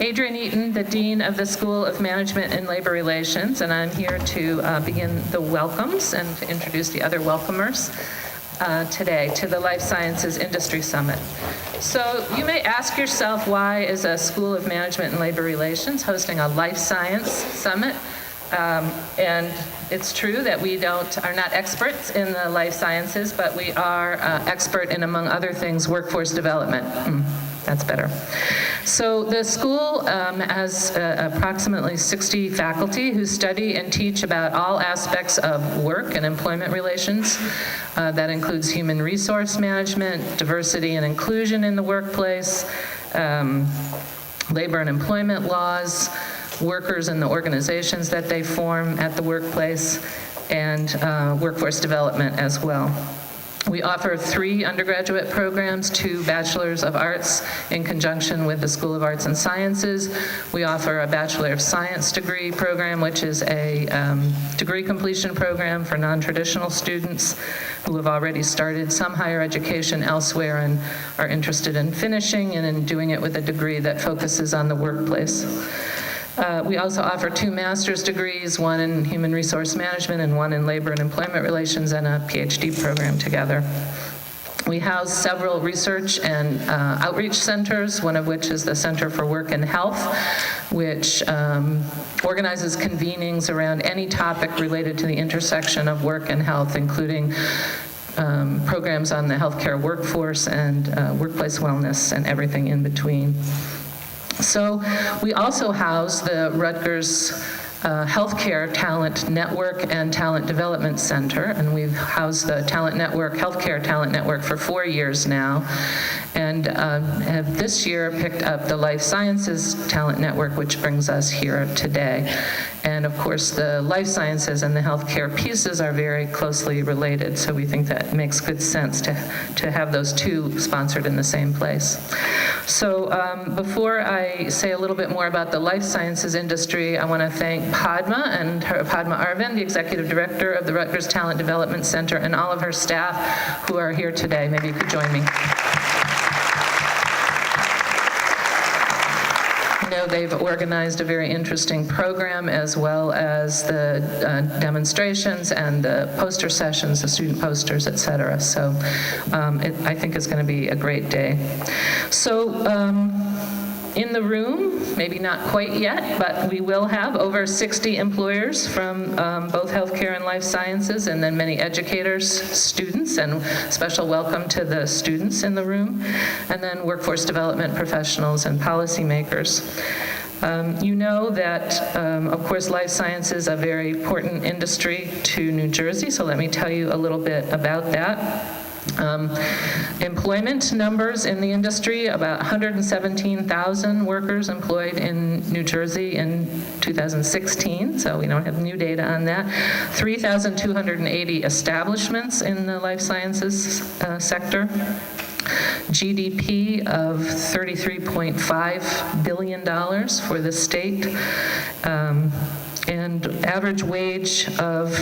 Adrienne Eaton, the Dean of the School of Management and Labor Relations, and I'm here to begin the welcomes and to introduce the other welcomers today to the Life Sciences Industry Summit. So you may ask yourself, why is a School of Management and Labor Relations hosting a Life Science Summit? And it's true that we are not experts in the life sciences, but we are expert in, among other things, workforce development. That's better. So the school has approximately 60 faculty who study and teach about all aspects of work and employment relations. That includes human resource management, diversity and inclusion in the workplace, labor and employment laws, workers and the organizations that they form at the workplace, and workforce development as well. We offer 3 undergraduate programs, 2 Bachelors of Arts in conjunction with the School of Arts and Sciences. We offer a Bachelor of Science degree program, which is a degree completion program for non-traditional students who have already started some higher education elsewhere and are interested in finishing and in doing it with a degree that focuses on the workplace. We also offer 2 master's degrees, one in human resource management and one in labor and employment relations, and a PhD program together. We house several research and outreach centers, one of which is the Center for Work and Health, which organizes convenings around any topic related to the intersection of work and health, including programs on the healthcare workforce and workplace wellness and everything in between. So we also house the Rutgers Healthcare Talent Network and Talent Development Center, and we've housed the Talent Network, Healthcare Talent Network for 4 years now, and have this year picked up the Life Sciences Talent Network, which brings us here today. And of course, the life sciences and the healthcare pieces are very closely related, so we think that makes good sense to have those 2 sponsored in the same place. So before I say a little bit more about the life sciences industry, I want to thank Padma and Padma Arvind, the Executive Director of the Rutgers Talent Development Center, and all of her staff who are here today. Maybe you could join me. I know they've organized a very interesting program, as well as the demonstrations and the poster sessions, the student posters, et cetera. So I think it's going to be a great day. So in the room, maybe not quite yet, but we will have over 60 employers from both healthcare and life sciences, and then many educators, students, and special welcome to the students in the room, and then workforce development professionals and policymakers. You know that, of course, life science is a very important industry to New Jersey, so let me tell you a little bit about that. Employment numbers in the industry, about 117,000 workers employed in New Jersey in 2016, so we don't have new data on that. 3,280 establishments in the life sciences sector. GDP of $33.5 billion for the state, and average wage of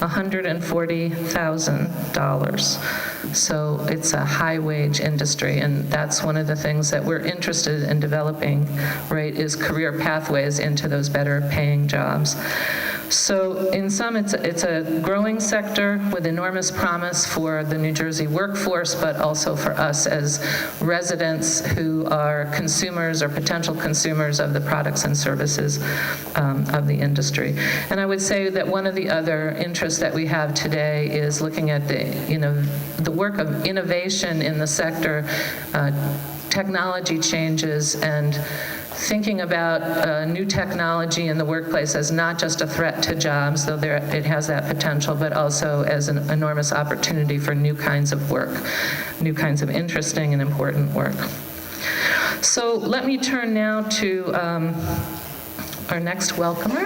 $140,000. So it's a high wage industry, and that's one of the things that we're interested in developing, right, is career pathways into those better paying jobs. So in sum, it's a growing sector with enormous promise for the New Jersey workforce, but also for us as residents who are consumers or potential consumers of the products and services of the industry. And I would say that one of the other interests that we have today is looking at the work of innovation in the sector, technology changes, and thinking about new technology in the workplace as not just a threat to jobs, though it has that potential, but also as an enormous opportunity for new kinds of work, new kinds of interesting and important work. So let me turn now to our next welcomer,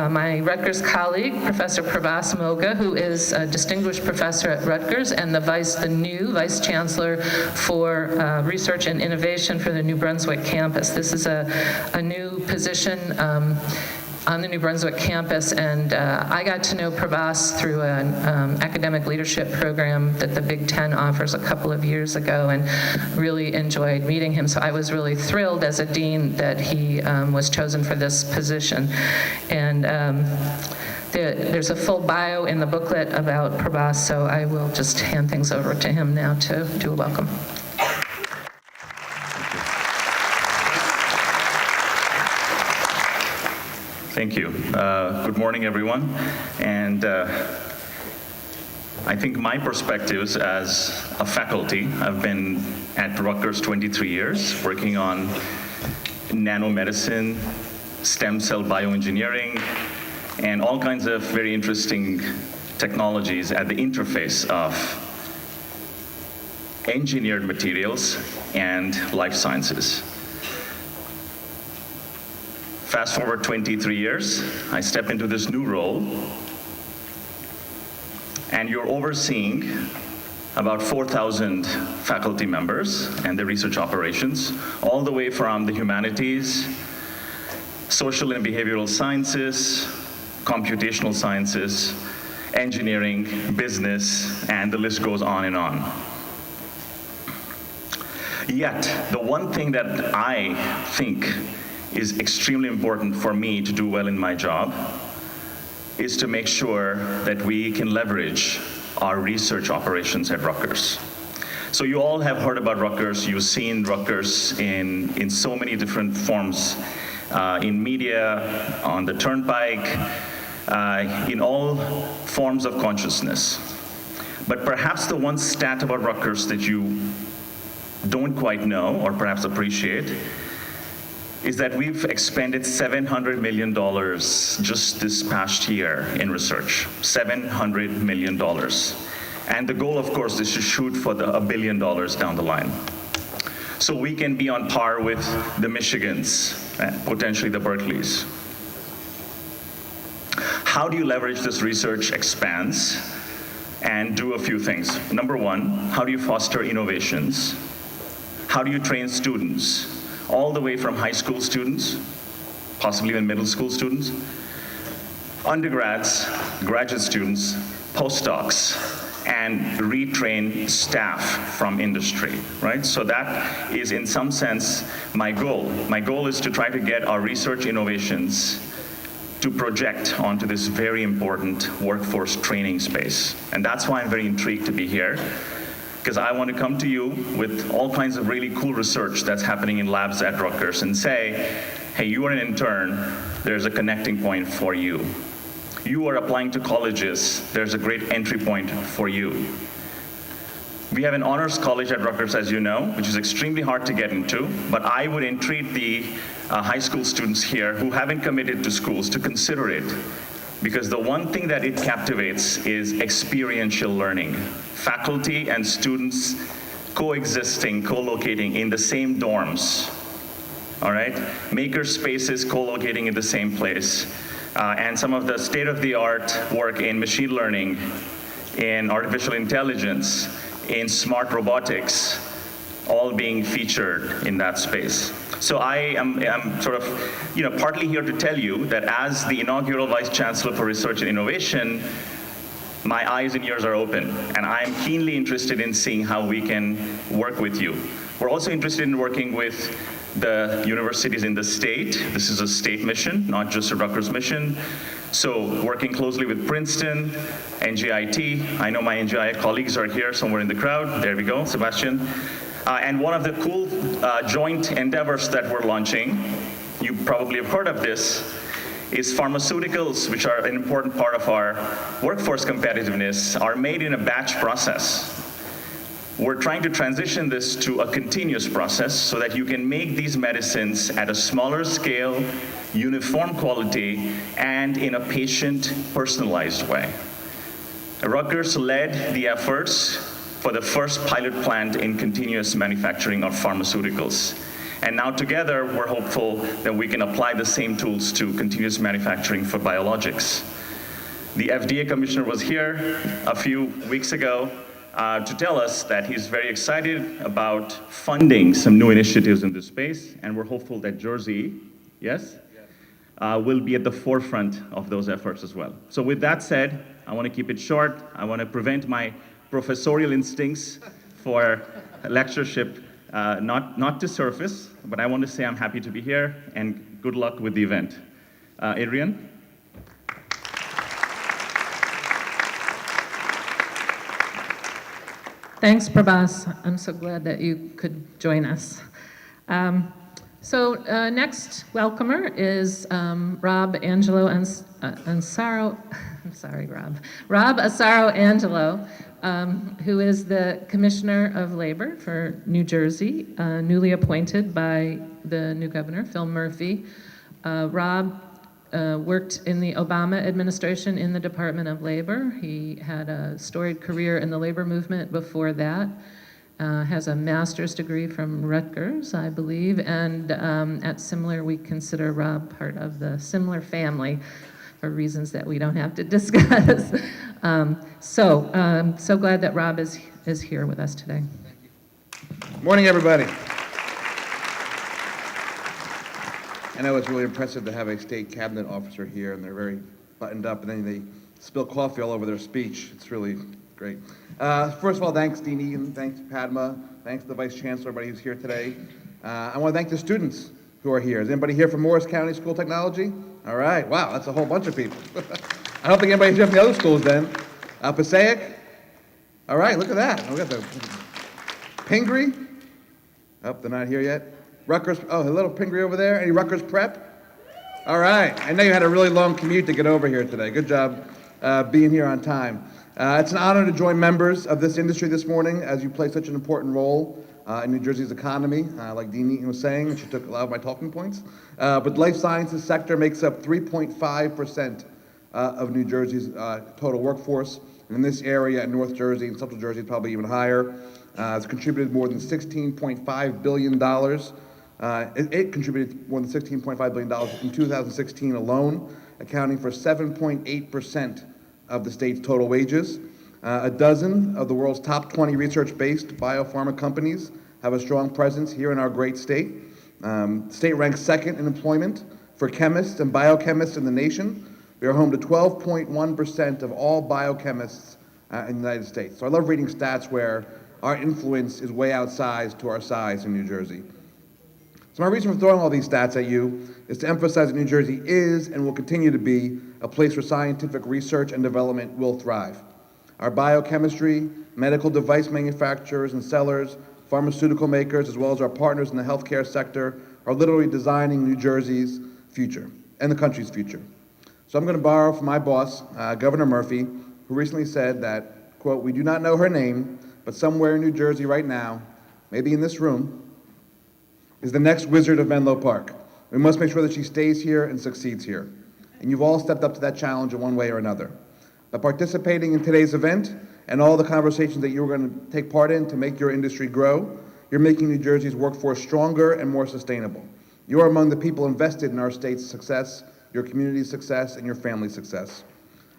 my Rutgers colleague, Professor Prabhas Moga, who is a distinguished professor at Rutgers and the new Vice Chancellor for Research and Innovation for the New Brunswick campus. This is a new position on the New Brunswick campus, and I got to know Prabhas through an academic leadership program that the Big Ten offers a couple of years ago, and really enjoyed meeting him. So I was really thrilled as a dean that he was chosen for this position. And there's a full bio in the booklet about Prabhas, so I will just hand things over to him now to do a welcome. Thank you. Good morning, everyone. And I think my perspectives as a faculty, I've been at Rutgers 23 years, working on nanomedicine, stem cell bioengineering, and all kinds of very interesting technologies at the interface of engineered materials and life sciences. Fast forward 23 years, I step into this new role, and you're overseeing about 4,000 faculty members and their research operations, all the way from the humanities, social and behavioral sciences, computational sciences, engineering, business, and the list goes on and on. Yet, the one thing that I think is extremely important for me to do well in my job is to make sure that we can leverage our research operations at Rutgers. So you all have heard about Rutgers, you've seen Rutgers in so many different forms, in media, on the turnpike, in all forms of consciousness. But perhaps the one stat about Rutgers that you don't quite know, or perhaps appreciate, is that we've expended $700 million just this past year in research. $700 million. And the goal, of course, is to shoot for $1 billion down the line. So we can be on par with the Michigans, and potentially the Berkeleys. How do you leverage this research expanse and do a few things? Number one, how do you foster innovations? How do you train students? All the way from high school students, possibly even middle school students, undergrads, graduate students, postdocs, and retrain staff from industry, right? So that is, in some sense, my goal. My goal is to try to get our research innovations to project onto this very important workforce training space. And that's why I'm very intrigued to be here, because I want to come to you with all kinds of really cool research that's happening in labs at Rutgers and say, hey, you are an intern, there's a connecting point for you. You are applying to colleges, there's a great entry point for you. We have an honors college at Rutgers, as you know, which is extremely hard to get into, but I would entreat the high school students here who haven't committed to schools to consider it, because the one thing that it captivates is experiential learning. Faculty and students coexisting, co-locating in the same dorms, all right? Maker spaces co-locating in the same place. And some of the state-of-the-art work in machine learning, in artificial intelligence, in smart robotics, all being featured in that space. So I am sort of, partly here to tell you that as the inaugural Vice Chancellor for Research and Innovation, my eyes and ears are open, and I'm keenly interested in seeing how we can work with you. We're also interested in working with the universities in the state. This is a state mission, not just a Rutgers mission. So working closely with Princeton, NJIT. I know my NJIT colleagues are here somewhere in the crowd. There we go, Sebastian. And one of the cool joint endeavors that we're launching, you probably have heard of this, is pharmaceuticals, which are an important part of our workforce competitiveness, are made in a batch process. We're trying to transition this to a continuous process so that you can make these medicines at a smaller scale, uniform quality, and in a patient-personalized way. Rutgers led the efforts for the first pilot plant in continuous manufacturing of pharmaceuticals. And now together, we're hopeful that we can apply the same tools to continuous manufacturing for biologics. The FDA commissioner was here a few weeks ago to tell us that he's very excited about funding some new initiatives in this space, and we're hopeful that Jersey, yes? will be at the forefront of those efforts as well. So with that said, I want to keep it short. I want to prevent my professorial instincts for lectureship not to surface, but I want to say I'm happy to be here, and good luck with the event. Adrian? Thanks, Prabhas. I'm so glad that you could join us. Next welcomer is Rob Angelo Ansaro. I'm sorry, Rob. Rob Asaro Angelo, who is the Commissioner of Labor for New Jersey, newly appointed by the new governor, Phil Murphy. Rob worked in the Obama administration in the Department of Labor. He had a storied career in the labor movement before that. Has a master's degree from Rutgers, I believe, and at Similar, we consider Rob part of the Similar family for reasons that we don't have to discuss. So glad that Rob is here with us today. Morning, everybody. I know it's really impressive to have a state cabinet officer here, and they're very buttoned up, and then they spill coffee all over their speech. It's really great. First of all, thanks, Dean Eaton, thanks, Padma, thanks to the Vice Chancellor, everybody who's here today. I want to thank the students who are here. Is anybody here from Morris County School of Technology? All right, wow, that's a whole bunch of people. I don't think anybody's here from the other schools then. Passaic? All right, look at that. We got the Pingree? Oh, they're not here yet. Rutgers, oh, a little Pingree over there. Any Rutgers prep? All right, I know you had a really long commute to get over here today. Good job being here on time. It's an honor to join members of this industry this morning as you play such an important role in New Jersey's economy. Like Dean Eaton was saying, she took a lot of my talking points. But the life sciences sector makes up 3.5% of New Jersey's total workforce. And in this area in North Jersey and Central Jersey, probably even higher. It's contributed more than $16.5 billion. It contributed more than $16.5 billion in 2016 alone, accounting for 7.8% of the state's total wages. A dozen of the world's top 20 research-based biopharma companies have a strong presence here in our great state. The state ranks second in employment for chemists and biochemists in the nation. We are home to 12.1% of all biochemists in the United States. So I love reading stats where our influence is way outsized to our size in New Jersey. So my reason for throwing all these stats at you is to emphasize that New Jersey is and will continue to be a place where scientific research and development will thrive. Our biochemistry, medical device manufacturers and sellers, pharmaceutical makers, as well as our partners in the healthcare sector are literally designing New Jersey's future and the country's future. So I'm going to borrow from my boss, Governor Murphy, who recently said that, quote, "We do not know her name, but somewhere in New Jersey right now, maybe in this room, is the next Wizard of Menlo Park. We must make sure that she stays here and succeeds here." And you've all stepped up to that challenge in one way or another. By participating in today's event and all the conversations that you're going to take part in to make your industry grow, you're making New Jersey's workforce stronger and more sustainable. You are among the people invested in our state's success, your community's success, and your family's success.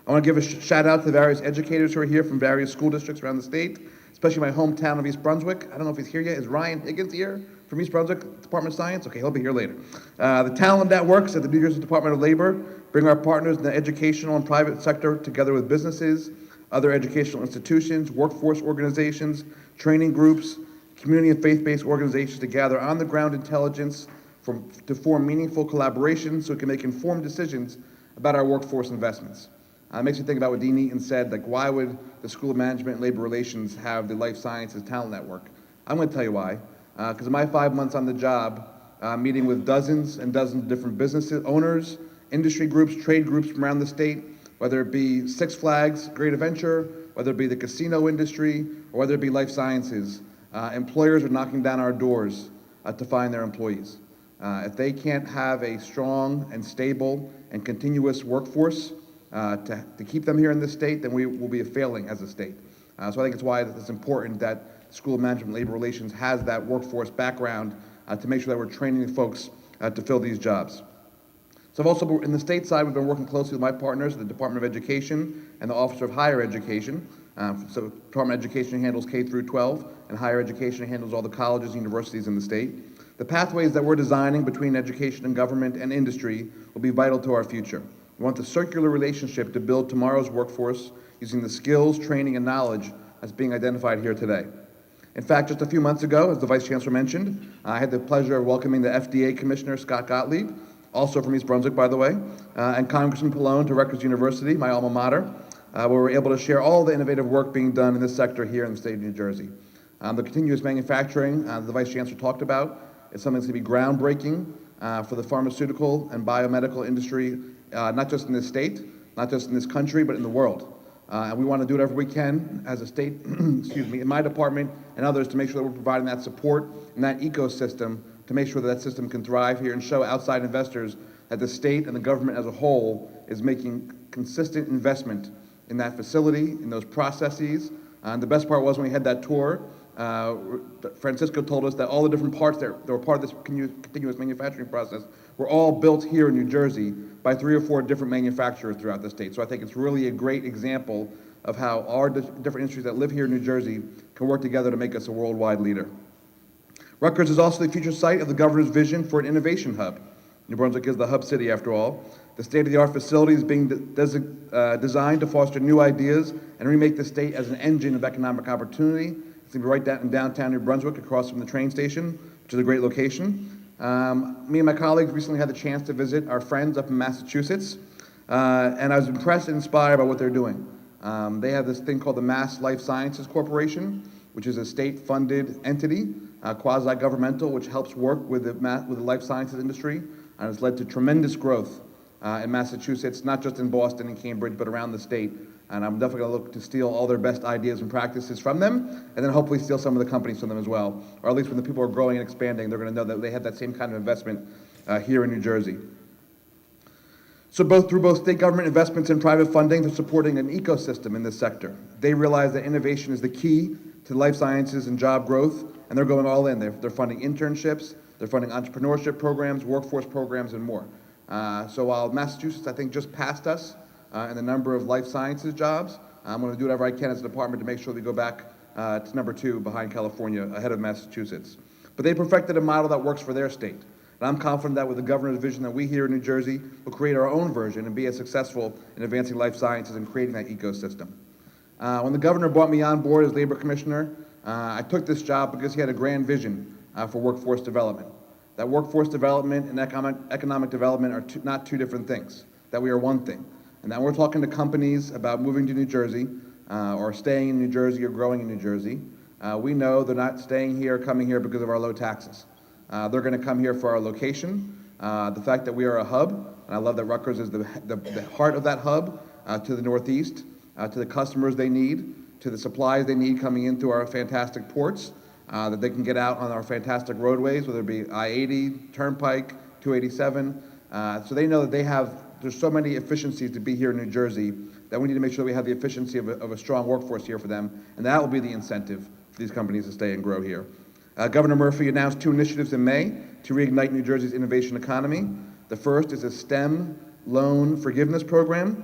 I want to give a shout out to the various educators who are here from various school districts around the state, especially my hometown of East Brunswick. I don't know if he's here yet. Is Ryan Higgins here from East Brunswick Department of Science? Okay, he'll be here later. The talent that works at the New Jersey Department of Labor bring our partners in the educational and private sector together with businesses, other educational institutions, workforce organizations, training groups, community and faith-based organizations to gather on-the-ground intelligence to form meaningful collaborations so we can make informed decisions about our workforce investments. It makes me think about what Dean Eaton said, like why would the School of Management and Labor Relations have the Life Sciences Talent Network? I'm going to tell you why. Because in my 5 months on the job, meeting with dozens and dozens of different business owners, industry groups, trade groups from around the state, whether it be Six Flags, Great Adventure, whether it be the casino industry, or whether it be life sciences, employers are knocking down our doors to find their employees. If they can't have a strong and stable and continuous workforce to keep them here in this state, then we will be failing as a state. So I think it's why it's important that School of Management and Labor Relations has that workforce background to make sure that we're training folks to fill these jobs. So I've also, in the state side, we've been working closely with my partners, the Department of Education and the Office of Higher Education. So Department of Education handles K through 12, and Higher Education handles all the colleges and universities in the state. The pathways that we're designing between education and government and industry will be vital to our future. We want the circular relationship to build tomorrow's workforce using the skills, training, and knowledge that's being identified here today. In fact, just a few months ago, as the Vice Chancellor mentioned, I had the pleasure of welcoming the FDA Commissioner, Scott Gottlieb, also from East Brunswick, by the way, and Congressman Pallone to Rutgers University, my alma mater, where we were able to share all the innovative work being done in this sector here in the state of New Jersey. The continuous manufacturing the Vice Chancellor talked about is something that's going to be groundbreaking for the pharmaceutical and biomedical industry, not just in this state, not just in this country, but in the world. And we want to do whatever we can as a state, excuse me, in my department and others to make sure that we're providing that support and that ecosystem to make sure that that system can thrive here and show outside investors that the state and the government as a whole is making consistent investment in that facility, in those processes. And the best part was when we had that tour, Francisco told us that all the different parts that were part of this continuous manufacturing process were all built here in New Jersey by 3 or 4 different manufacturers throughout the state. So I think it's really a great example of how our different industries that live here in New Jersey can work together to make us a worldwide leader. Rutgers is also the future site of the governor's vision for an innovation hub. New Brunswick is the hub city, after all. The state-of-the-art facility is being designed to foster new ideas and remake the state as an engine of economic opportunity. It's going to be right down in downtown New Brunswick, across from the train station, which is a great location. Me and my colleagues recently had the chance to visit our friends up in Massachusetts, and I was impressed and inspired by what they're doing. They have this thing called the Mass Life Sciences Corporation, which is a state-funded entity, quasi-governmental, which helps work with the life sciences industry, and has led to tremendous growth in Massachusetts, not just in Boston and Cambridge, but around the state. And I'm definitely going to look to steal all their best ideas and practices from them, and then hopefully steal some of the companies from them as well. Or at least when the people are growing and expanding, they're going to know that they have that same kind of investment here in New Jersey. So through both state government investments and private funding, they're supporting an ecosystem in this sector. They realize that innovation is the key to life sciences and job growth, and they're going all in. They're funding internships, they're funding entrepreneurship programs, workforce programs, and more. So while Massachusetts, I think, just passed us in the number of life sciences jobs, I'm going to do whatever I can as a department to make sure we go back to number 2 behind California, ahead of Massachusetts. But they perfected a model that works for their state. And I'm confident that with the governor's vision that we here in New Jersey will create our own version and be as successful in advancing life sciences and creating that ecosystem. When the governor brought me on board as labor commissioner, I took this job because he had a grand vision for workforce development. That workforce development and economic development are not two different things, that we are one thing. And that we're talking to companies about moving to New Jersey, or staying in New Jersey or growing in New Jersey. We know they're not staying here, coming here because of our low taxes. They're going to come here for our location, the fact that we are a hub, and I love that Rutgers is the heart of that hub, to the Northeast, to the customers they need, to the supplies they need coming into our fantastic ports, that they can get out on our fantastic roadways, whether it be I-80, Turnpike, 287. So they know that there's so many efficiencies to be here in New Jersey that we need to make sure we have the efficiency of a strong workforce here for them, and that will be the incentive for these companies to stay and grow here. Governor Murphy announced 2 initiatives in May to reignite New Jersey's innovation economy. The first is a STEM loan forgiveness program.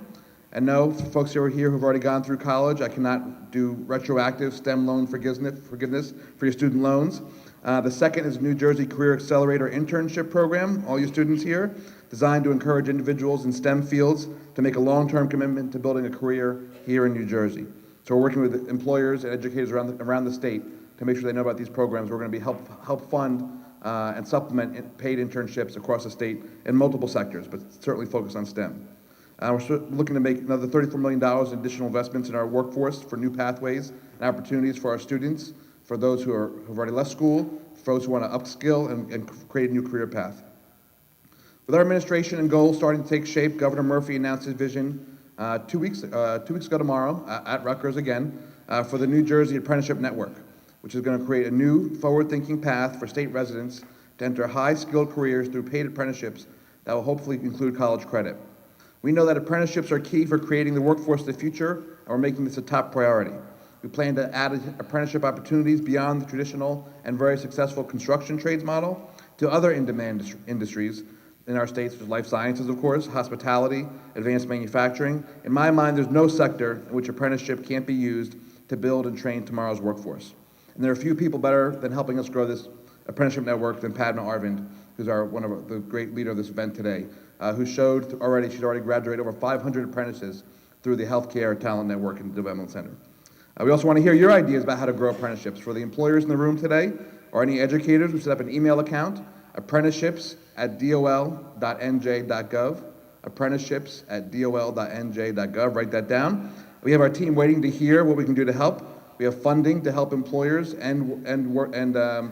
And no, for folks who are here who've already gone through college, I cannot do retroactive STEM loan forgiveness for your student loans. The second is New Jersey Career Accelerator Internship Program, all you students here, designed to encourage individuals in STEM fields to make a long-term commitment to building a career here in New Jersey. So we're working with employers and educators around the state to make sure they know about these programs. We're going to be help fund and supplement paid internships across the state in multiple sectors, but certainly focus on STEM. We're looking to make another $34 million in additional investments in our workforce for new pathways and opportunities for our students, for those who've already left school, for those who want to upskill and create a new career path. With our administration and goals starting to take shape, Governor Murphy announced his vision 2 weeks ago tomorrow at Rutgers again for the New Jersey Apprenticeship Network, which is going to create a new forward-thinking path for state residents to enter high-skilled careers through paid apprenticeships that will hopefully include college credit. We know that apprenticeships are key for creating the workforce of the future, and we're making this a top priority. We plan to add apprenticeship opportunities beyond the traditional and very successful construction trades model to other in-demand industries in our states, such as life sciences, of course, hospitality, advanced manufacturing. In my mind, there's no sector in which apprenticeship can't be used to build and train tomorrow's workforce. And there are few people better than helping us grow this Apprenticeship Network, and Padma Arvind, who's one of the great leader of this event today, who showed already, she's already graduated over 500 apprentices through the Healthcare Talent Network and Development Center. We also want to hear your ideas about how to grow apprenticeships. For the employers in the room today, or any educators who set up an email account, apprenticeships@dol.nj.gov, apprenticeships@dol.nj.gov, write that down. We have our team waiting to hear what we can do to help. We have funding to help employers and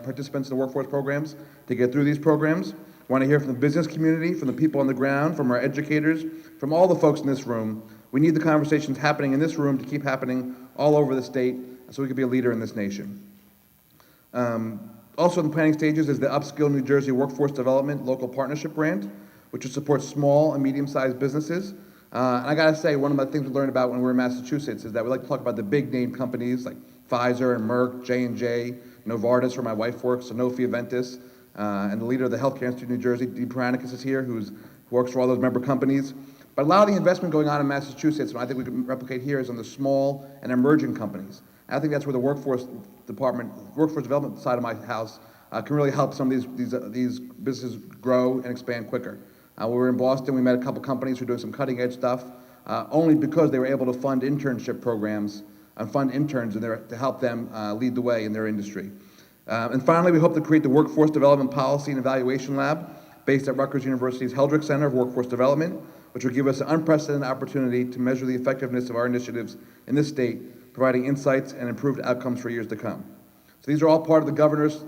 participants in the workforce programs to get through these programs. We want to hear from the business community, from the people on the ground, from our educators, from all the folks in this room. We need the conversations happening in this room to keep happening all over the state so we can be a leader in this nation. Also in the planning stages is the Upskill New Jersey Workforce Development Local Partnership Grant, which will support small and medium-sized businesses. And I gotta say, one of the things we learned about when we were in Massachusetts is that we like to talk about the big name companies like Pfizer and Merck, J&J, Novartis, where my wife works, Sanofi, Aventis, and the leader of the Healthcare Institute of New Jersey, Dee Paranicus, is here, who works for all those member companies. But a lot of the investment going on in Massachusetts, and I think we can replicate here, is on the small and emerging companies. And I think that's where the workforce development side of my house can really help some of these businesses grow and expand quicker. When we were in Boston, we met a couple companies who are doing some cutting edge stuff, only because they were able to fund internship programs and fund interns in there to help them lead the way in their industry. And finally, we hope to create the Workforce Development Policy and Evaluation Lab based at Rutgers University's Heldrick Center of Workforce Development, which will give us an unprecedented opportunity to measure the effectiveness of our initiatives in this state, providing insights and improved outcomes for years to come. So these are all part of the governor's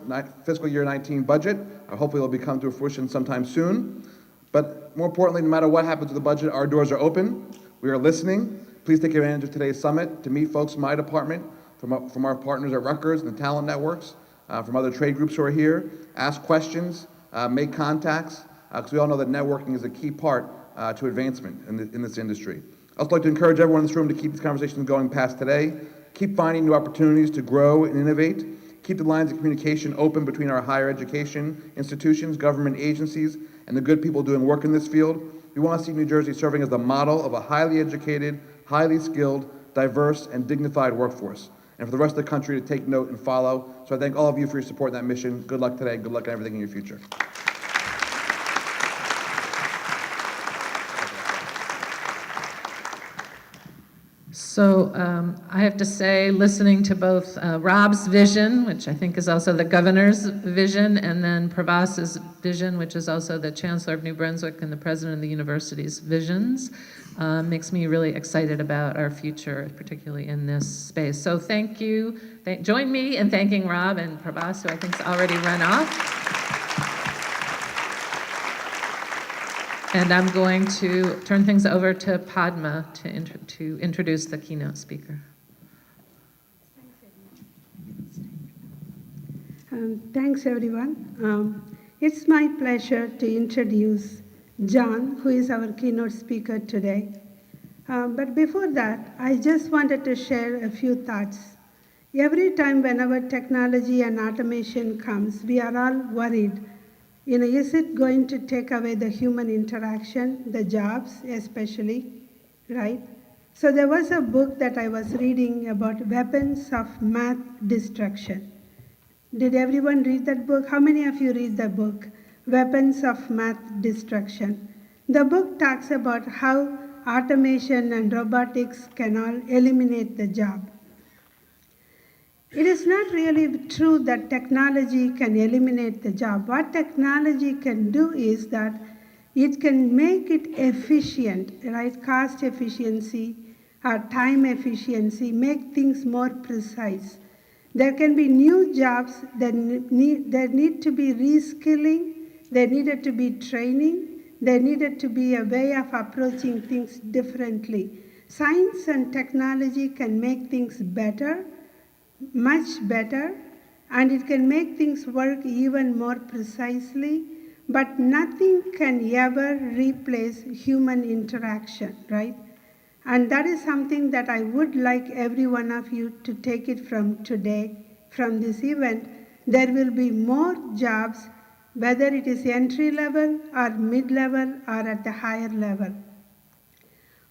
fiscal year 19 budget. Hopefully they'll come to fruition sometime soon. But more importantly, no matter what happens to the budget, our doors are open. We are listening. Please take advantage of today's summit to meet folks in my department, from our partners at Rutgers and the talent networks, from other trade groups who are here. Ask questions, make contacts, because we all know that networking is a key part to advancement in this industry. I'd also like to encourage everyone in this room to keep these conversations going past today. Keep finding new opportunities to grow and innovate. Keep the lines of communication open between our higher education institutions, government agencies, and the good people doing work in this field. We want to see New Jersey serving as the model of a highly educated, highly skilled, diverse, and dignified workforce, and for the rest of the country to take note and follow. So I thank all of you for your support in that mission. Good luck today. Good luck in everything in your future. So I have to say, listening to both Rob's vision, which I think is also the governor's vision, and then Prabhas's vision, which is also the Chancellor of New Brunswick and the President of the university's visions, makes me really excited about our future, particularly in this space. So thank you. Join me in thanking Rob and Prabhas, who I think has already run off. And I'm going to turn things over to Padma to introduce the keynote speaker. Thanks, everyone. It's my pleasure to introduce John, who is our keynote speaker today. But before that, I just wanted to share a few thoughts. Every time whenever technology and automation comes, we are all worried. Is it going to take away the human interaction, the jobs especially, right? So there was a book that I was reading about weapons of math destruction. Did everyone read that book? How many of you read the book, Weapons of Math Destruction? The book talks about how automation and robotics can all eliminate the job. It is not really true that technology can eliminate the job. What technology can do is that it can make it efficient, right? Cost efficiency or time efficiency, make things more precise. There can be new jobs that need to be reskilling, there needed to be training, there needed to be a way of approaching things differently. Science and technology can make things better, much better, and it can make things work even more precisely, but nothing can ever replace human interaction, right? And that is something that I would like every one of you to take it from today, from this event. There will be more jobs, whether it is entry level or mid-level or at the higher level.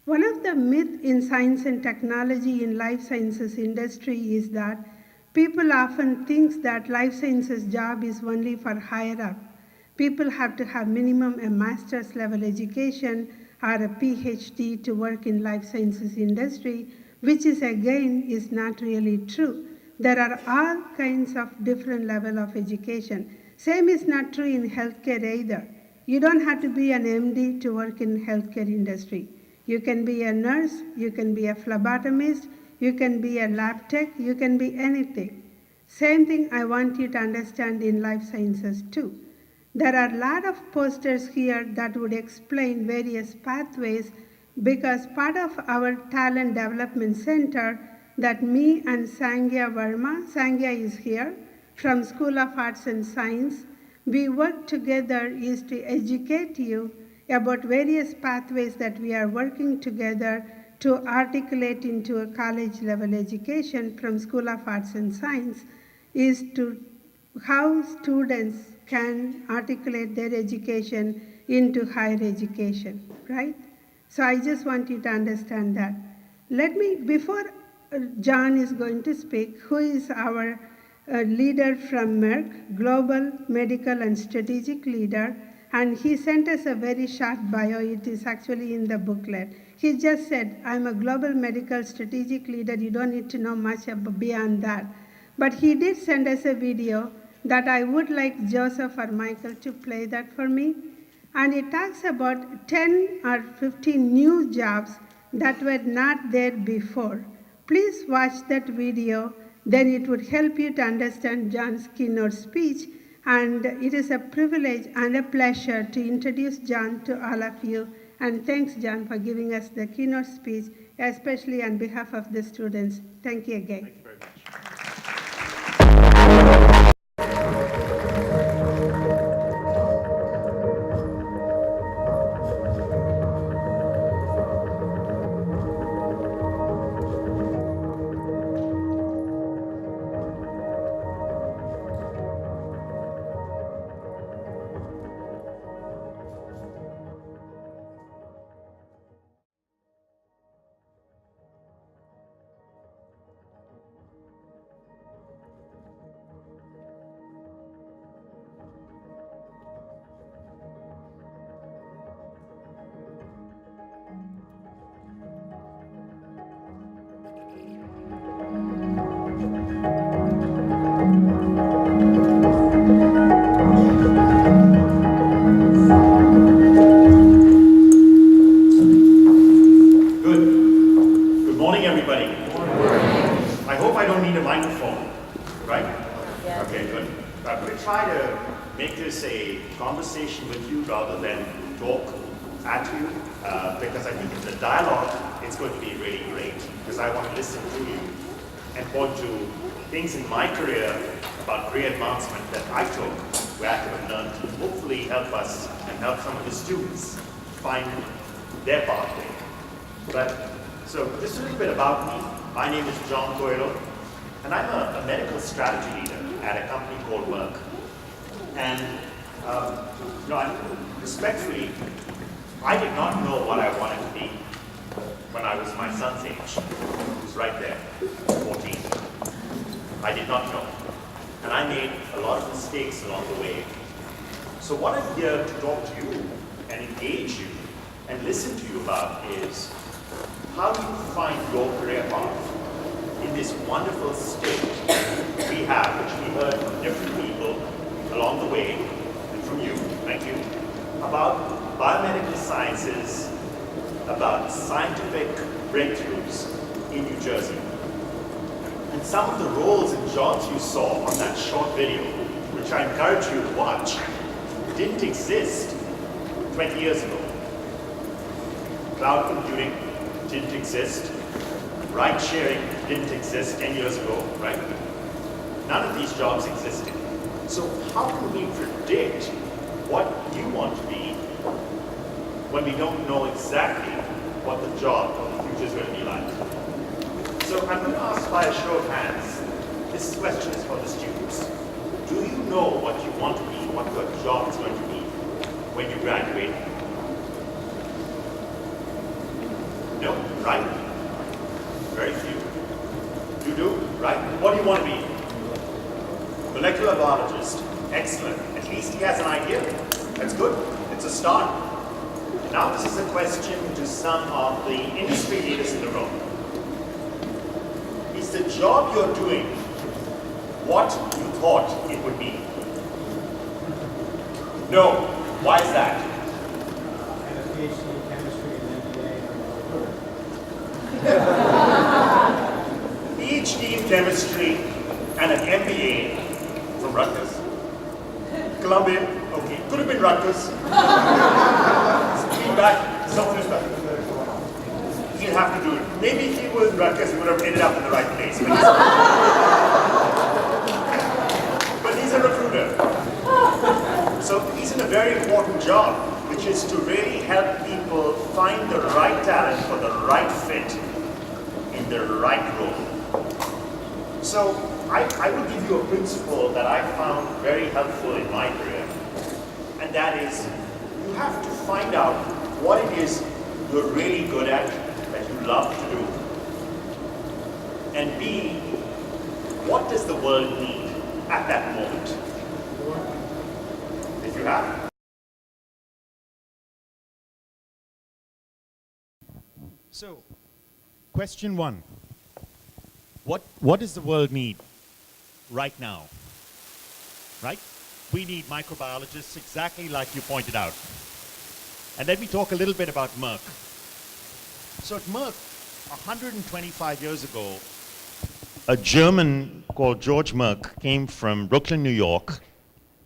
One of the myths in science and technology in life sciences industry is that People often think that life sciences job is only for higher up. People have to have minimum a master's level education or a PhD to work in life sciences industry, which is again is not really true. There are all kinds of different level of education. Same is not true in healthcare either. You don't have to be an MD to work in healthcare industry. You can be a nurse, you can be a phlebotomist, you can be a lab tech, you can be anything. Same thing I want you to understand in life sciences too. There are a lot of posters here that would explain various pathways because part of our talent development center that me and Sangya Verma, Sangya is here, from School of Arts and Science, we work together is to educate you about various pathways that we are working together to articulate into a college level education from School of Arts and Science is to how students can articulate their education into higher education, right? So I just want you to understand that. Let me, before John is going to speak, who is our leader from Merck, global medical and strategic leader, and he sent us a very short bio. It is actually in the booklet. He just said, I'm a global medical strategic leader. You don't need to know much beyond that. But he did send us a video that I would like Joseph or Michael to play that for me. And it talks about 10 or 15 new jobs that were not there before. Please watch that video, then it would help you to understand John's keynote speech. And it is a privilege and a pleasure to introduce John to all of you. And thanks, John, for giving us the keynote speech, especially on behalf of the students. Thank you again. Thank you very much. Good morning, everybody. I hope I don't need a microphone, right? Yeah. Okay, good. I'm going to try to make this a conversation with you rather than talk at you, because I think in the dialogue, it's going to be really great, because I want to listen to you and point to things in my career about career advancement that I took, where I could have learned to hopefully help us and help some of the students find their pathway. So just a little bit about me. My name is John Coelho, and I'm a medical strategy leader at a company called Merck. And respectfully, I did not know what I wanted to be when I was my son's age. He was right there, 14. I did not know. And I made a lot of mistakes along the way. So what I'm here to talk to you and engage you and listen to you about is how do you find your career path in this wonderful state we have, which we heard from different people along the way, and from you, thank you, about biomedical sciences, about scientific breakthroughs in New Jersey. And some of the roles and jobs you saw on that short video, which I encourage you to watch, didn't exist 20 years ago. Cloud computing didn't exist. Ride sharing didn't exist 10 years ago, right? None of these jobs existed. So how can we predict what you want to be when we don't know exactly what the job of the future is going to be like? So I'm going to ask by a show of hands, this question is for the students. Do you know what you want to be, what your job is going to be when you graduate? No, right? Very few. You do, right? What do you want to be? molecular biologist. Excellent. At least he has an idea. That's good. It's a start. Now this is a question to some of the industry leaders in the room. Is the job you're doing what you thought it would be? No. Why is that? I have a PhD in chemistry and MBA. PhD in chemistry and an MBA from Rutgers. Columbia, okay, could have been Rutgers. Feedback, self-respect. He'll have to do it. Maybe if he was Rutgers, he would have ended up in the right place. But he's a recruiter. So he's in a very important job, which is to really help people find the right talent for the right fit in the right role. So I will give you a principle that I found very helpful in my career, and that is you have to find out what it is you're really good at, that you love to do, and B, what does the world need at that moment? If you have. So, question one. What does the world need right now? Right? We need microbiologists exactly like you pointed out. And let me talk a little bit about Merck. So at Merck, 125 years ago, a German called George Merck came from Brooklyn, New York,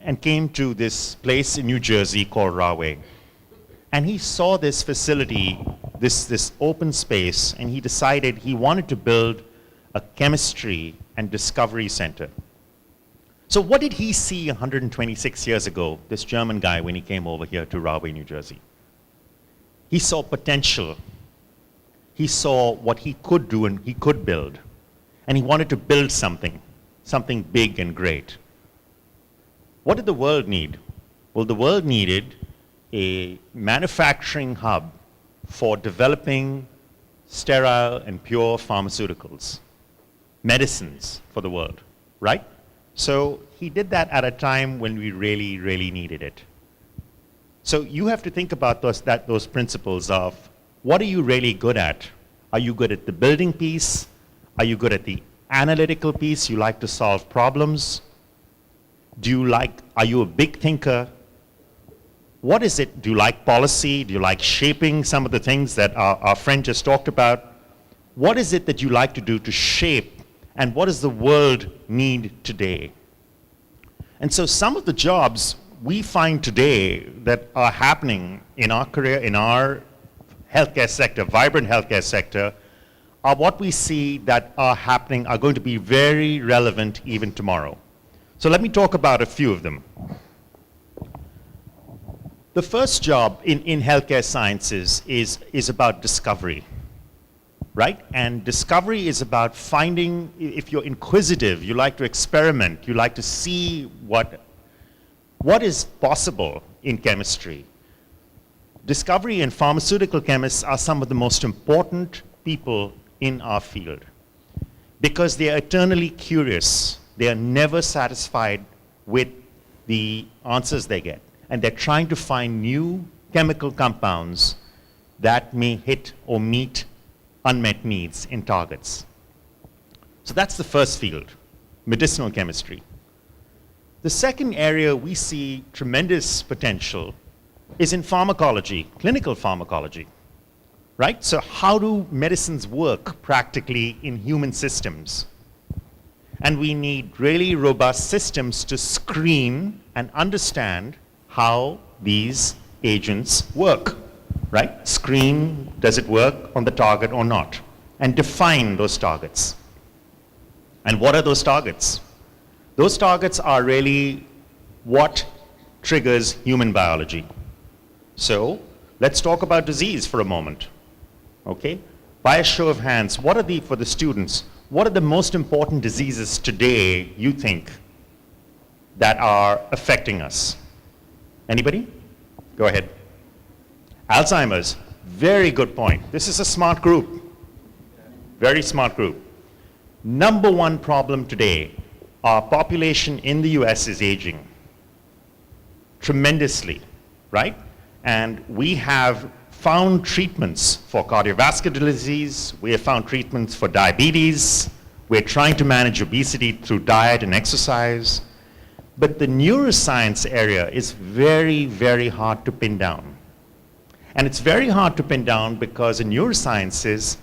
and came to this place in New Jersey called Rahway. And he saw this facility, this open space, and he decided he wanted to build a chemistry and discovery center. So what did he see 126 years ago, this German guy, when he came over here to Rahway, New Jersey? He saw potential. He saw what he could do and he could build. And he wanted to build something big and great. What did the world need? Well, the world needed a manufacturing hub for developing sterile and pure pharmaceuticals, medicines for the world, right? So he did that at a time when we really, really needed it. So you have to think about those principles of what are you really good at? Are you good at the building piece? Are you good at the analytical piece? You like to solve problems? Are you a big thinker? What is it? Do you like policy? Do you like shaping some of the things that our friend just talked about? What is it that you like to do to shape, and what does the world need today? And so some of the jobs we find today that are happening in our career, in our healthcare sector, vibrant healthcare sector, are what we see that are happening, are going to be very relevant even tomorrow. So let me talk about a few of them. The first job in healthcare sciences is about discovery, right? And discovery is about finding, if you're inquisitive, you like to experiment, you like to see what is possible in chemistry. Discovery and pharmaceutical chemists are some of the most important people in our field because they are eternally curious. They are never satisfied with the answers they get. And they're trying to find new chemical compounds that may hit or meet unmet needs in targets. So that's the first field, medicinal chemistry. The second area we see tremendous potential is in pharmacology, clinical pharmacology, right? So how do medicines work practically in human systems? And we need really robust systems to screen and understand how these agents work, right? Screen, does it work on the target or not? And define those targets. And what are those targets? Those targets are really what triggers human biology. So let's talk about disease for a moment, okay? By a show of hands, for the students, what are the most important diseases today, you think, that are affecting us? Anybody? Go ahead. Alzheimer's, very good point. This is a smart group, very smart group. Number one problem today our population in the US is aging tremendously, right? And we have found treatments for cardiovascular disease, we have found treatments for diabetes, we're trying to manage obesity through diet and exercise, but the neuroscience area is very, very hard to pin down. And it's very hard to pin down because in neurosciences,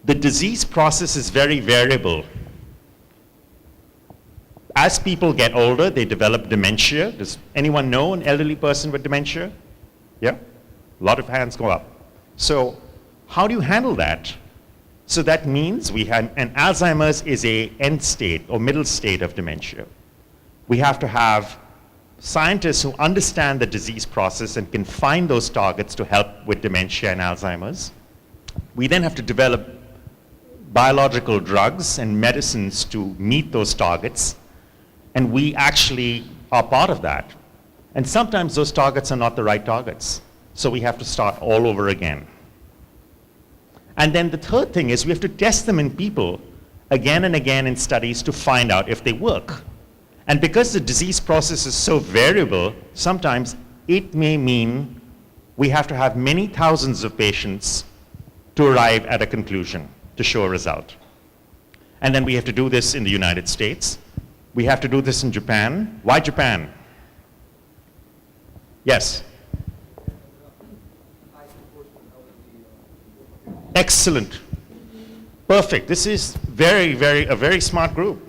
the disease process is very variable. As people get older, they develop dementia. Does anyone know an elderly person with dementia? Yeah? A lot of hands go up. So how do you handle that? So that means we have, and Alzheimer's is a end state or middle state of dementia. We have to have scientists who understand the disease process and can find those targets to help with dementia and Alzheimer's. We then have to develop biological drugs and medicines to meet those targets, and we actually are part of that. And sometimes those targets are not the right targets, so we have to start all over again. And then the third thing is we have to test them in people again and again in studies to find out if they work. And because the disease process is so variable, sometimes it may mean we have to have many thousands of patients to arrive at a conclusion, to show a result. And then we have to do this in the United States. We have to do this in Japan. Why Japan? Yes. Excellent. Perfect. This is a very smart group.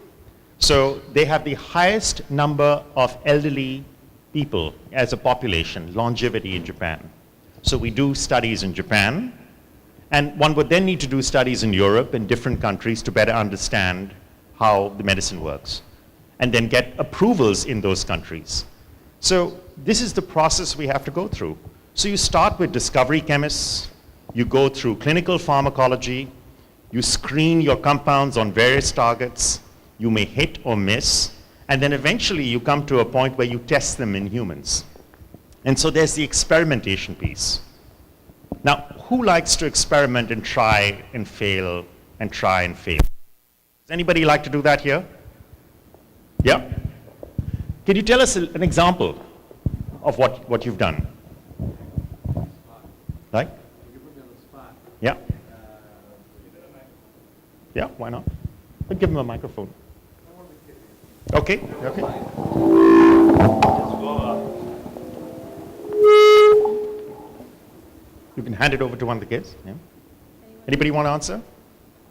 So they have the highest number of elderly people as a population, longevity in Japan. So we do studies in Japan, and one would then need to do studies in Europe and different countries to better understand how the medicine works, and then get approvals in those countries. So this is the process we have to go through. So you start with discovery chemists, you go through clinical pharmacology, you screen your compounds on various targets, you may hit or miss, and then eventually you come to a point where you test them in humans. And so there's the experimentation piece. Now, who likes to experiment and try and fail and try and fail? Does anybody like to do that here? Yeah? Can you tell us an example of what you've done? Like? Yeah? Yeah, why not? I'll give him a microphone. Okay, okay. You can hand it over to one of the kids. Yeah. Anybody want to answer?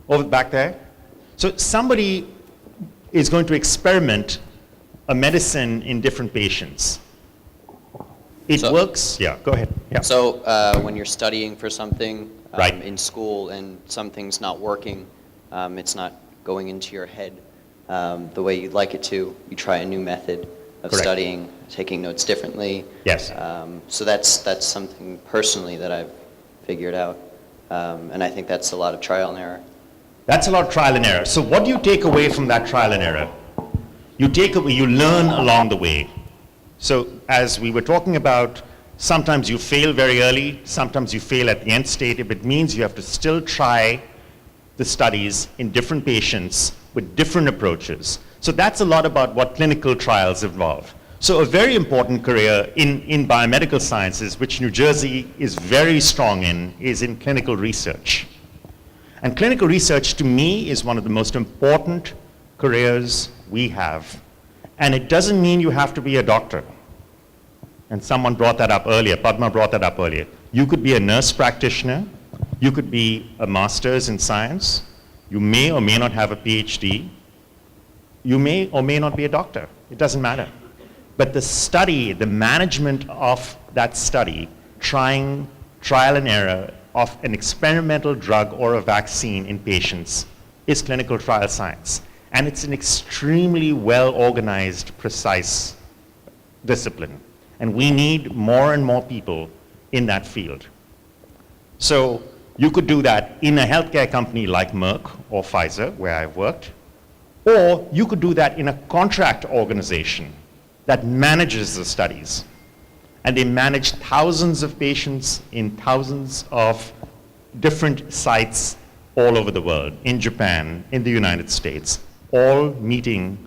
Over back there. So somebody is going to experiment a medicine in different patients. It works. Yeah, go ahead. Yeah. So when you're studying for something Right. in school and something's not working, it's not going into your head the way you'd like it to, you try a new method of Correct. studying, taking notes differently. Yes. So that's something personally that I've figured out, and I think that's a lot of trial and error. That's a lot of trial and error. So what do you take away from that trial and error? You learn along the way. So as we were talking about, sometimes you fail very early, sometimes you fail at the end state. If it means you have to still try the studies in different patients with different approaches. So that's a lot about what clinical trials involve. So a very important career in biomedical sciences, which New Jersey is very strong in, is in clinical research. And clinical research, to me, is one of the most important careers we have. And it doesn't mean you have to be a doctor. And someone brought that up earlier, Padma brought that up earlier. You could be a nurse practitioner, you could be a master's in science, you may or may not have a PhD, you may or may not be a doctor, it doesn't matter. But the study, the management of that study, trial and error of an experimental drug or a vaccine in patients is clinical trial science. And it's an extremely well-organized, precise discipline. And we need more and more people in that field. So you could do that in a healthcare company like Merck or Pfizer, where I've worked, or you could do that in a contract organization that manages the studies. And they manage thousands of patients in thousands of different sites all over the world, in Japan, in the United States. all meeting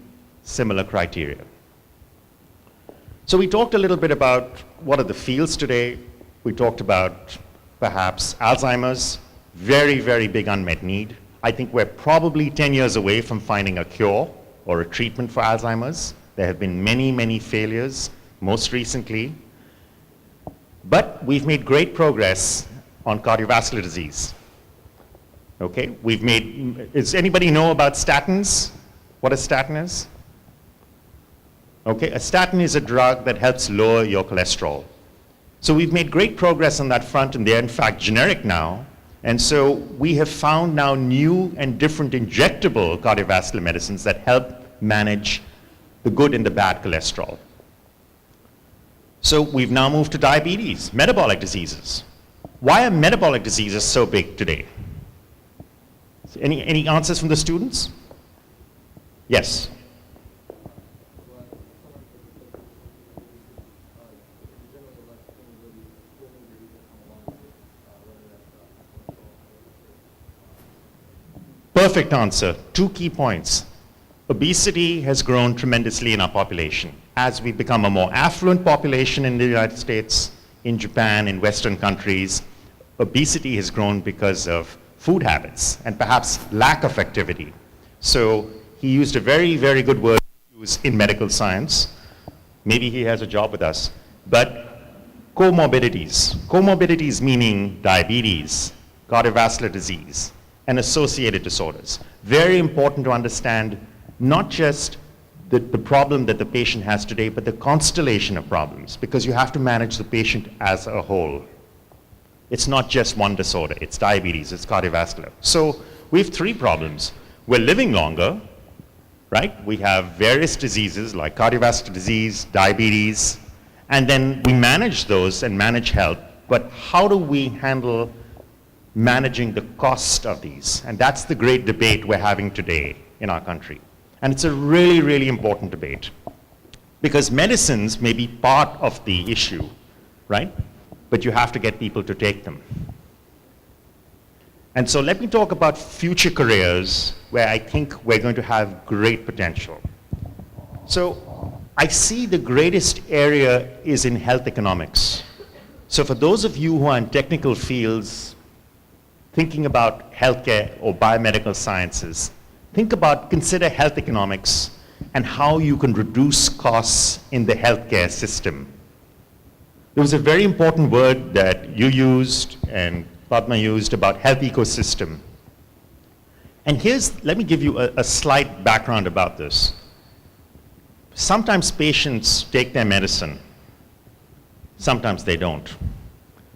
similar criteria. So we talked a little bit about what are the fields today. We talked about perhaps Alzheimer's, very, very big unmet need. I think we're probably 10 years away from finding a cure or a treatment for Alzheimer's. There have been many, many failures, most recently. But we've made great progress on cardiovascular disease. Okay, does anybody know about statins? What a statin is? Okay, a statin is a drug that helps lower your cholesterol. So we've made great progress on that front, and they're in fact generic now. And so we have found now new and different injectable cardiovascular medicines that help manage the good and the bad cholesterol. So we've now moved to diabetes, metabolic diseases. Why are metabolic diseases so big today? Any answers from the students? Yes. Perfect answer. 2 key points. Obesity has grown tremendously in our population. As we become a more affluent population in the United States, in Japan, in Western countries, obesity has grown because of food habits and perhaps lack of activity. So he used a very, very good word to use in medical science. Maybe he has a job with us. But comorbidities. Comorbidities meaning diabetes, cardiovascular disease, and associated disorders. Very important to understand not just the problem that the patient has today, but the constellation of problems, because you have to manage the patient as a whole. It's not just one disorder. It's diabetes, it's cardiovascular. So we have 3 problems. We're living longer, right? We have various diseases like cardiovascular disease, diabetes, and then we manage those and manage health, but how do we handle managing the cost of these? And that's the great debate we're having today in our country. And it's a really, really important debate, because medicines may be part of the issue, right? But you have to get people to take them. And so let me talk about future careers where I think we're going to have great potential. So I see the greatest area is in health economics. So for those of you who are in technical fields, thinking about healthcare or biomedical sciences, consider health economics and how you can reduce costs in the healthcare system. There was a very important word that you used and Padma used about health ecosystem. And let me give you a slight background about this. Sometimes patients take their medicine, sometimes they don't.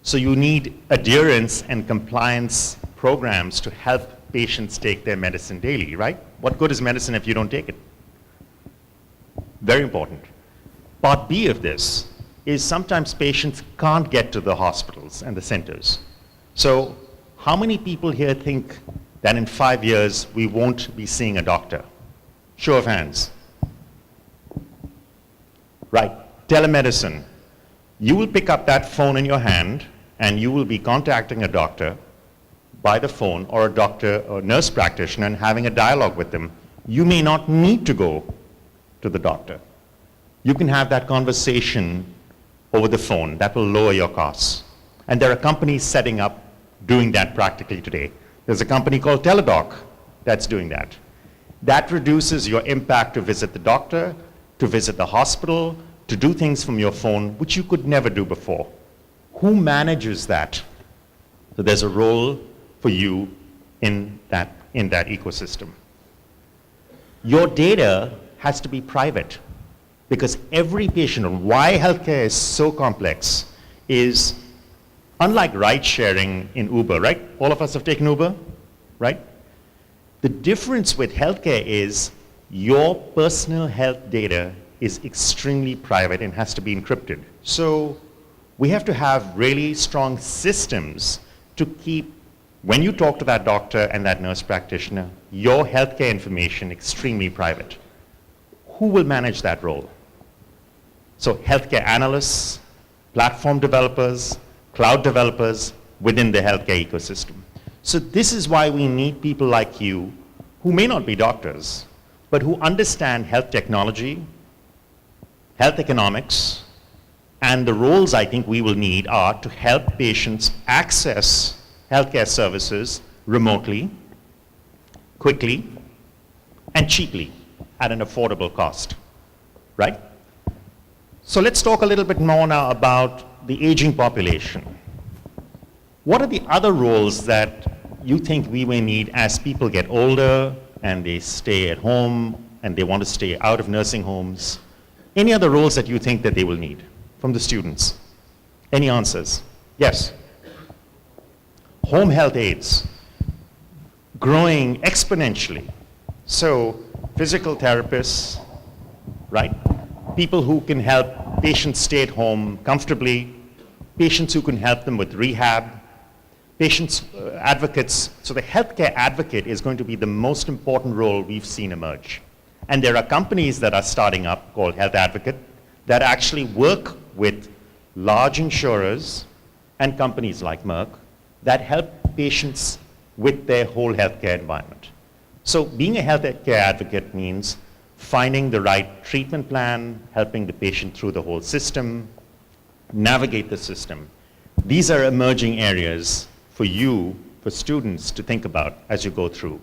So you need adherence and compliance programs to help patients take their medicine daily, right? What good is medicine if you don't take it? Very important. Part B of this is sometimes patients can't get to the hospitals and the centers. So how many people here think that in 5 years we won't be seeing a doctor? Show of hands. Right, telemedicine. You will pick up that phone in your hand and you will be contacting a doctor by the phone, or a doctor or nurse practitioner, and having a dialogue with them. You may not need to go to the doctor. You can have that conversation over the phone. That will lower your costs. And there are companies setting up doing that practically today. There's a company called Teladoc that's doing that. That reduces your impact to visit the doctor, to visit the hospital, to do things from your phone, which you could never do before. Who manages that? So there's a role for you in that ecosystem. Your data has to be private, because every patient, and why healthcare is so complex is, unlike ride sharing in Uber, right? All of us have taken Uber, right? The difference with healthcare is your personal health data is extremely private and has to be encrypted. So we have to have really strong systems to keep, when you talk to that doctor and that nurse practitioner, your healthcare information extremely private. Who will manage that role? So healthcare analysts, platform developers, cloud developers within the healthcare ecosystem. So this is why we need people like you, who may not be doctors, but who understand health technology, health economics, and the roles I think we will need are to help patients access healthcare services remotely, quickly, and cheaply at an affordable cost, right? So let's talk a little bit more now about the aging population. What are the other roles that you think we may need as people get older and they stay at home and they want to stay out of nursing homes? Any other roles that you think that they will need from the students? Any answers? Yes. Home health aides, growing exponentially. So physical therapists, right? People who can help patients stay at home comfortably, patients who can help them with rehab, patients, advocates. So the healthcare advocate is going to be the most important role we've seen emerge. And there are companies that are starting up called Health Advocate that actually work with large insurers and companies like Merck that help patients with their whole healthcare environment. So being a healthcare advocate means finding the right treatment plan, helping the patient through the whole system, navigate the system. These are emerging areas for you, for students to think about as you go through.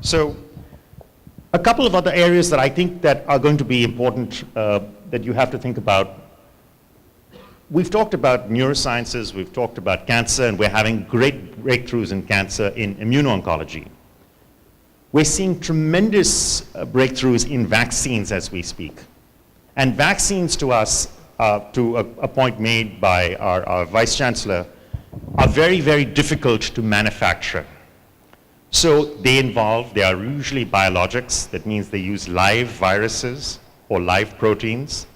So a couple of other areas that I think that are going to be important that you have to think about. We've talked about neurosciences, we've talked about cancer, and we're having great breakthroughs in cancer in immuno-oncology. We're seeing tremendous breakthroughs in vaccines as we speak. And vaccines to us, to a point made by our Vice Chancellor, are very, very difficult to manufacture. So they are usually biologics. That means they use live viruses or live proteins.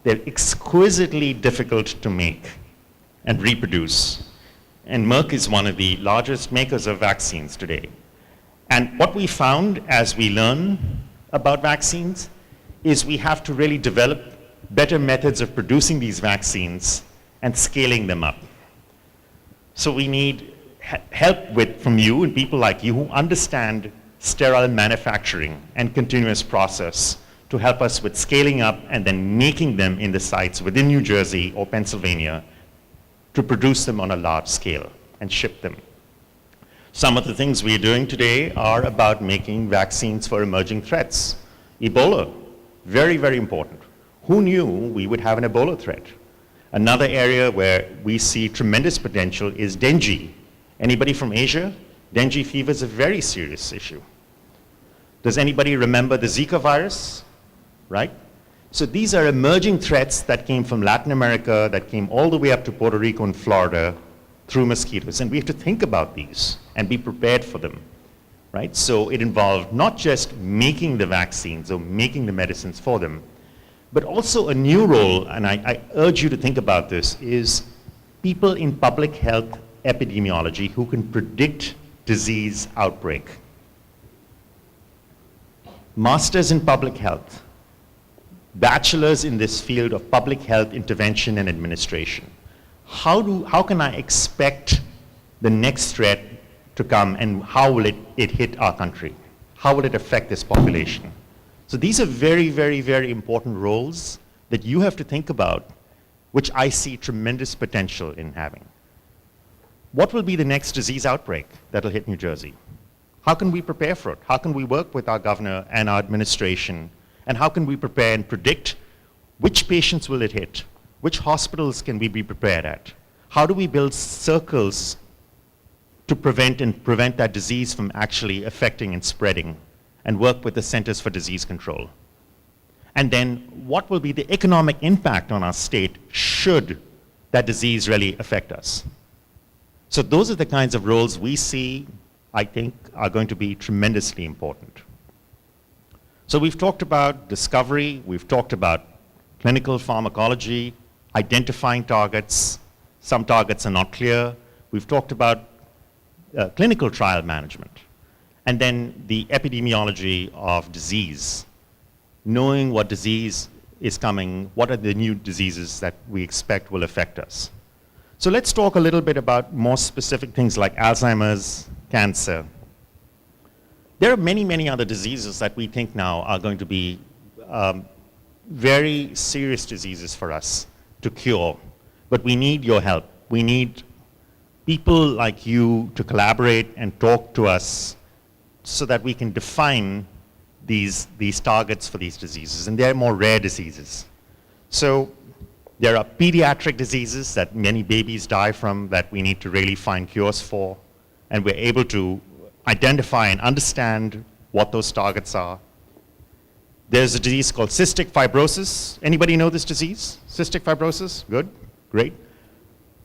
They're exquisitely difficult to make and reproduce. And Merck is one of the largest makers of vaccines today. And what we found as we learn about vaccines is we have to really develop better methods of producing these vaccines and scaling them up. So we need help from you and people like you who understand sterile manufacturing and continuous process to help us with scaling up and then making them in the sites within New Jersey or Pennsylvania to produce them on a large scale and ship them. Some of the things we're doing today are about making vaccines for emerging threats. Ebola, very, very important. Who knew we would have an Ebola threat? Another area where we see tremendous potential is dengue. Anybody from Asia? Dengue fever is a very serious issue. Does anybody remember the Zika virus? Right? So these are emerging threats that came from Latin America, that came all the way up to Puerto Rico and Florida through mosquitoes. And we have to think about these and be prepared for them. Right? So it involved not just making the vaccines or making the medicines for them, but also a new role, and I urge you to think about this, is people in public health epidemiology who can predict disease outbreak. Masters in public health, bachelors in this field of public health intervention and administration. How can I expect the next threat to come and how will it hit our country? How will it affect this population? So these are very, very, very important roles that you have to think about, which I see tremendous potential in having. What will be the next disease outbreak that'll hit New Jersey? How can we prepare for it? How can we work with our governor and our administration? And how can we prepare and predict which patients will it hit? Which hospitals can we be prepared at? How do we build circles to prevent that disease from actually affecting and spreading, and work with the Centers for Disease Control? And then what will be the economic impact on our state should that disease really affect us? So those are the kinds of roles we see, I think, are going to be tremendously important. So we've talked about discovery, we've talked about clinical pharmacology, identifying targets. Some targets are not clear. We've talked about clinical trial management. And then the epidemiology of disease, knowing what disease is coming, what are the new diseases that we expect will affect us. So let's talk a little bit about more specific things like Alzheimer's, cancer. There are many, many other diseases that we think now are going to be very serious diseases for us to cure, but we need your help. We need people like you to collaborate and talk to us so that we can define these targets for these diseases, and they're more rare diseases. So there are pediatric diseases that many babies die from that we need to really find cures for, and we're able to identify and understand what those targets are. There's a disease called cystic fibrosis. Anybody know this disease? Cystic fibrosis? Good, great.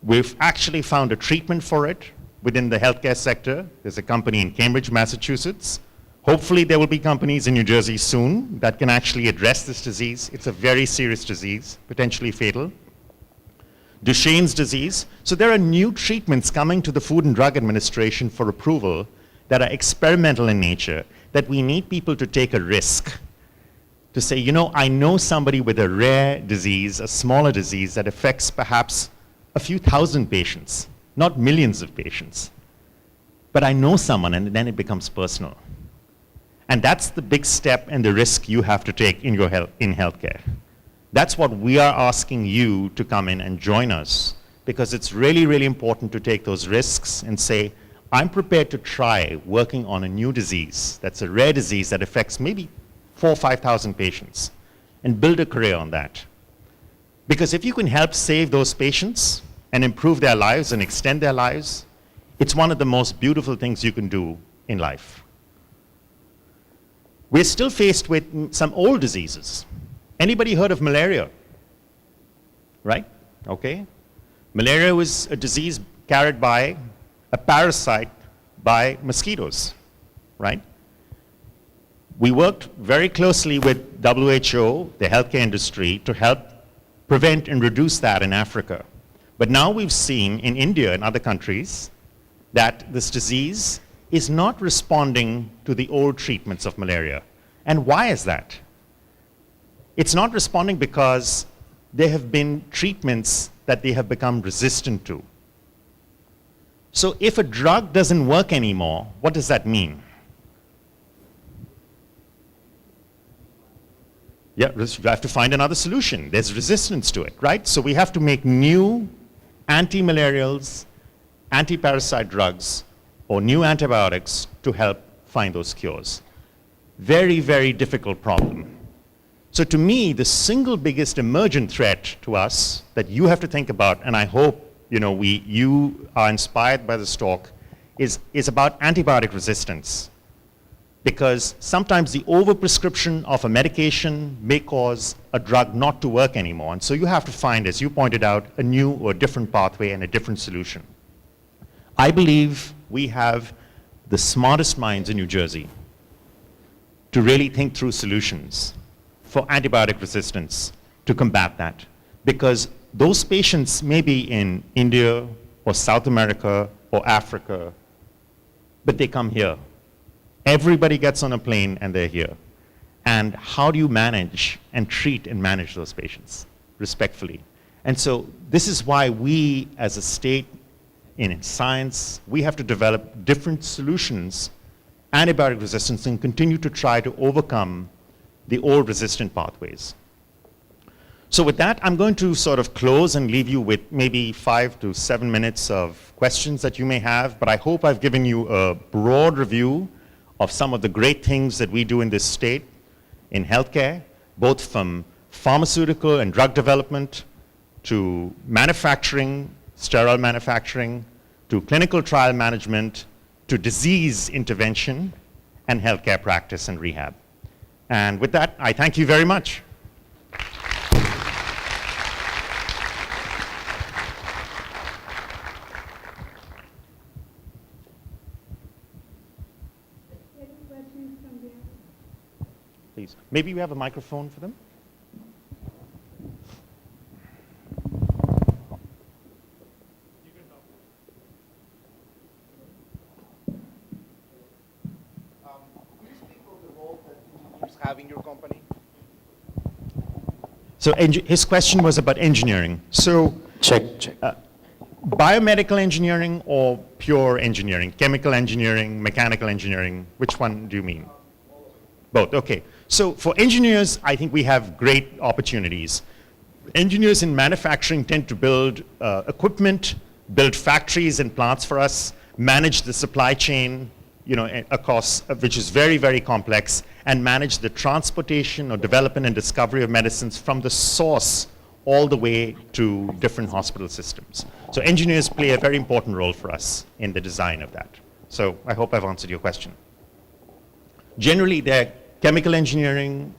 We've actually found a treatment for it within the healthcare sector. There's a company in Cambridge, Massachusetts. Hopefully there will be companies in New Jersey soon that can actually address this disease. It's a very serious disease, potentially fatal. Duchenne's disease. So there are new treatments coming to the Food and Drug Administration for approval that are experimental in nature, that we need people to take a risk to say, you know, I know somebody with a rare disease, a smaller disease that affects perhaps a few thousand patients, not millions of patients. But I know someone, and then it becomes personal. And that's the big step and the risk you have to take in your in healthcare. That's what we are asking you to come in and join us, because it's really, really important to take those risks and say, I'm prepared to try working on a new disease that's a rare disease that affects maybe 4,000 or 5,000 patients, and build a career on that. Because if you can help save those patients and improve their lives and extend their lives, it's one of the most beautiful things you can do in life. We're still faced with some old diseases. Anybody heard of malaria? Right? Okay. Malaria was a disease carried by a parasite by mosquitoes, right? We worked very closely with WHO, the healthcare industry, to help prevent and reduce that in Africa. But now we've seen in India and other countries that this disease is not responding to the old treatments of malaria. And why is that? It's not responding because there have been treatments that they have become resistant to. So if a drug doesn't work anymore, what does that mean? Yeah, you have to find another solution. There's resistance to it, right? So we have to make new anti-malarials, anti-parasite drugs, or new antibiotics to help find those cures. Very, very difficult problem. So to me, the single biggest emergent threat to us that you have to think about, and I hope you are inspired by this talk, is about antibiotic resistance. Because sometimes the overprescription of a medication may cause a drug not to work anymore. And so you have to find, as you pointed out, a new or different pathway and a different solution. I believe we have the smartest minds in New Jersey to really think through solutions for antibiotic resistance to combat that. Because those patients may be in India or South America or Africa, but they come here. Everybody gets on a plane and they're here. And how do you manage and treat and manage those patients respectfully? And so this is why we as a state in science, we have to develop different solutions, antibiotic resistance, and continue to try to overcome the old resistant pathways. So with that, I'm going to sort of close and leave you with maybe 5 to 7 minutes of questions that you may have, but I hope I've given you a broad review of some of the great things that we do in this state in healthcare, both from pharmaceutical and drug development to manufacturing, sterile manufacturing, to clinical trial management, to disease intervention, and healthcare practice and rehab. And with that, I thank you very much. Please. Maybe we have a microphone for them? Can you speak of the role that engineers have in your company? So his question was about engineering. So Check. biomedical engineering or pure engineering? Chemical engineering, mechanical engineering? Which one do you mean? Both, okay. So for engineers, I think we have great opportunities. Engineers in manufacturing tend to build equipment, build factories and plants for us, manage the supply chain, across, which is very, very complex, and manage the transportation or development and discovery of medicines from the source all the way to different hospital systems. So engineers play a very important role for us in the design of that. So I hope I've answered your question. Generally, they're chemical engineering,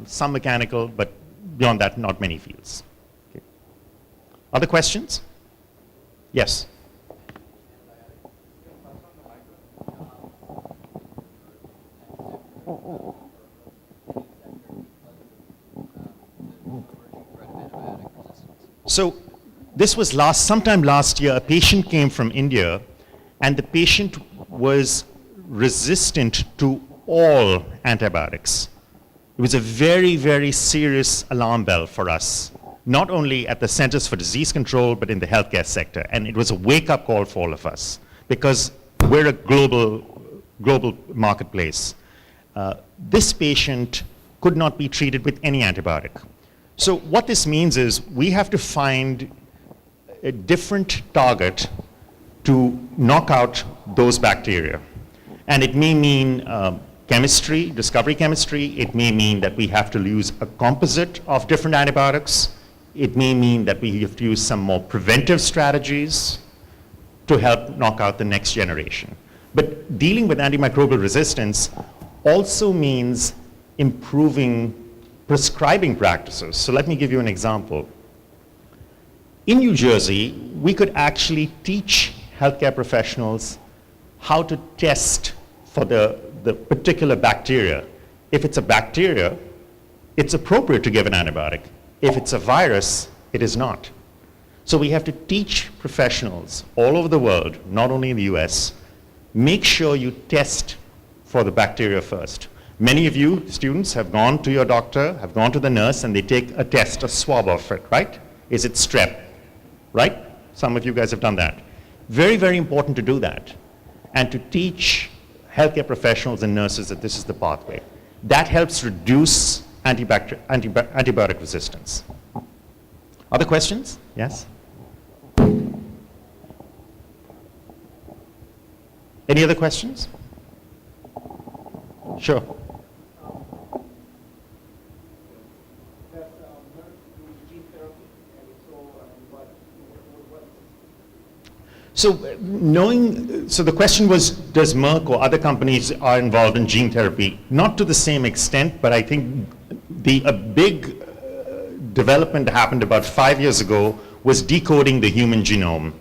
some mechanical, but beyond that, not many fields. Okay. Other questions? Yes. So this was sometime last year, a patient came from India, and the patient was resistant to all antibiotics. It was a very, very serious alarm bell for us, not only at the Centers for Disease Control, but in the healthcare sector. And it was a wake-up call for all of us, because we're a global marketplace. This patient could not be treated with any antibiotic. So what this means is we have to find a different target to knock out those bacteria. And it may mean chemistry, discovery chemistry. It may mean that we have to use a composite of different antibiotics. It may mean that we have to use some more preventive strategies to help knock out the next generation. But dealing with antimicrobial resistance also means improving prescribing practices. So let me give you an example. In New Jersey, we could actually teach healthcare professionals how to test for the particular bacteria. If it's a bacteria, it's appropriate to give an antibiotic. If it's a virus, it is not. So we have to teach professionals all over the world, not only in the US, make sure you test for the bacteria first. Many of you students have gone to your doctor, have gone to the nurse, and they take a test, a swab of it, right? Is it strep, right? Some of you guys have done that. Very, very important to do that, and to teach healthcare professionals and nurses that this is the pathway. That helps reduce antibiotic resistance. Other questions? Yes? Any other questions? Sure. So the question was, does Merck or other companies are involved in gene therapy? Not to the same extent, but I think a big development that happened about 5 years ago was decoding the human genome.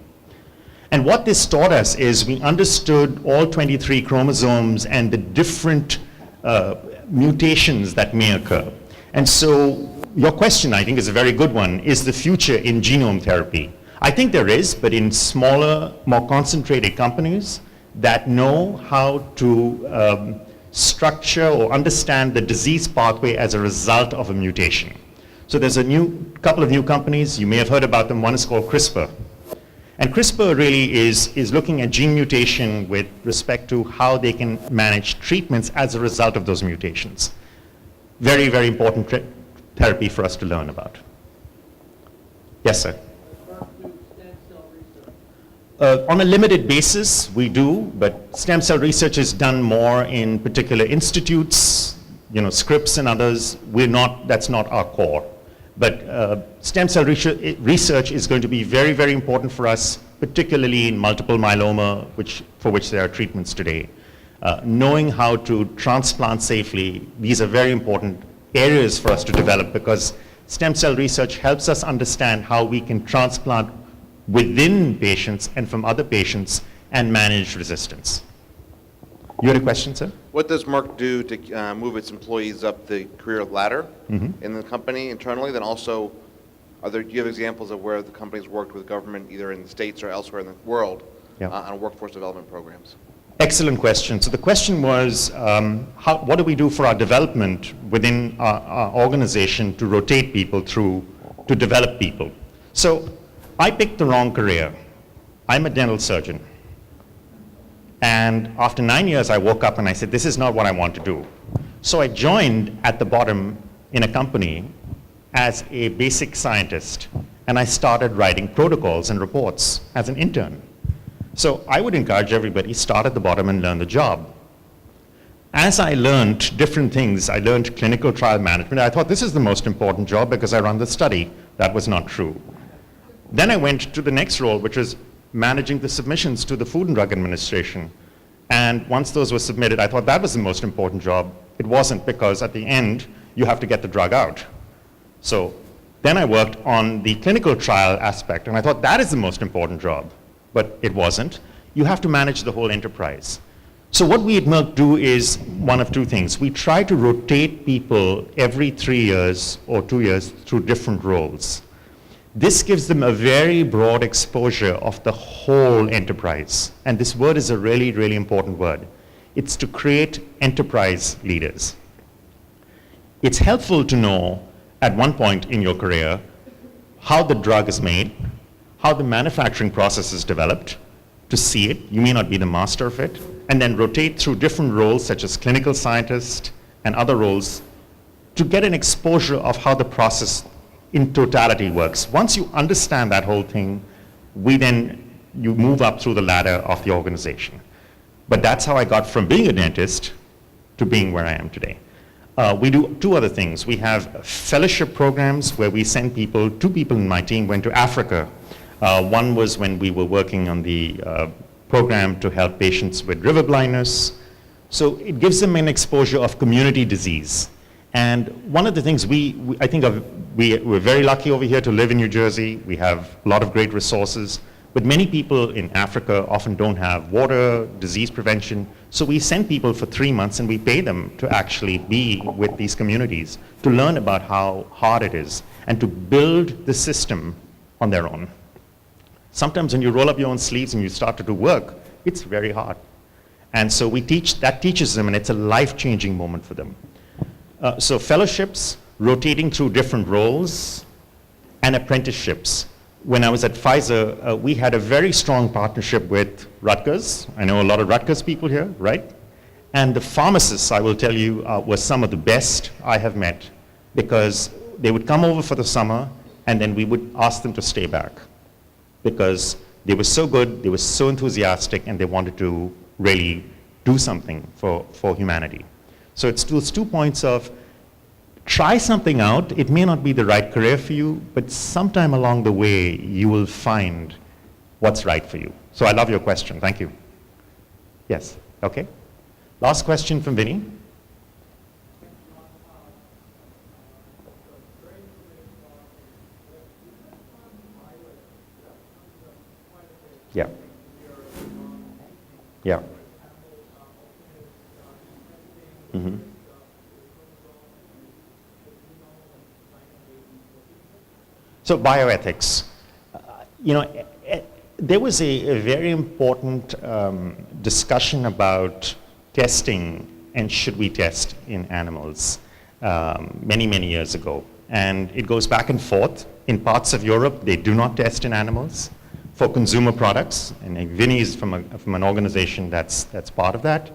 And what this taught us is we understood all 23 chromosomes and the different mutations that may occur. And so your question, I think, is a very good one. Is the future in genome therapy? I think there is, but in smaller, more concentrated companies that know how to structure or understand the disease pathway as a result of a mutation. So there's couple of new companies, you may have heard about them. One is called CRISPR. And CRISPR really is looking at gene mutation with respect to how they can manage treatments as a result of those mutations. Very, very important therapy for us to learn about. Yes, sir. On a limited basis, we do, but stem cell research is done more in particular institutes, Scripps and others. That's not our core. But stem cell research is going to be very, very important for us, particularly in multiple myeloma, for which there are treatments today. Knowing how to transplant safely, these are very important areas for us to develop, because stem cell research helps us understand how we can transplant within patients and from other patients and manage resistance. You had a question, sir? What does Merck do to move its employees up the career ladder in the company internally? Then also, do you have examples of where the company's worked with government, either in the States or elsewhere in the world, on workforce development programs? Excellent question. So the question was, what do we do for our development within our organization to rotate people through, to develop people? So I picked the wrong career. I'm a dental surgeon. And after 9 years, I woke up and I said, this is not what I want to do. So I joined at the bottom in a company as a basic scientist, and I started writing protocols and reports as an intern. So I would encourage everybody, start at the bottom and learn the job. As I learned different things, I learned clinical trial management. I thought this is the most important job because I run the study. That was not true. Then I went to the next role, which was managing the submissions to the Food and Drug Administration. And once those were submitted, I thought that was the most important job. It wasn't, because at the end, you have to get the drug out. So then I worked on the clinical trial aspect, and I thought that is the most important job. But it wasn't. You have to manage the whole enterprise. So what we at Merck do is one of two things. We try to rotate people every 3 years or 2 years through different roles. This gives them a very broad exposure of the whole enterprise. And this word is a really, really important word. It's to create enterprise leaders. It's helpful to know at one point in your career how the drug is made, how the manufacturing process is developed, to see it. You may not be the master of it. And then rotate through different roles, such as clinical scientist and other roles, to get an exposure of how the process in totality works. Once you understand that whole thing, you move up through the ladder of the organization. But that's how I got from being a dentist to being where I am today. We do two other things. We have fellowship programs where we send people. 2 people in my team went to Africa. One was when we were working on the program to help patients with river blindness. So it gives them an exposure of community disease. And one of the things I think we're very lucky over here to live in New Jersey. We have a lot of great resources, but many people in Africa often don't have water, disease prevention. So we send people for 3 months and we pay them to actually be with these communities, to learn about how hard it is and to build the system on their own. Sometimes when you roll up your own sleeves and you start to do work, it's very hard. And so that teaches them, and it's a life-changing moment for them. So fellowships, rotating through different roles, and apprenticeships. When I was at Pfizer, we had a very strong partnership with Rutgers. I know a lot of Rutgers people here, right? And the pharmacists, I will tell you, were some of the best I have met, because they would come over for the summer, and then we would ask them to stay back, because they were so good, they were so enthusiastic, and they wanted to really do something for humanity. So it's those 2 points of try something out. It may not be the right career for you, but sometime along the way, you will find what's right for you. So I love your question. Thank you. Yes, okay. Last question from Vinny. Yeah. Yeah. Mm-hmm. So bioethics. There was a very important discussion about testing and should we test in animals many, many years ago. And it goes back and forth. In parts of Europe, they do not test in animals for consumer products, and Vinny is from an organization that's part of that.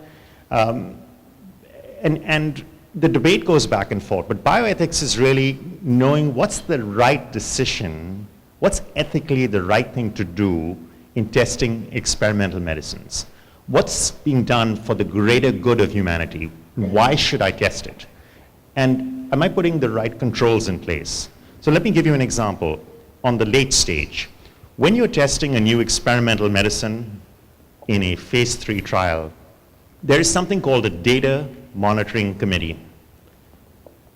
And the debate goes back and forth, but bioethics is really knowing what's the right decision, what's ethically the right thing to do in testing experimental medicines. What's being done for the greater good of humanity? Why should I test it? And am I putting the right controls in place? So let me give you an example. On the late stage, when you're testing a new experimental medicine in a phase 3 trial, there is something called a Data Monitoring Committee,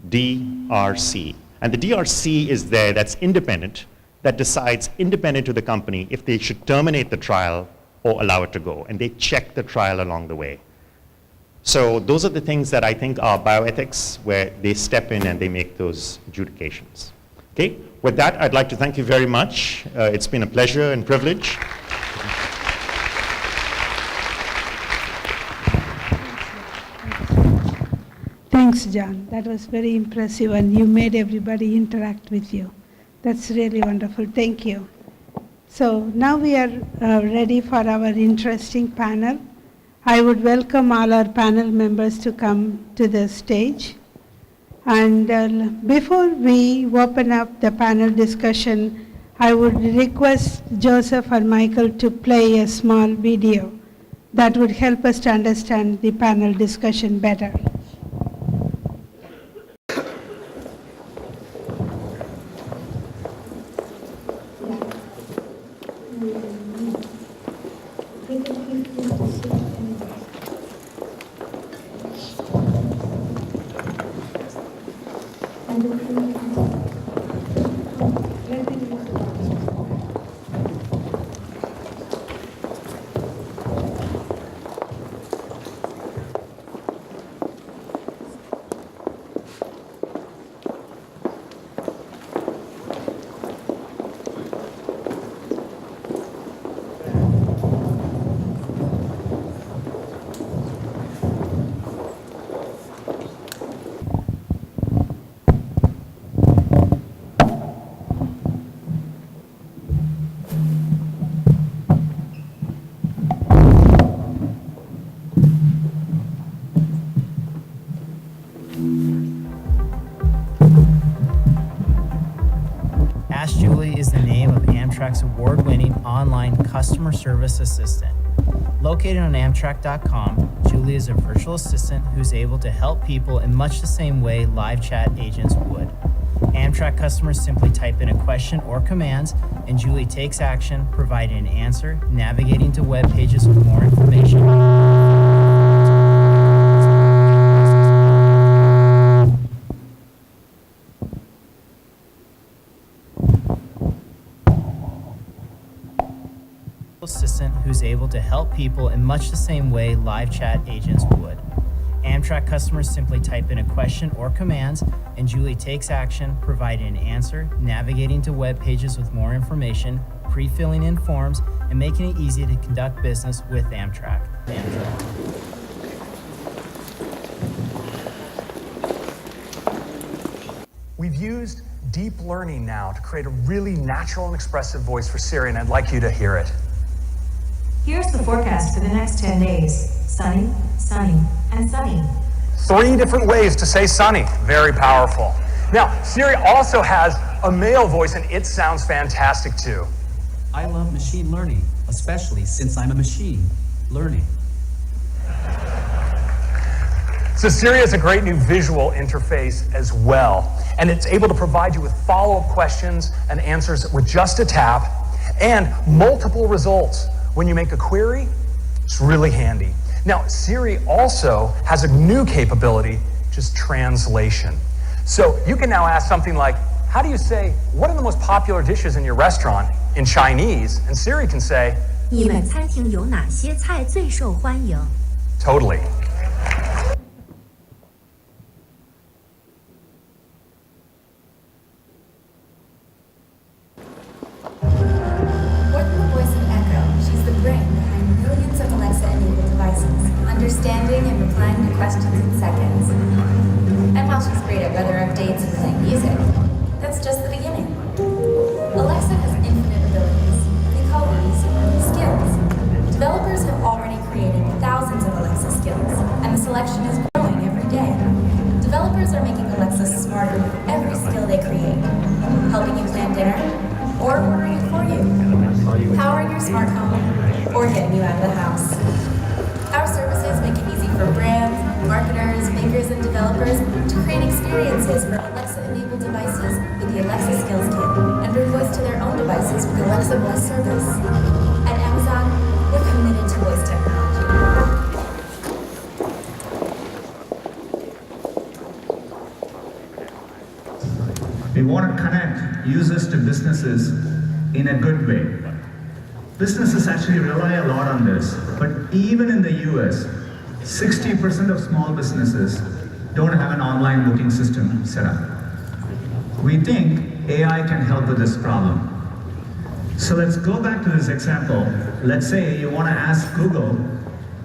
DRC. And the DRC is there, that's independent, that decides independent to the company if they should terminate the trial or allow it to go. And they check the trial along the way. So those are the things that I think are bioethics, where they step in and they make those adjudications. Okay, with that, I'd like to thank you very much. It's been a pleasure and privilege. Thanks, John. That was very impressive, and you made everybody interact with you. That's really wonderful. Thank you. So now we are ready for our interesting panel. I would welcome all our panel members to come to the stage. And before we open up the panel discussion, I would request Joseph or Michael to play a small video that would help us to understand the panel discussion better. Ask Julie is the name of Amtrak's award-winning online customer service assistant. Located on Amtrak.com, Julie is a virtual assistant who's able to help people in much the same way live chat agents would. Amtrak customers simply type in a question or commands, and Julie takes action, providing an answer, navigating to web pages with more information. Assistant who's able to help people in much the same way live chat agents would. Amtrak customers simply type in a question or commands, and Julie takes action, providing an answer, navigating to web pages with more information, pre-filling in forms, and making it easy to conduct business with Amtrak. We've used deep learning now to create a really natural and expressive voice for Siri, and I'd like you to hear it. Here's the forecast for the next 10 days. Sunny, sunny, and sunny. 3 different ways to say sunny. Very powerful. Now, Siri also has a male voice, and it sounds fantastic too. I love machine learning, especially since I'm a machine learning. So Siri has a great new visual interface as well, and it's able to provide you with follow-up questions and answers with just a tap, and multiple results. When you make a query, it's really handy. Now, Siri also has a new capability, which is translation. So you can now ask something like, how do you say, what are the most popular dishes in your restaurant in Chinese? And Siri can say, 你们餐厅有哪些菜最受欢迎? Totally. Understanding and replying to questions in seconds. And while she's great at weather updates and playing music, that's just the beginning. Alexa has infinite abilities. We call these skills. Developers have already created thousands of Alexa skills, and the selection is growing every day. Developers are making Alexa smarter with every skill they create, helping you plan dinner, or ordering it for you, powering your smart home, or getting you out of the house. Our services make it easy for brands, marketers, makers, and developers to create experiences for Alexa-enabled devices with the Alexa Skills Kit and bring voice to their own devices with Alexa Voice Service. At Amazon, we're committed to voice technology. We want to connect users to businesses in a good way. Businesses actually rely a lot on this, but even in the US, 60% of small businesses don't have an online booking system set up. We think AI can help with this problem. So let's go back to this example. Let's say you want to ask Google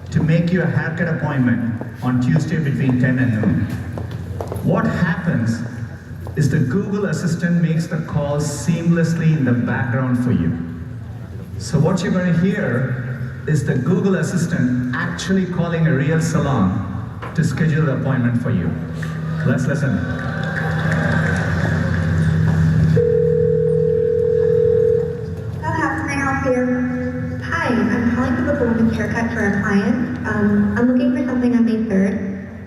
to make you a haircut appointment on Tuesday between 10 and noon. What happens is the Google Assistant makes the call seamlessly in the background for you. So what you're going to hear is the Google Assistant actually calling a real salon to schedule the appointment for you. Let's listen. How can I help you? Hi, I'm calling to book a woman's haircut for a client. I'm looking for something on May 3rd.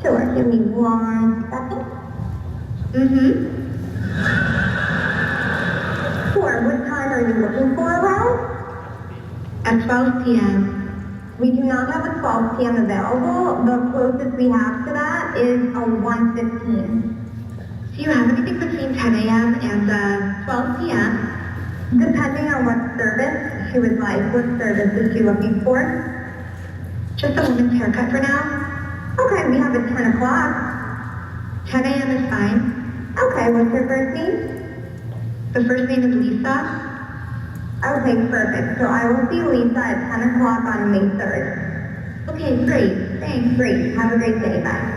Sure, give me 1 second. Sure, what time are you looking for around? At 12 p.m. We do not have a 12 p.m. available. The closest we have to that is a 1:15. Do you have anything between 10 a.m. and 12 p.m.? Depending on what service she would like, what service is she looking for? Just a woman's haircut for now? Okay, we have it 10 o'clock. 10 a.m. is fine. Okay, what's your first name? The first name is Lisa. Okay, perfect. So I will see Lisa at 10 o'clock on May 3rd. Okay, great. Thanks, great. Have a great day. Bye.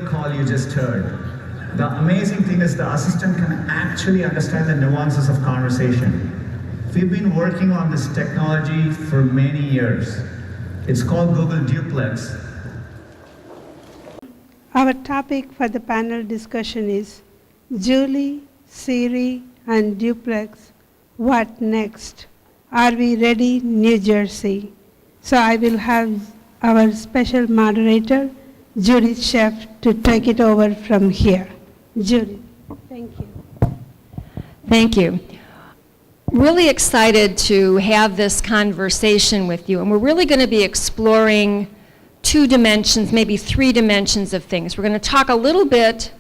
Call you just heard. The amazing thing is the assistant can actually understand the nuances of conversation. We've been working on this technology for many years. It's called Google Duplex. Our topic for the panel discussion is Julie, Siri, and Duplex. What next? Are we ready, New Jersey? So I will have our special moderator, Judith Sheff, to take it over from here. Judith, thank you. Thank you. Really excited to have this conversation with you, and we're really going to be exploring 2 dimensions, maybe 3 dimensions of things. We're going to talk a little bit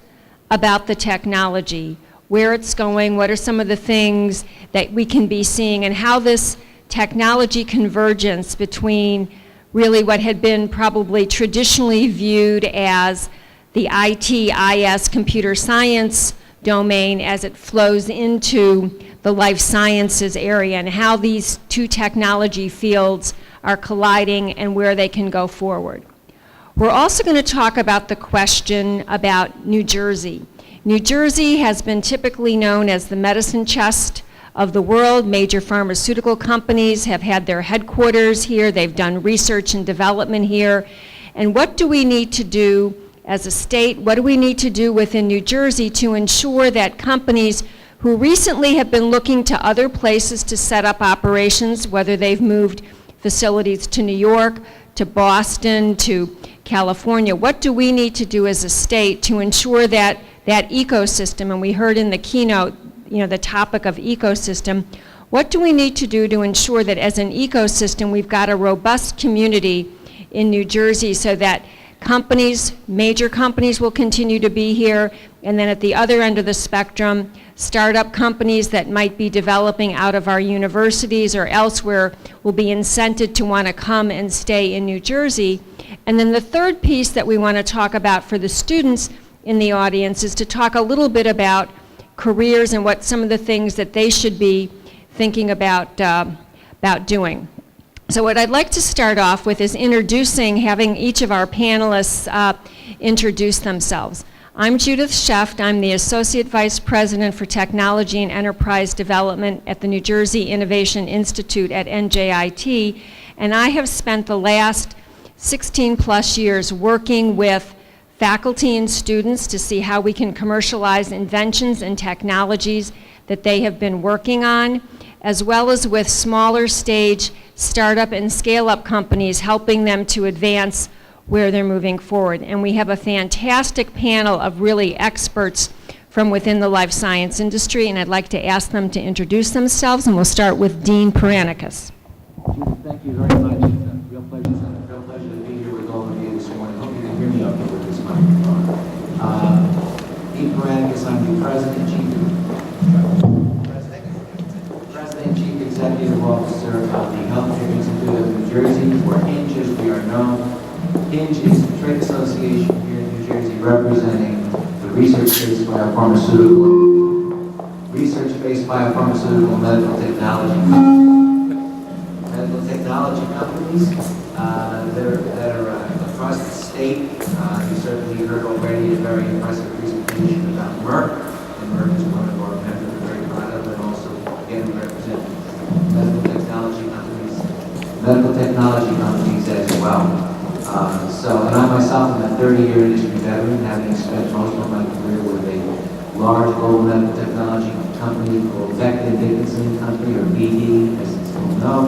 about the technology, where it's going, what are some of the things that we can be seeing, and how this technology convergence between really what had been probably traditionally viewed as the IT/IS computer science domain as it flows into the life sciences area, and how these 2 technology fields are colliding and where they can go forward. We're also going to talk about the question about New Jersey. New Jersey has been typically known as the medicine chest of the world. Major pharmaceutical companies have had their headquarters here. They've done research and development here. And what do we need to do as a state? What do we need to do within New Jersey to ensure that companies who recently have been looking to other places to set up operations, whether they've moved facilities to New York, to Boston, to California, what do we need to do as a state to ensure that that ecosystem, and we heard in the keynote, the topic of ecosystem, what do we need to do to ensure that as an ecosystem we've got a robust community in New Jersey so that companies, major companies will continue to be here, and then at the other end of the spectrum, startup companies that might be developing out of our universities or elsewhere will be incented to want to come and stay in New Jersey. And then the third piece that we want to talk about for the students in the audience is to talk a little bit about careers and what some of the things that they should be thinking about doing. So what I'd like to start off with is having each of our panelists introduce themselves. I'm Judith Sheff. I'm the Associate Vice President for Technology and Enterprise Development at the New Jersey Innovation Institute at NJIT, and I have spent the last 16 plus years working with faculty and students to see how we can commercialize inventions and technologies that they have been working on, as well as with smaller stage startup and scale-up companies, helping them to advance where they're moving forward. And we have a fantastic panel of really experts from within the life science industry, and I'd like to ask them to introduce themselves, and we'll start with Dean Paranicus. Judith, thank you very much. It's a real pleasure to be here with all of you this morning. Hope you can hear me up here with this microphone. Dean Paranicus, I'm the President and Chief Executive Officer of the Healthcare Institute of New Jersey, or HINGE as we are known. HINGE is the trade association here in New Jersey representing the research-based biopharmaceutical medical technology companies that are across the state. You certainly heard already a very impressive presentation about Merck, and Merck is one of our members we're very proud of, and also, again, we represent medical technology companies as well. And I myself am a 30-year industry veteran, having spent most of my career with a large global medical technology company called Becton Dickinson Company, or BD, as it's still known,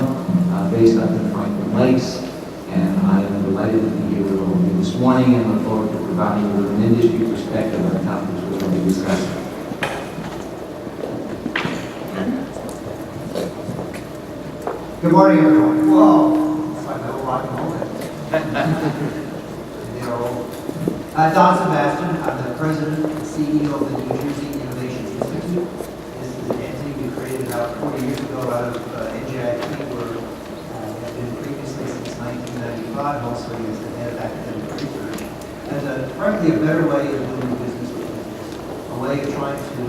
based up in Franklin Lakes. And I am delighted to be here with all of you this morning and look forward to providing you with an industry perspective on the topics we're going to be discussing. Good morning, everyone. Whoa, it's like a whole rock and roll. Don Sebastian, I'm the president and CEO of the New Jersey Innovation Institute. This is an entity we created about 40 years ago out of NJIT, where I've been previously since 1995, mostly as the head of academic research, as frankly a better way of doing business with business, a way of trying to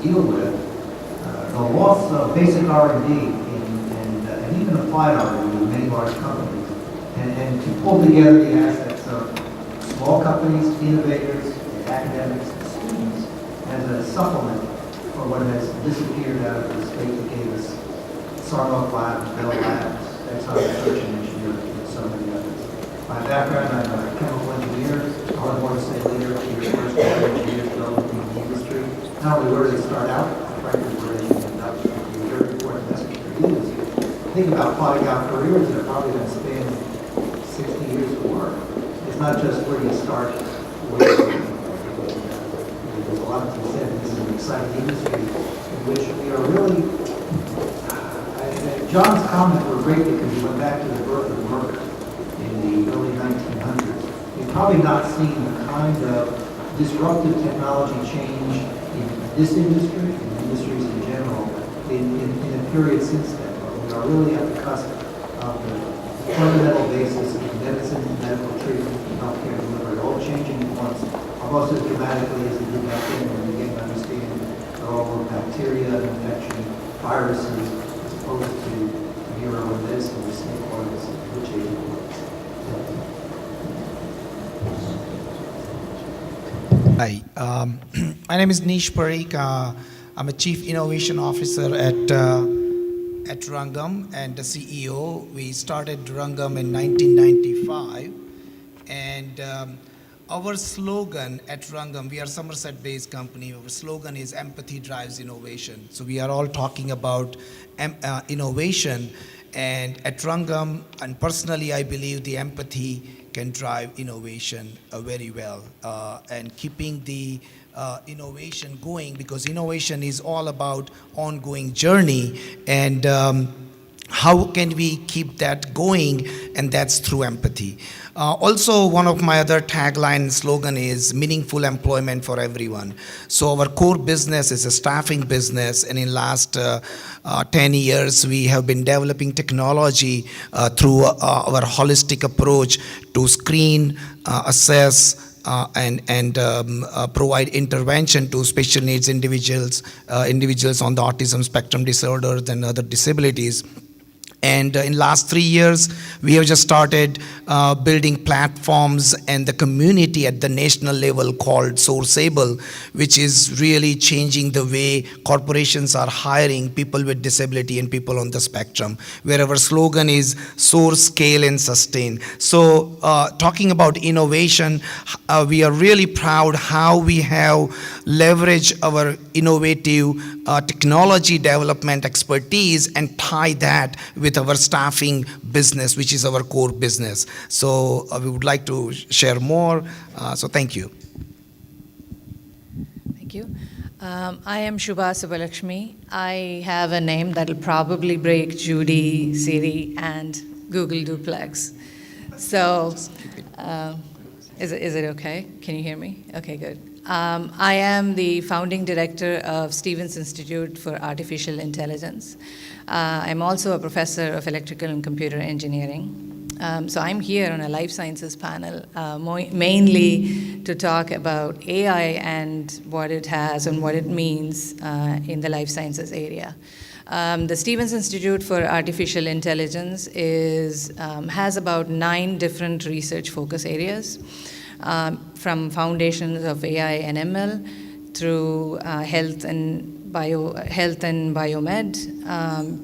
deal with the loss of basic R&D and even applied R&D in many large companies, and to pull together the assets of small companies, innovators, academics, and students as a supplement for what has disappeared out of the state that gave us Sarnoff Labs, Bell Labs, Exxon Research and Engineering, and so many others. My background, I'm a chemical engineer. I'll have more to say later. Your first engineers developing the industry. Not only where they start out, but frankly where they end up. A very important message for you is think about plotting out careers that are probably going to span 60 years or more. It's not just where you start. There's a lot to be said. This is an exciting industry in which we are really. John's comments were great because he went back to the birth of Merck in the early 1900s. You've probably not seen the kind of disruptive technology change in this industry, in industries in general, in a period since then. But we are really at the cusp of the fundamental basis of medicine, medical treatment, and healthcare delivery, all changing at once, almost as dramatically as they did back then when we began to understand the role of bacteria, infection, viruses, as opposed to hero and medicine, the snake oils, which agent works. Hi, my name is Nish Parikh. I'm a Chief Innovation Officer at Rangam and the CEO. We started Rangam in 1995, and our slogan at Rangam, we are a Somerset-based company. Our slogan is empathy drives innovation. So we are all talking about innovation, and at Rangam, and personally, I believe the empathy can drive innovation very well, and keeping the innovation going, because innovation is all about ongoing journey, and how can we keep that going, and that's through empathy. Also, one of my other tagline slogan is meaningful employment for everyone. So our core business is a staffing business, and in last 10 years, we have been developing technology through our holistic approach to screen, assess, and provide intervention to special needs individuals on the autism spectrum disorders and other disabilities. And in last 3 years, we have just started building platforms and the community at the national level called Sourceable, which is really changing the way corporations are hiring people with disability and people on the spectrum, where our slogan is source, scale, and sustain. So talking about innovation, we are really proud how we have leveraged our innovative technology development expertise and tie that with our staffing business, which is our core business. So we would like to share more. So thank you. Thank you. I am Shubha Subbalakshmi. I have a name that'll probably break Judy, Siri, and Google Duplex. So is it okay? Can you hear me? Okay, good. I am the founding director of Stevens Institute for Artificial Intelligence. I'm also a professor of electrical and computer engineering. So I'm here on a life sciences panel, mainly to talk about AI and what it has and what it means in the life sciences area. The Stevens Institute for Artificial Intelligence has about 9 different research focus areas, from foundations of AI and ML through health and biomed,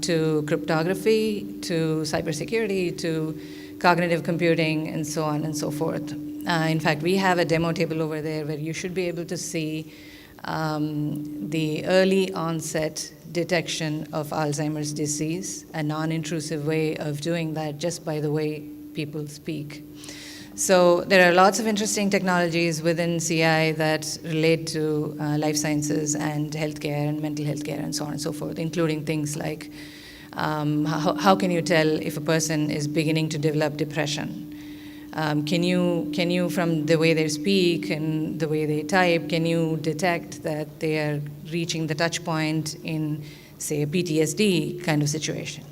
to cryptography, to cybersecurity, to cognitive computing, and so on and so forth. In fact, we have a demo table over there where you should be able to see the early onset detection of Alzheimer's disease, a non-intrusive way of doing that just by the way people speak. So there are lots of interesting technologies within CI that relate to life sciences and healthcare and mental health care and so on and so forth, including things like how can you tell if a person is beginning to develop depression? Can you, from the way they speak and the way they type, can you detect that they are reaching the touch point in, say, a PTSD kind of situation?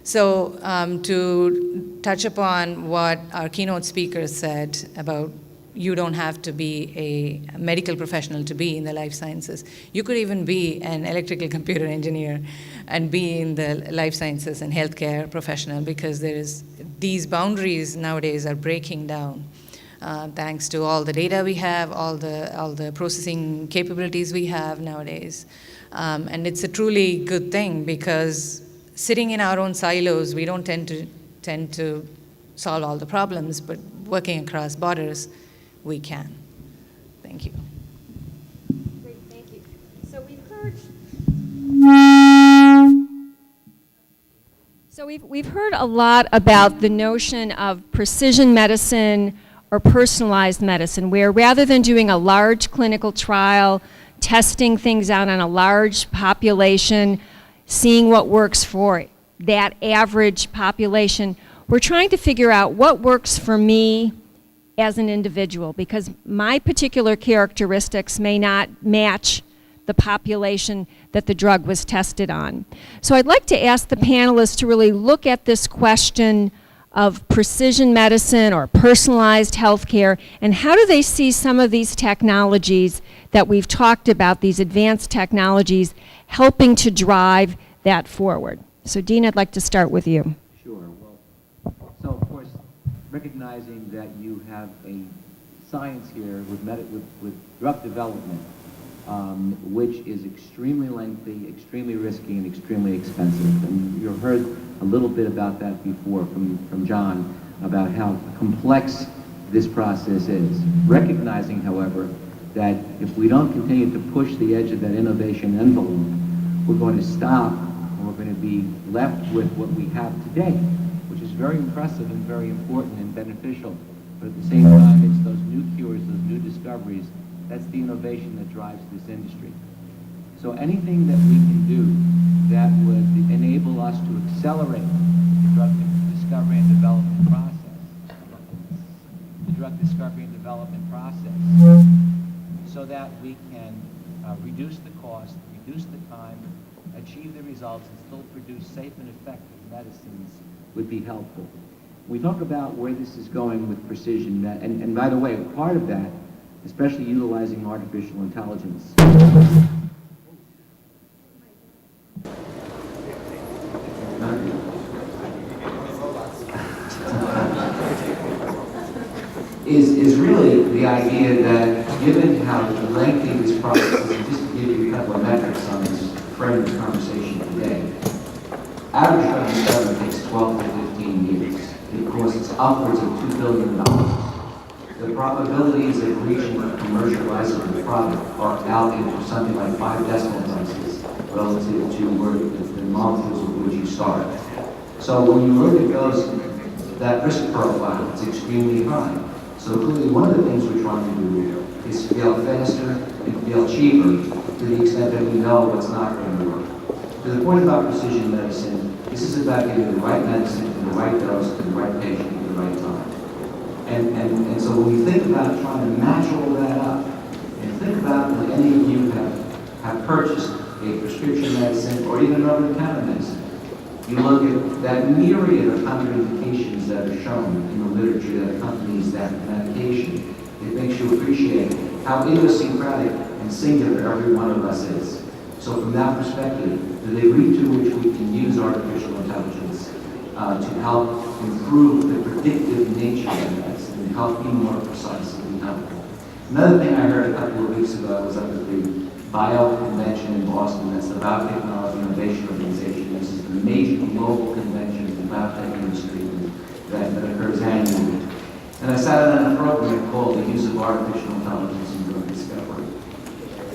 So to touch upon what our keynote speaker said about you don't have to be a medical professional to be in the life sciences. You could even be an electrical computer engineer and be in the life sciences and healthcare professional, because these boundaries nowadays are breaking down. Thanks to all the data we have, all the processing capabilities we have nowadays. And it's a truly good thing, because sitting in our own silos, we don't tend to solve all the problems, but working across borders, we can. Thank you. Great, thank you. So we've heard a lot about the notion of precision medicine or personalized medicine, where rather than doing a large clinical trial, testing things out on a large population, seeing what works for that average population, we're trying to figure out what works for me as an individual, because my particular characteristics may not match the population that the drug was tested on. So I'd like to ask the panelists to really look at this question of precision medicine or personalized healthcare, and how do they see some of these technologies that we've talked about, these advanced technologies, helping to drive that forward. So Dean, I'd like to start with you. Sure. Well, so of course, recognizing that you have a science here with drug development, which is extremely lengthy, extremely risky, and extremely expensive. And you heard a little bit about that before from John, about how complex this process is. Recognizing, however, that if we don't continue to push the edge of that innovation envelope, we're going to stop, and we're going to be left with what we have today, which is very impressive and very important and beneficial. But at the same time, it's those new cures, those new discoveries, that's the innovation that drives this industry. So anything that we can do that would enable us to accelerate the drug discovery and development process, so that we can reduce the cost, reduce the time, achieve the results, and still produce safe and effective medicines would be helpful. We talk about where this is going with precision, and by the way, part of that, especially utilizing artificial intelligence, is really the idea that given how lengthy this process is, and just to give you a couple of metrics on this frame of the conversation today, average drug discovery takes 12 to 15 years. It costs upwards of $2 billion. The probabilities of reaching a commercializable product are out into something like 5 decimal places relative to where the molecules with which you start. So when you look at those, that risk profile, it's extremely high. So clearly one of the things we're trying to do is scale faster and scale cheaper to the extent that we know what's not going to work. To the point about precision medicine, this is about getting the right medicine in the right dose to the right patient at the right time. And so when you think about trying to match all that up, and think about when any of you have purchased a prescription medicine or even an over-the-counter medicine, you look at that myriad of contraindications that are shown in the literature that accompanies that medication. It makes you appreciate how idiosyncratic and singular every one of us is. So from that perspective, the degree to which we can use artificial intelligence to help improve the predictive nature of medicine and help be more precise and be helpful. Another thing I heard a couple of weeks ago, I was up at the Bio Convention in Boston, that's the Biotechnology Innovation Organization. This is the major global convention in the biotech industry that occurs annually. And I sat on a program called The Use of Artificial Intelligence in Drug Discovery.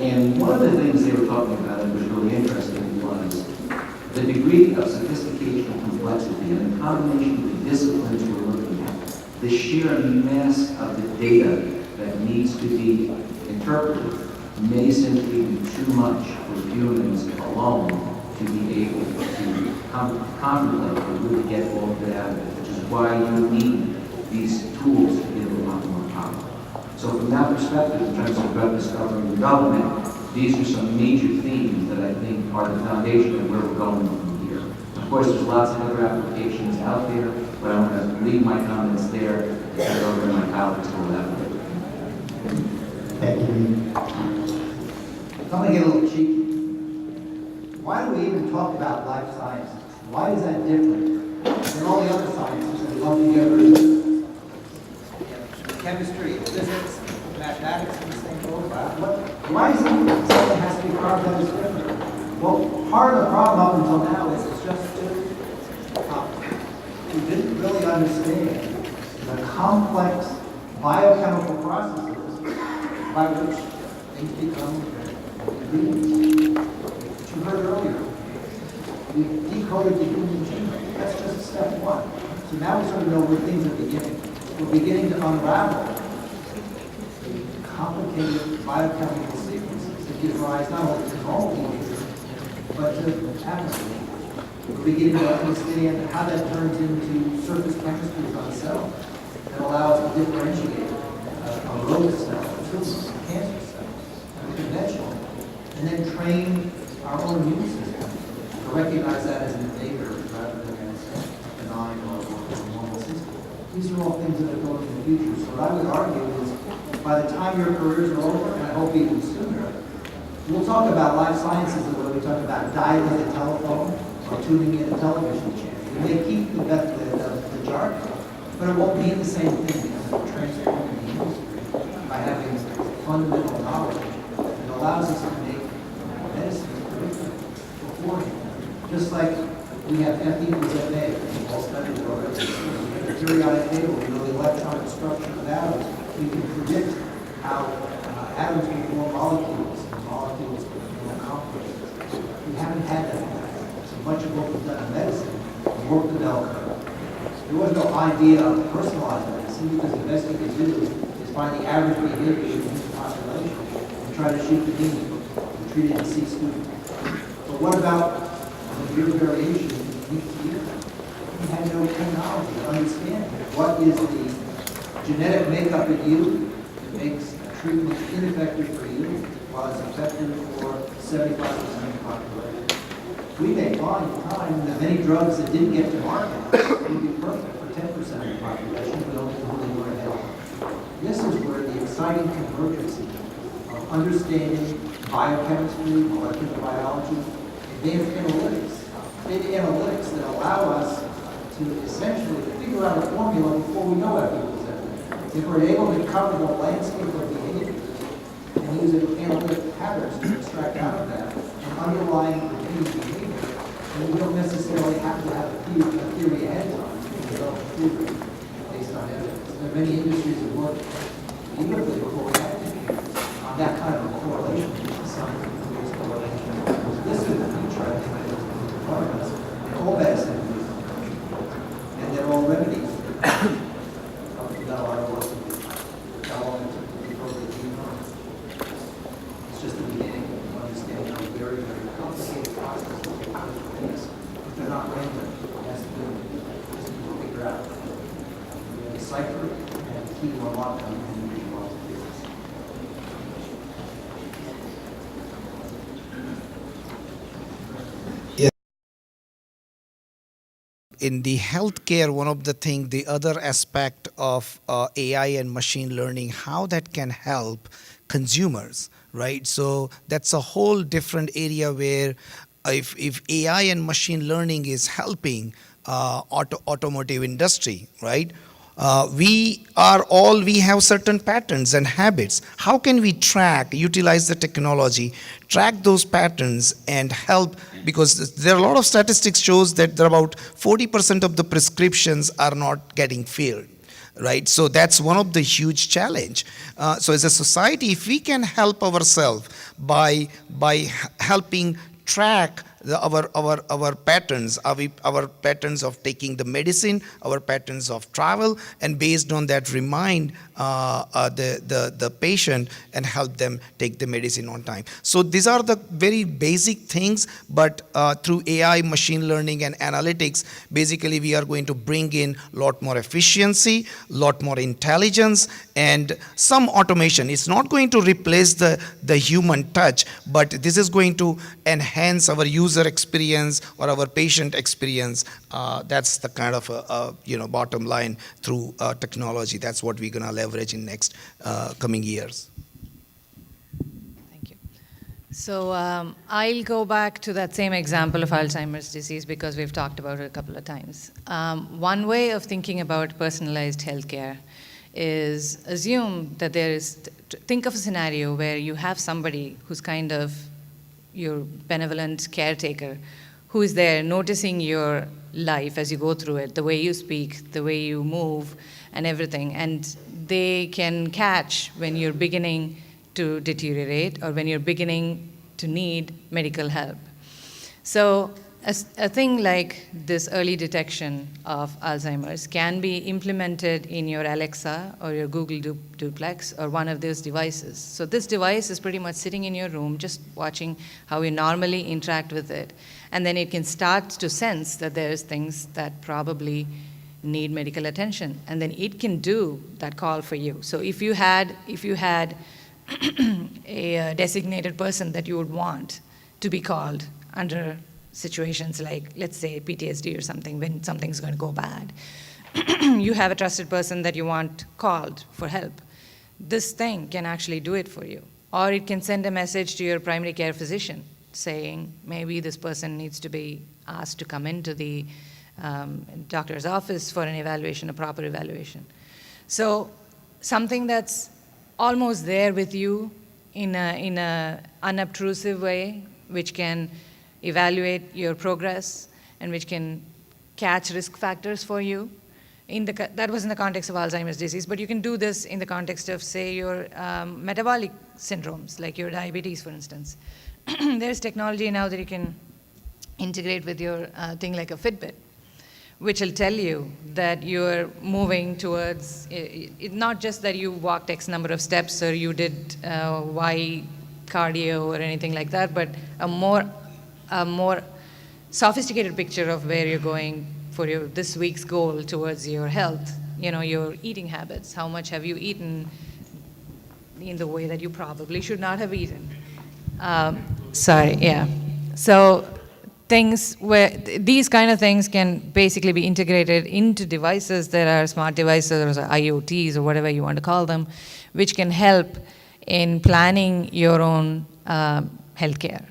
And one of the things they were talking about that was really interesting was the degree of sophistication and complexity and the combination of the disciplines we're looking at, the sheer mass of the data that needs to be interpreted may simply be too much for humans alone to be able to contemplate and really get all of that, which is why you need these tools to give a lot more power. So from that perspective, in terms of drug discovery and development, these are some major themes that I think are the foundation of where we're going from here. Of course, there's lots of other applications out there, but I'm going to leave my comments there and turn it over to my colleagues to elaborate. Thank you. I'm going to get a little cheeky. Why do we even talk about life sciences? Why is that different than all the other sciences that we love to get rid of? Chemistry, physics, mathematics in the same profile. Why is it something has to be carved out as different? Well, part of the problem up until now is it's just too complicated. We didn't really understand the complex biochemical processes by which things become ingredients. Which you heard earlier. We decoded the human genome. That's just step one. So now we sort of know where things are beginning. We're beginning to unravel the complicated biochemical sequences that give rise not only to normal behavior, but to atmosphere. We're beginning to understand how that turns into surface chemistries on cells that allow us to differentiate a rodent cell, a tumor, a cancer cell, and a conventional, and then train our own immune system to recognize that as an invader rather than as a benign or normal system. These are all things that are going in the future. So what I would argue is, by the time your careers are over, and I hope even sooner, we'll talk about life sciences the way we talk about dialing a telephone or tuning in a television channel. We may keep the jargon, but it won't mean the same thing because we're transforming the industry by having fundamental knowledge that allows us to make medicine beforehand. Just like we have F equals MA, we've all studied it already. We have the periodic table, we know the electronic structure of atoms. We can predict how atoms can form molecules, and molecules can form complexes. We haven't had that yet. So much of what we've done in medicine, we worked the bell curve. There was no idea of personalized medicine because the best you can do is find the average behavior in the population and try to shoot the mean and treat it in C students. But what about the year variation week to year? We had no technology to understand what is the genetic makeup in you that makes a treatment ineffective for you while it's effective for 75% of the population. We may find in time that many drugs that didn't get to market would be perfect for 10% of the population, but only who they were ahead. This is where the exciting convergence of understanding biochemistry, molecular biology, advanced analytics, data analytics that allow us to essentially figure out a formula before we know what people's everything. If we're able to cover the landscape of behavior and use analytic patterns to extract out of that an underlying repeated behavior, and we don't necessarily have to have a theory ahead of time. We can develop a theory based on evidence. There are many industries that work beautifully before we have on that kind of a correlation. Science correlation. This is the future, I think, that is in front of us. And all medicine, and they're all remedies. We've got a lot of work to do. How long it took to decode the genome. It's just the beginning of understanding how very, very complicated process is. If they're not random, it has to do just to figure out. We decipher and the key to unlock them and we can laws of physics. In the healthcare, one of the things, the other aspect of AI and machine learning, how that can help consumers right? So that's a whole different area where if AI and machine learning is helping automotive industry, right? We have certain patterns and habits. How can we utilize the technology, track those patterns and help? Because there are a lot of statistics shows that there are about 40% of the prescriptions are not getting filled. Right, so that's one of the huge challenge. So as a society, if we can help ourselves by helping track our patterns, our patterns of taking the medicine, our patterns of travel, and based on that remind the patient and help them take the medicine on time. So these are the very basic things, but through AI, machine learning, and analytics, basically we are going to bring in a lot more efficiency, a lot more intelligence, and some automation. It's not going to replace the human touch, but this is going to enhance our user experience or our patient experience. That's the kind of bottom line through technology. That's what we're going to leverage in next coming years. Thank you. So I'll go back to that same example of Alzheimer's disease because we've talked about it a couple of times. One way of thinking about personalized healthcare is assume that think of a scenario where you have somebody who's kind of your benevolent caretaker who is there noticing your life as you go through it, the way you speak, the way you move, and everything. And they can catch when you're beginning to deteriorate or when you're beginning to need medical help. So a thing like this early detection of Alzheimer's can be implemented in your Alexa or your Google Duplex or one of those devices. So this device is pretty much sitting in your room, just watching how you normally interact with it. And then it can start to sense that there's things that probably need medical attention. And then it can do that call for you. So if you had a designated person that you would want to be called under situations like, let's say, PTSD or something, when something's going to go bad, you have a trusted person that you want called for help. This thing can actually do it for you. Or it can send a message to your primary care physician saying, maybe this person needs to be asked to come into the doctor's office for an evaluation, a proper evaluation. So something that's almost there with you in a unobtrusive way, which can evaluate your progress and which can catch risk factors for you. That was in the context of Alzheimer's disease, but you can do this in the context of, say, your metabolic syndromes, like your diabetes, for instance. There's technology now that you can integrate with your thing like a Fitbit, which will tell you that you're moving towards, not just that you walked X number of steps or you did Y cardio or anything like that, but a more sophisticated picture of where you're going for this week's goal towards your health, your eating habits. How much have you eaten in the way that you probably should not have eaten? So things where these kind of things can basically be integrated into devices that are smart devices or IoTs or whatever you want to call them, which can help in planning your own healthcare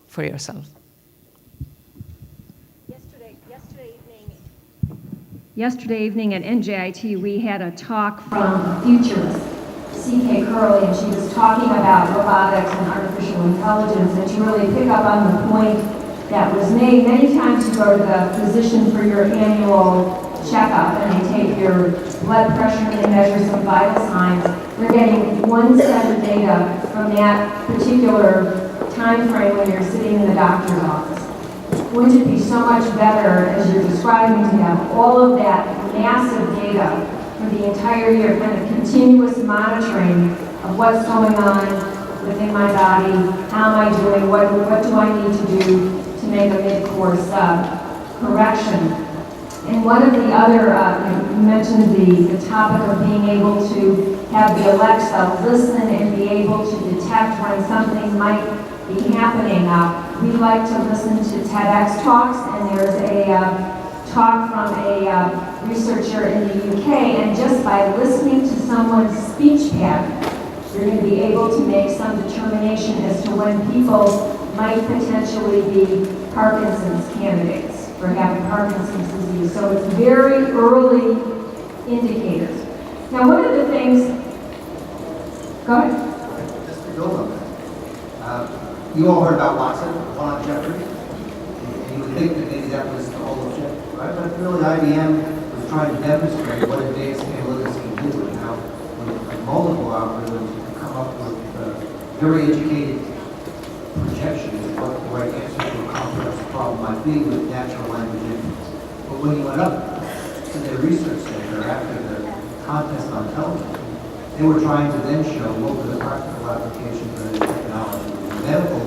for yourself. Yesterday evening at NJIT, we had a talk from a futurist, C.K. Curley, and she was talking about robotics and artificial intelligence, and to really pick up on the point that was made. Many times you go to the physician for your annual checkup, and they take your blood pressure and they measure some vital signs. They're getting one set of data from that particular time frame when you're sitting in the doctor's office. Wouldn't it be so much better, as you're describing, to have all of that massive data for the entire year, kind of continuous monitoring of what's going on within my body, how am I doing, what do I need to do to make a mid-course correction. And one of the other, you mentioned the topic of being able to have the Alexa listen and be able to detect when something might be happening. We like to listen to TEDx talks, and there's a talk from a researcher in the UK, and just by listening to someone's speech pattern, You're going to be able to make some determination as to when people might potentially be Parkinson's candidates for having Parkinson's disease. So it's very early indicators. Now, one of the things, go ahead. Just to build on that, you all heard about Watson, the one on Jeopardy, and you would think that maybe that was the whole objective, right? But really, IBM was trying to demonstrate what advanced analytics can do, and how with multiple algorithms you can come up with very educated projections of what the right answer to a complex problem might be with natural language inference. But when you went up to their research center after the contest on television, they were trying to then show what were the practical applications of this technology. Medical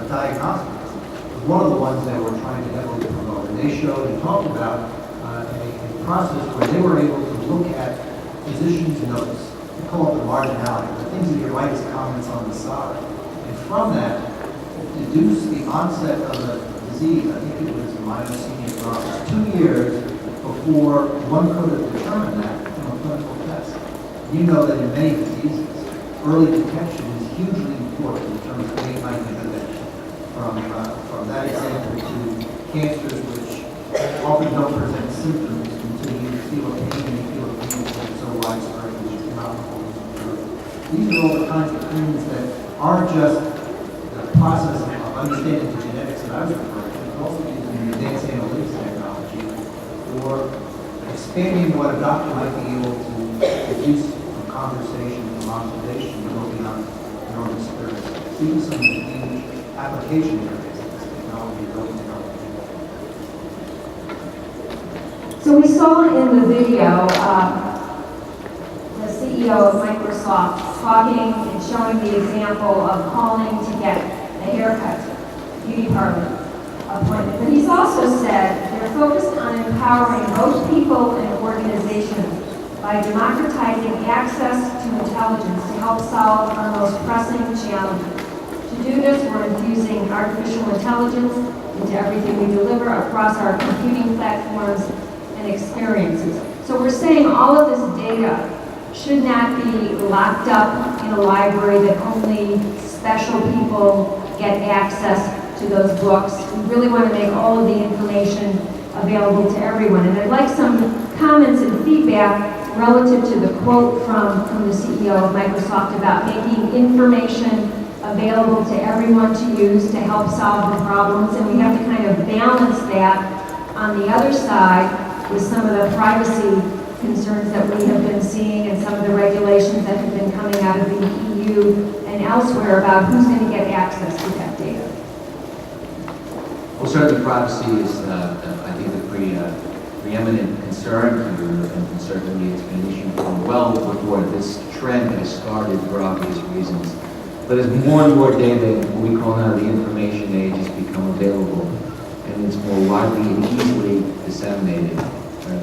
diagnostics was one of the ones they were trying to heavily promote. And they showed and talked about a process where they were able to look at physicians' notes. We call it the marginality, the things that you write as comments on the side. And from that, deduce the onset of the disease. I think it was myasthenia gravis, 2 years before one could have determined that from a clinical test. You know that in many diseases, early detection is hugely important in terms of late-night intervention. From that example to cancers which often don't present symptoms until you feel a pain and you feel a pain that's so widespread that you cannot hold it through. These are all the kinds of things that aren't just the process of understanding the genetics that I was referring to, but also using advanced analytics technology or expanding what a doctor might be able to deduce from conversation, from observation, and looking on their own experience. These are some of the huge application areas that this technology is opening up. So we saw in the video the CEO of Microsoft talking and showing the example of calling to get a haircut, beauty parlor appointment. But he's also said they're focused on empowering both people and organizations by democratizing access to intelligence to help solve our most pressing challenges. To do this, we're infusing artificial intelligence into everything we deliver across our computing platforms and experiences. So we're saying all of this data should not be locked up in a library that only special people get access to those books. We really want to make all of the information available to everyone. And I'd like some comments and feedback relative to the quote from the CEO of Microsoft about making information available to everyone to use to help solve the problems. And we have to kind of balance that on the other side with some of the privacy concerns that we have been seeing and some of the regulations that have been coming out of the EU and elsewhere about who's going to get access to that data. Well, certainly privacy is, I think, a preeminent concern here, and certainly it's been an issue for well before this trend has started for obvious reasons. But as more and more data, what we call now the information age, has become available, and it's more widely and easily disseminated,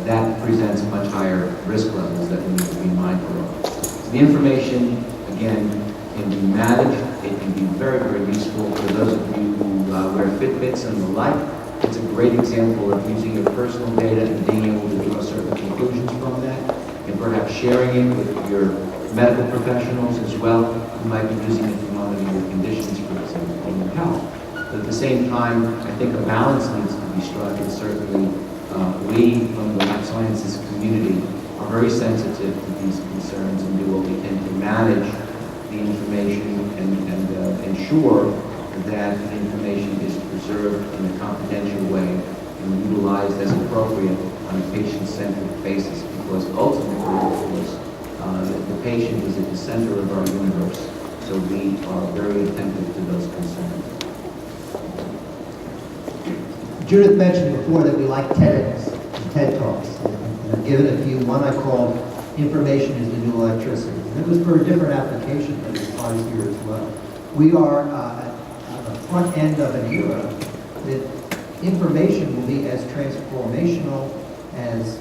that presents much higher risk levels that we need to be mindful of. So the information, again, can be managed. It can be very, very useful for those of you who wear Fitbits and the like. It's a great example of using your personal data and being able to draw certain conclusions from that, and perhaps sharing it with your medical professionals as well, who might be using it to monitor your conditions, for example, in your health. But at the same time, I think a balance needs to be struck, and certainly we, from the life sciences community, are very sensitive to these concerns and do what we can to manage the information and ensure that the information is preserved in a confidential way and utilized as appropriate on a patient-centric basis, because ultimately, of course, the patient is at the center of our universe, so we are very attentive to those concerns. Judith mentioned before that we like TEDx and TED Talks, and I've given a few. One I called Information is the New Electricity. And it was for a different application, but it applies here as well. We are at the front end of an era that information will be as transformational as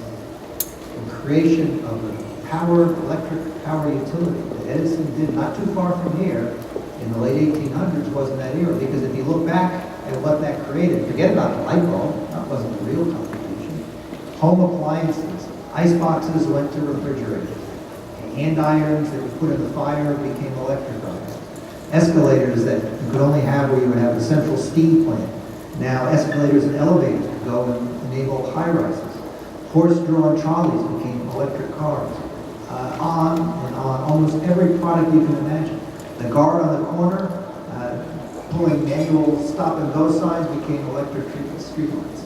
the creation of a electric power utility that Edison did not too far from here in the late 1800s was in that era. Because if you look back at what that created, forget about the light bulb, that wasn't a real contribution. Home appliances, ice boxes went to refrigerators, Hand irons that you put in the fire became electric irons. Escalators that you could only have where you would have a central steam plant. Now escalators and elevators could go and enable high rises. Horse-drawn trolleys became electric cars. On and on, almost every product you can imagine. The guard on the corner, pulling manual stop-and-go signs became electric streetlights.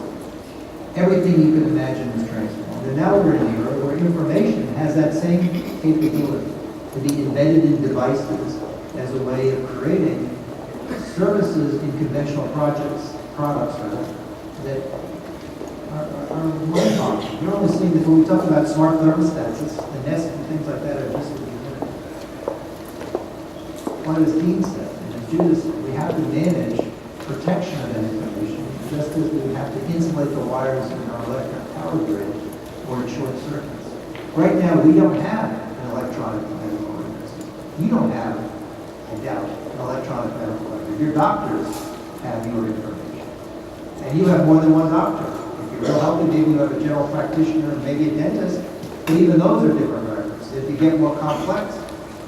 Everything you can imagine is transformed. And now we're in an era where information has that same capability to be embedded in devices as a way of creating services in conventional products that are mind-boggling. You're only seeing that when we talk about smart thermostats, the Nest and things like that are just the beginning. What as Dean said, and as Judith said, we have to manage protection of that information, just as we have to insulate the wires in our electric power grid or in short circuits. Right now, we don't have an electronic medical record system. You don't have, I doubt, an electronic medical record. Your doctors have your information. And you have more than one doctor. If you're real healthy, maybe you have a general practitioner and maybe a dentist, but even those are different records. If you get more complex,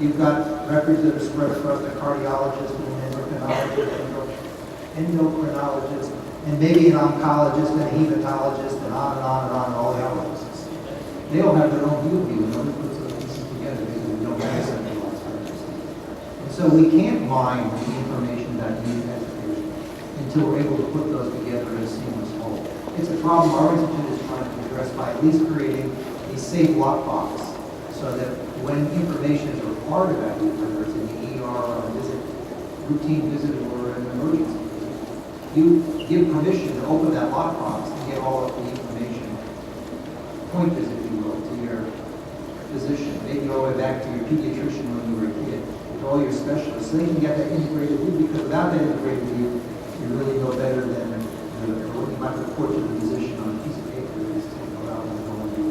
you've got records that are spread across the cardiologist and an endocrinologist, and maybe an oncologist and a hematologist, and on and on and on, all the allergists. They all have their own view of you, and nobody puts those pieces together because we don't have centralized records. And so we can't mine the information that you have until we're able to put those together in a seamless whole. It's a problem our institute is trying to address by at least creating a safe lockbox so that when information is required about you, whether it's in the ER or a visit, routine visit or an emergency visit, you give permission to open that lockbox and get all of the information, pointers, if you will, to your physician, maybe all the way back to your pediatrician when you were a kid, to all your specialists, so they can get that integrated with you, because without that integrated with you, you're really no better than what you might report to the physician on a piece of paper that is taken out and going to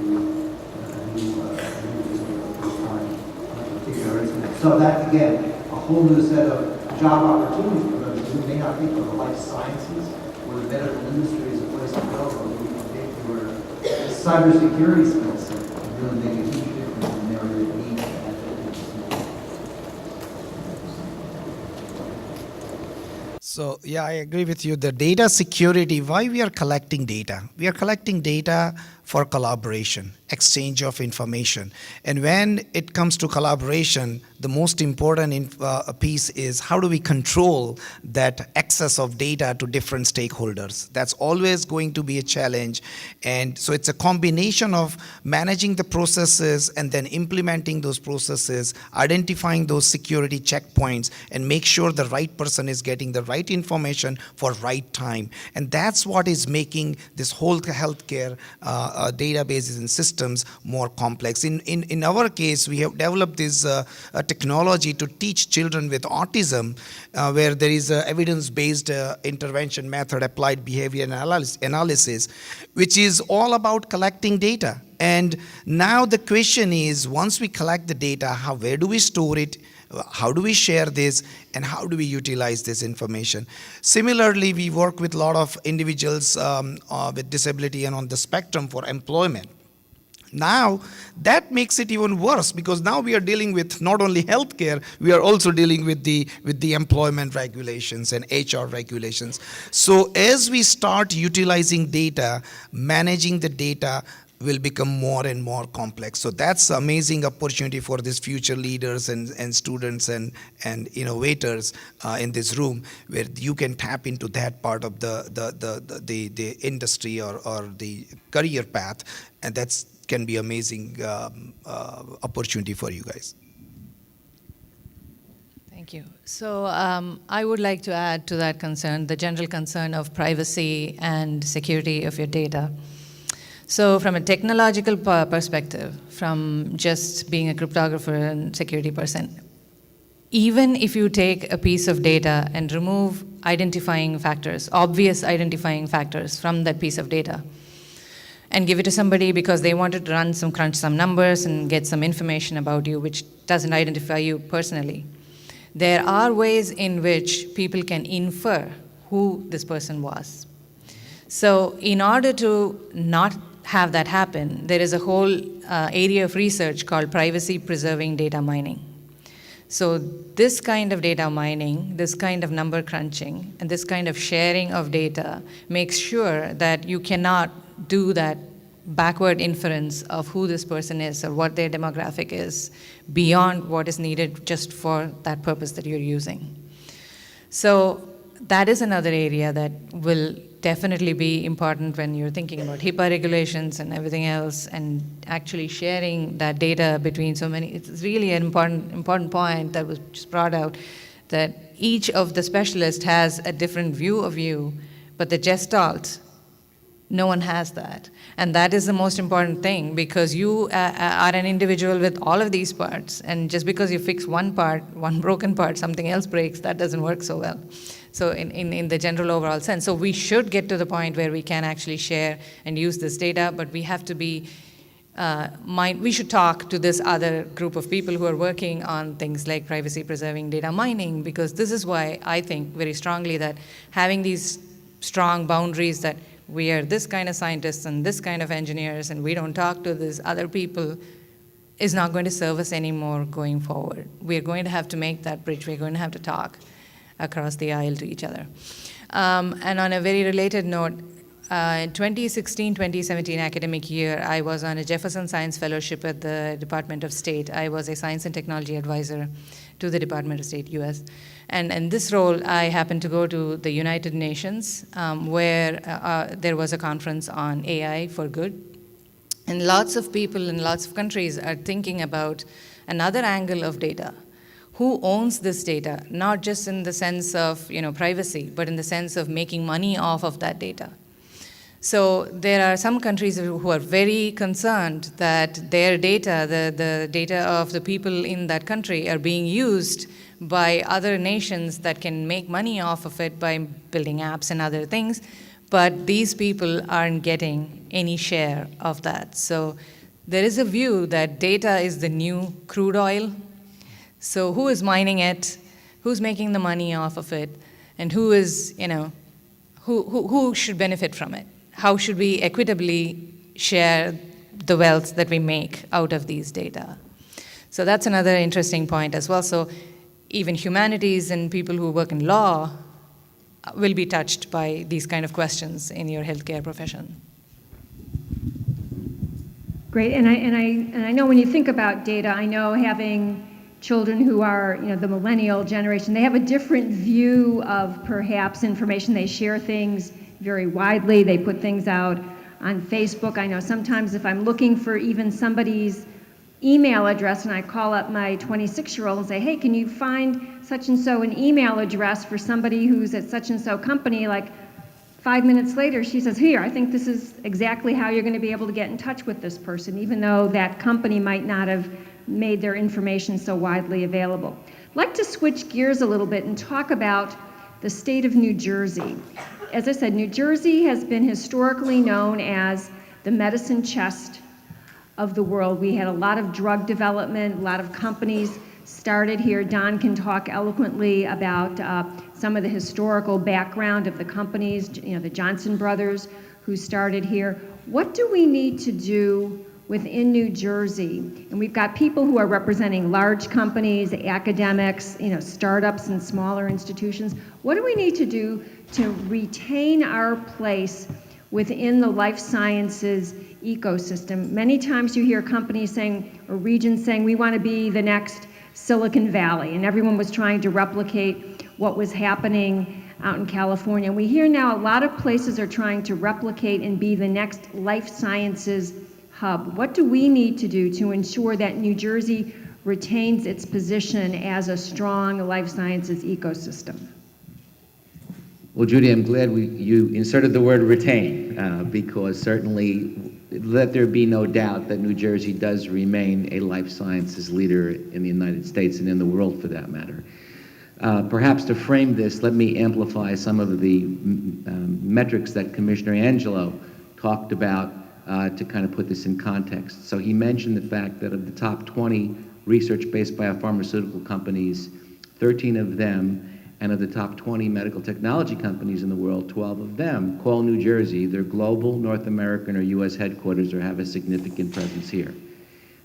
So that, again, a whole new set of job opportunities for those who may not think of the life sciences or the medical industry as a place to go, or where you can take your cybersecurity skill set and really make a huge difference in the area of need. So yeah, I agree with you. The data security, why we are collecting data? We are collecting data for collaboration, exchange of information. And when it comes to collaboration, the most important piece is how do we control that access of data to different stakeholders? That's always going to be a challenge. And so it's a combination of managing the processes and then implementing those processes, identifying those security checkpoints, and make sure the right person is getting the right information for right time. And that's what is making this whole healthcare databases and systems more complex. In our case, we have developed this technology to teach children with autism, where there is an evidence-based intervention method, applied behavior analysis, which is all about collecting data. And now the question is, once we collect the data, where do we store it? How do we share this, and how do we utilize this information? Similarly, we work with a lot of individuals with disability and on the spectrum for employment. Now, that makes it even worse, because now we are dealing with not only healthcare, we are also dealing with the employment regulations and HR regulations. So as we start utilizing data, managing the data will become more and more complex. So that's an amazing opportunity for these future leaders and students and innovators in this room, where you can tap into that part of the industry or the career path, and that's can be amazing opportunity for you guys. Thank you. So I would like to add to that concern, the general concern of privacy and security of your data. So from a technological perspective, from just being a cryptographer and security person, even if you take a piece of data and remove identifying factors, obvious identifying factors from that piece of data, and give it to somebody because they wanted to crunch some numbers and get some information about you which doesn't identify you personally, there are ways in which people can infer who this person was. So in order to not have that happen, there is a whole area of research called privacy-preserving data mining. So this kind of data mining, this kind of number crunching, and this kind of sharing of data makes sure that you cannot do that backward inference of who this person is or what their demographic is beyond what is needed just for that purpose that you're using. So that is another area that will definitely be important when you're thinking about HIPAA regulations and everything else, and actually sharing that data between so many. It's really an important point that was just brought out, that each of the specialists has a different view of you, but the gestalt, no one has that. And that is the most important thing, because you are an individual with all of these parts, and just because you fix one part, one broken part, something else breaks, that doesn't work so well. So in the general overall sense. So we should get to the point where we can actually share and use this data, but we have to be, we should talk to this other group of people who are working on things like privacy-preserving data mining, because this is why I think very strongly that having these strong boundaries that we are this kind of scientists and this kind of engineers and we don't talk to these other people is not going to serve us anymore going forward. We're going to have to make that bridge. We're going to have to talk across the aisle to each other. And on a very related note, in 2016-2017 academic year, I was on a Jefferson Science Fellowship at the Department of State. I was a science and technology advisor to the Department of State, US. And in this role, I happened to go to the United Nations, where there was a conference on AI for good. And lots of people in lots of countries are thinking about another angle of data. Who owns this data? Not just in the sense of privacy, but in the sense of making money off of that data. So there are some countries who are very concerned that their data, the data of the people in that country, are being used by other nations that can make money off of it by building apps and other things, but these people aren't getting any share of that. So there is a view that data is the new crude oil. So who is mining it? Who's making the money off of it? And who is, who should benefit from it? How should we equitably share the wealth that we make out of these data? So that's another interesting point as well. So even humanities and people who work in law will be touched by these kind of questions in your healthcare profession. Great, and I know when you think about data, I know having children who are, the millennial generation, they have a different view of perhaps information. They share things very widely. They put things out on Facebook. I know sometimes if I'm looking for even somebody's email address and I call up my 26-year-old and say, hey, can you find such and so an email address for somebody who's at such and so company, like 5 minutes later she says, here, I think this is exactly how you're going to be able to get in touch with this person, even though that company might not have made their information so widely available. I'd like to switch gears a little bit and talk about the state of New Jersey. As I said, New Jersey has been historically known as the medicine chest of the world. We had a lot of drug development, a lot of companies started here. Don can talk eloquently about some of the historical background of the companies, the Johnson brothers who started here. What do we need to do within New Jersey? And we've got people who are representing large companies, academics, startups and smaller institutions. What do we need to do to retain our place within the life sciences ecosystem? Many times you hear companies saying, or regions saying, we want to be the next Silicon Valley, and everyone was trying to replicate what was happening out in California. And we hear now a lot of places are trying to replicate and be the next life sciences hub. What do we need to do to ensure that New Jersey retains its position as a strong life sciences ecosystem? Well, Judy, I'm glad you inserted the word retain, because certainly let there be no doubt that New Jersey does remain a life sciences leader in the United States and in the world for that matter. Perhaps to frame this, let me amplify some of the metrics that Commissioner Angelou talked about to kind of put this in context. So he mentioned the fact that of the top 20 research-based biopharmaceutical companies, 13 of them And of the top 20 medical technology companies in the world, 12 of them call New Jersey their global, North American, or US headquarters or have a significant presence here.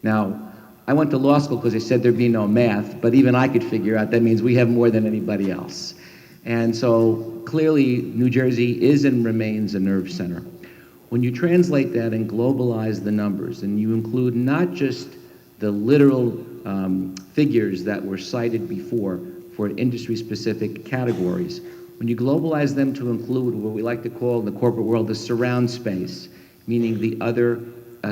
Now, I went to law school because they said there'd be no math, but even I could figure out that means we have more than anybody else. And so clearly, New Jersey is and remains a nerve center. When you translate that and globalize the numbers, and you include not just the literal figures that were cited before for industry-specific categories, when you globalize them to include what we like to call in the corporate world the surround space, meaning the other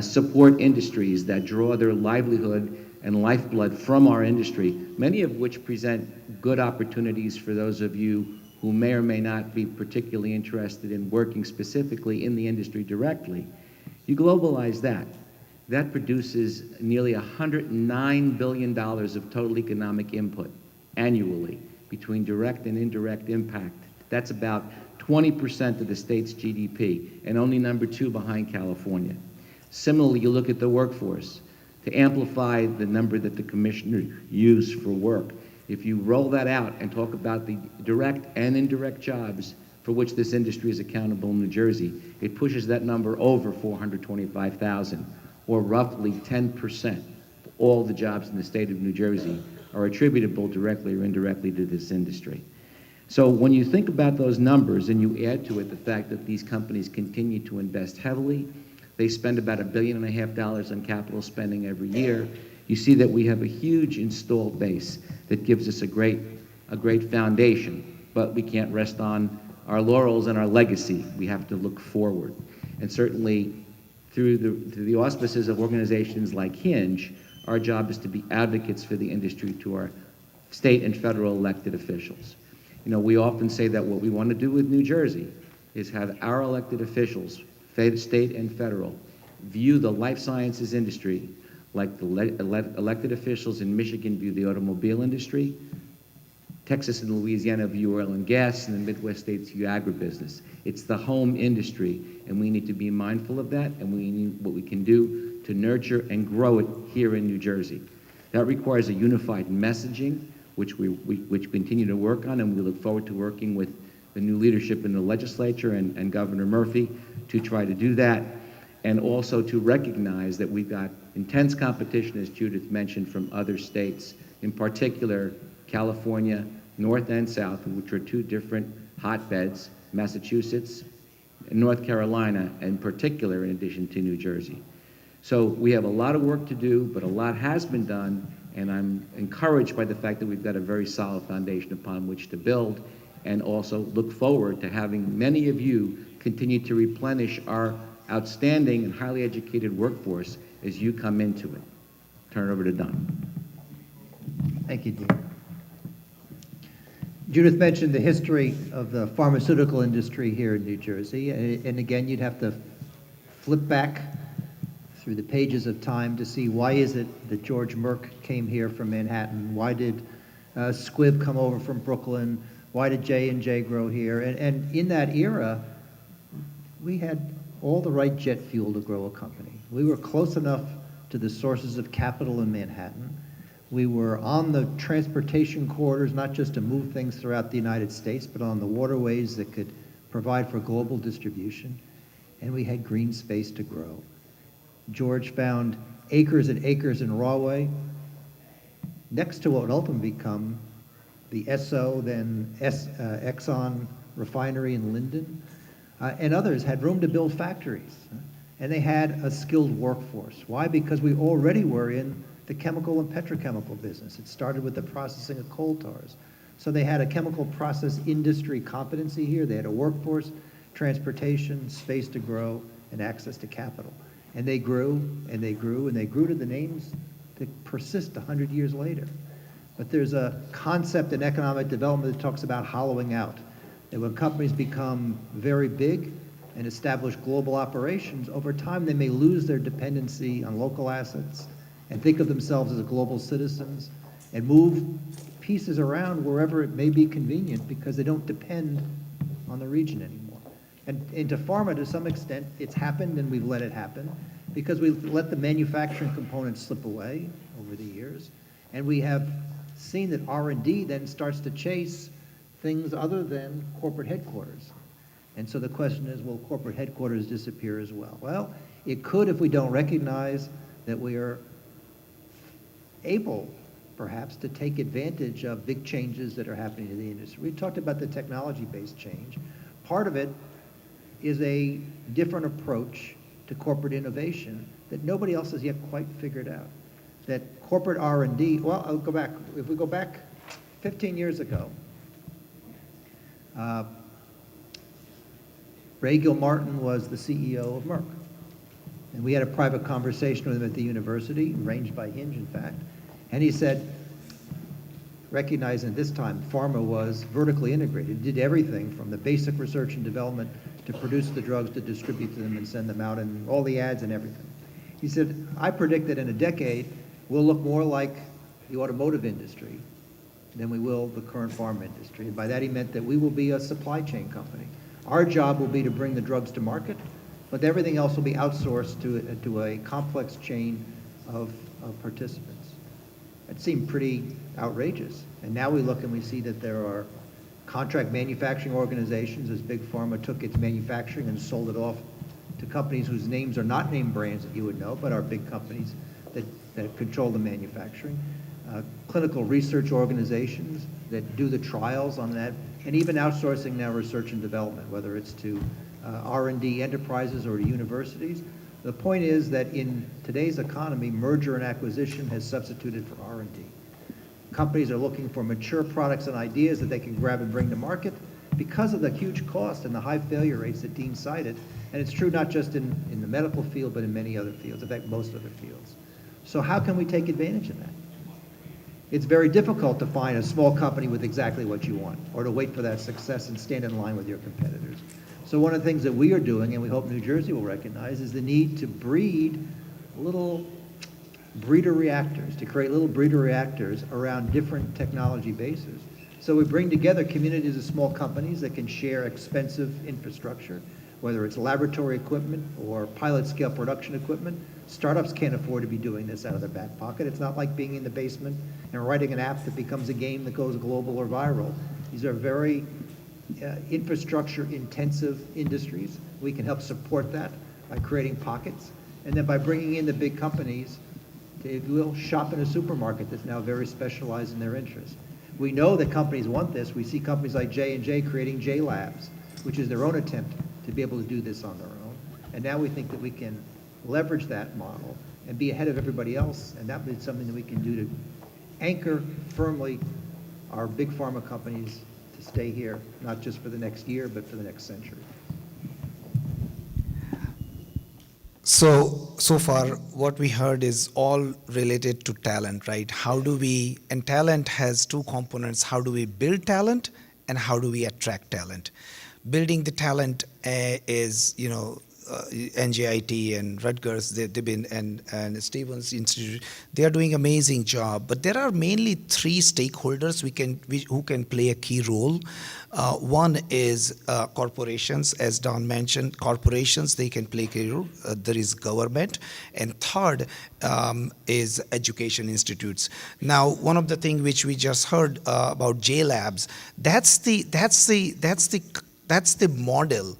support industries that draw their livelihood and lifeblood from our industry, many of which present good opportunities for those of you who may or may not be particularly interested in working specifically in the industry directly. You globalize that. That produces nearly $109 billion of total economic input annually between direct and indirect impact. That's about 20% of the state's GDP, and only number 2 behind California. Similarly, you look at the workforce. To amplify the number that the commissioner used for work, if you roll that out and talk about the direct and indirect jobs for which this industry is accountable in New Jersey, it pushes that number over 425,000, or roughly 10% of all the jobs in the state of New Jersey are attributable directly or indirectly to this industry. So when you think about those numbers and you add to it the fact that these companies continue to invest heavily, they spend about $1.5 billion on capital spending every year, you see that we have a huge installed base that gives us a great foundation, but we can't rest on our laurels and our legacy. We have to look forward. And certainly through the auspices of organizations like Hinge, our job is to be advocates for the industry to our state and federal elected officials. You know, we often say that what we want to do with New Jersey is have our elected officials, state and federal, view the life sciences industry like the elected officials in Michigan view the automobile industry, Texas and Louisiana view oil and gas, and the Midwest states view agribusiness. It's the home industry, and we need to be mindful of that, and we need what we can do to nurture and grow it here in New Jersey. That requires a unified messaging, which we continue to work on, and we look forward to working with the new leadership in the legislature and Governor Murphy to try to do that, and also to recognize that we've got intense competition, as Judith mentioned, from other states, in particular California, North and South, which are 2 different hotbeds, Massachusetts and North Carolina in particular, in addition to New Jersey. So we have a lot of work to do, but a lot has been done, and I'm encouraged by the fact that we've got a very solid foundation upon which to build, and also look forward to having many of you continue to replenish our outstanding and highly educated workforce as you come into it. Turn it over to Don. Thank you, Dean. Judith mentioned the history of the pharmaceutical industry here in New Jersey, and again, you'd have to flip back through the pages of time to see why is it that George Merck came here from Manhattan, why did Squibb come over from Brooklyn, why did J&J grow here, and in that era, we had all the right jet fuel to grow a company. We were close enough to the sources of capital in Manhattan. We were on the transportation corridors, not just to move things throughout the United States, but on the waterways that could provide for global distribution. And we had green space to grow. George found acres and acres in Rahway, next to what would ultimately become the Esso, then Exxon refinery in Linden. And others had room to build factories. And they had a skilled workforce. Why? Because we already were in the chemical and petrochemical business. It started with the processing of coal tars. So they had a chemical process industry competency here. They had a workforce, transportation, space to grow, and access to capital. And they grew, and they grew, and they grew to the names that persist 100 years later. But there's a concept in economic development that talks about hollowing out. That when companies become very big and establish global operations, over time they may lose their dependency on local assets and think of themselves as global citizens and move pieces around wherever it may be convenient because they don't depend on the region anymore. And into pharma, to some extent, it's happened and we've let it happen because we've let the manufacturing components slip away over the years. And we have seen that R&D then starts to chase things other than corporate headquarters. And so the question is, will corporate headquarters disappear as well? Well, it could if we don't recognize that we are able, perhaps, to take advantage of big changes that are happening in the industry. We talked about the technology-based change. Part of it is a different approach to corporate innovation that nobody else has yet quite figured out. That corporate R&D, well, I'll go back. If we go back 15 years ago, Ray Gilmartin was the CEO of Merck. And we had a private conversation with him at the university, arranged by Hinge, in fact. And he said, recognizing at this time pharma was vertically integrated, it did everything from the basic research and development to produce the drugs, to distribute them and send them out, and all the ads and everything. He said, I predict that in a decade, we'll look more like the automotive industry than we will the current pharma industry. And by that he meant that we will be a supply chain company. Our job will be to bring the drugs to market, but everything else will be outsourced to a complex chain of participants. It seemed pretty outrageous. And now we look and we see that there are contract manufacturing organizations, as Big Pharma took its manufacturing and sold it off to companies whose names are not name brands that you would know, but are big companies that control the manufacturing. Clinical research organizations that do the trials on that, and even outsourcing now research and development, whether it's to R&D enterprises or to universities. The point is that in today's economy, merger and acquisition has substituted for R&D. Companies are looking for mature products and ideas that they can grab and bring to market because of the huge cost and the high failure rates that Dean cited. And it's true not just in the medical field, but in many other fields, in fact, most other fields. So how can we take advantage of that? It's very difficult to find a small company with exactly what you want, or to wait for that success and stand in line with your competitors. So one of the things that we are doing, and we hope New Jersey will recognize, is the need to breed little breeder reactors, to create little breeder reactors around different technology bases. So we bring together communities of small companies that can share expensive infrastructure, whether it's laboratory equipment or pilot scale production equipment. Startups can't afford to be doing this out of their back pocket. It's not like being in the basement and writing an app that becomes a game that goes global or viral. These are very infrastructure intensive industries. We can help support that by creating pockets, and then by bringing in the big companies to, if you will, shop in a supermarket that's now very specialized in their interests. We know that companies want this. We see companies like J&J creating J Labs, which is their own attempt to be able to do this on their own. And now we think that we can leverage that model and be ahead of everybody else, and that is something that we can do to anchor firmly our big pharma companies to stay here, not just for the next year, but for the next century. So far, what we heard is all related to talent, right? And talent has two components. How do we build talent, and how do we attract talent? Building the talent is, NJIT and Rutgers, they've been, and Stevens Institute, they are doing amazing job. But there are mainly three stakeholders who can play a key role. One is corporations, as Don mentioned. Corporations, they can play a key role. There is government, and third is education institutes. Now, one of the things which we just heard about J Labs, that's the model.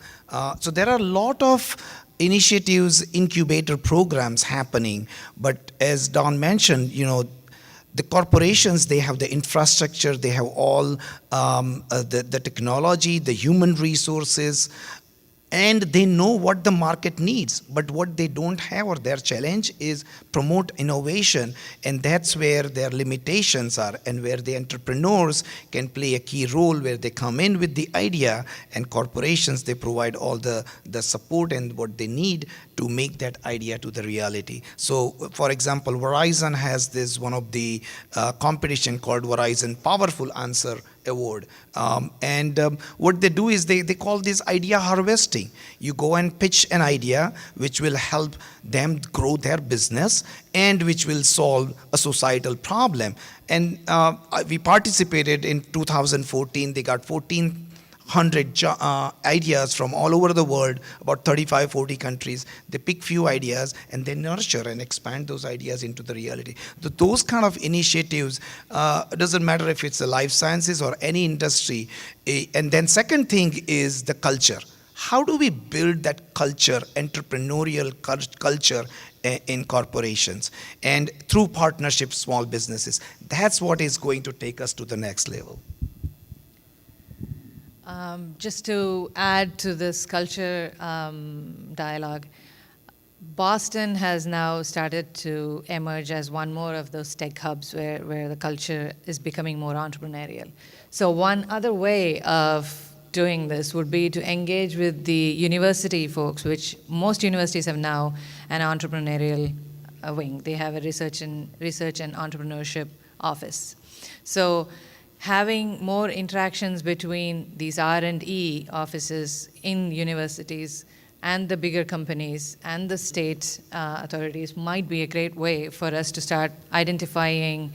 So there are a lot of initiatives, incubator programs happening, but as Don mentioned, the corporations, they have the infrastructure, they have all the technology, the human resources, and they know what the market needs. But what they don't have, or their challenge, is promote innovation, and that's where their limitations are, and where the entrepreneurs can play a key role, where they come in with the idea, and corporations, they provide all the support and what they need to make that idea to the reality. So, for example, Verizon has this one of the competition called Verizon Powerful Answer Award. What they do is they call this idea harvesting. You go and pitch an idea which will help them grow their business and which will solve a societal problem. And we participated in 2014. They got 14 100 ideas from all over the world, about 35, 40 countries. They pick few ideas and they nurture and expand those ideas into the reality. Those kind of initiatives, doesn't matter if it's the life sciences or any industry. And then second thing is the culture. How do we build that culture, entrepreneurial culture in corporations and through partnerships, small businesses? That's what is going to take us to the next level. Just to add to this culture dialogue, Boston has now started to emerge as one more of those tech hubs where the culture is becoming more entrepreneurial. So one other way of doing this would be to engage with the university folks, which most universities have now an entrepreneurial wing. They have a research and entrepreneurship office. So having more interactions between these R&E offices in universities and the bigger companies and the state authorities might be a great way for us to start identifying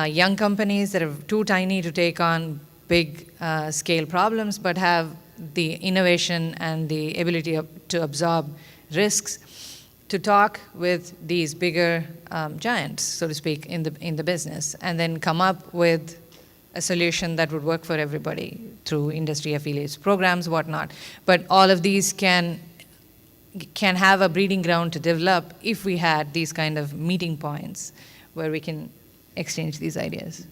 young companies that are too tiny to take on big scale problems, but have the innovation and the ability to absorb risks, to talk with these bigger giants, so to speak, in the business, and then come up with a solution that would work for everybody through industry affiliates programs, whatnot. But all of these can have a breeding ground to develop if we had these kind of meeting points where we can exchange these ideas.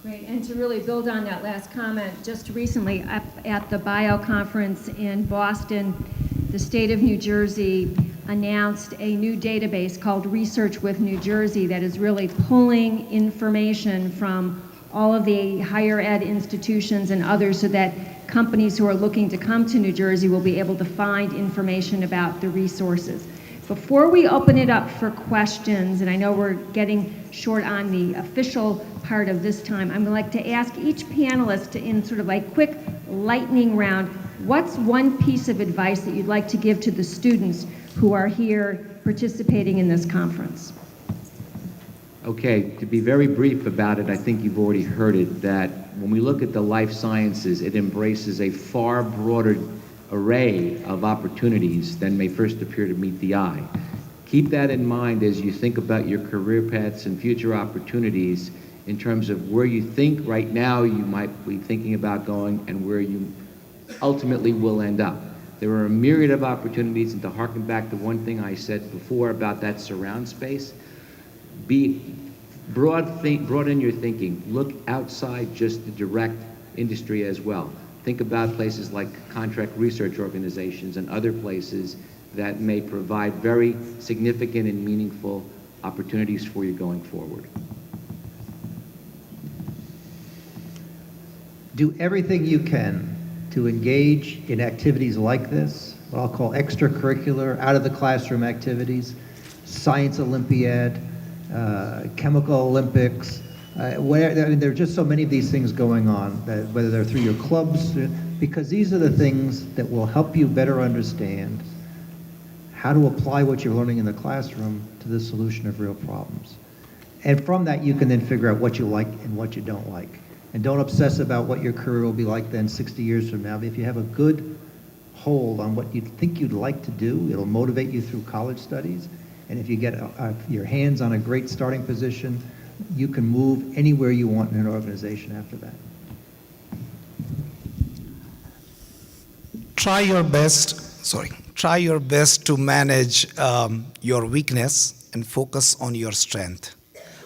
Great, and to really build on that last comment, just recently at the Bio Conference in Boston, the state of New Jersey announced a new database called Research with New Jersey that is really pulling information from all of the higher ed institutions and others so that companies who are looking to come to New Jersey will be able to find information about the resources. Before we open it up for questions, and I know we're getting short on the official part of this time, I'm like to ask each panelist to, in sort of like quick lightning round, what's one piece of advice that you'd like to give to the students who are here participating in this conference? Okay, to be very brief about it, I think you've already heard it, that when we look at the life sciences, it embraces a far broader array of opportunities than may first appear to meet the eye. Keep that in mind as you think about your career paths and future opportunities in terms of where you think right now you might be thinking about going and where you ultimately will end up. There are a myriad of opportunities, and to harken back to one thing I said before about that surround space, be broad in your thinking. Look outside just the direct industry as well. Think about places like contract research organizations and other places that may provide very significant and meaningful opportunities for you going forward. Do everything you can to engage in activities like this, what I'll call extracurricular, out of the classroom activities, science Olympiad, chemical Olympics, I mean, there are just so many of these things going on, that whether they're through your clubs, because these are the things that will help you better understand how to apply what you're learning in the classroom to the solution of real problems. And from that, you can then figure out what you like and what you don't like. And don't obsess about what your career will be like then 60 years from now. If you have a good hold on what you think you'd like to do, it'll motivate you through college studies. And if you get your hands on a great starting position, you can move anywhere you want in an organization after that. Try your best to manage your weakness and focus on your strength.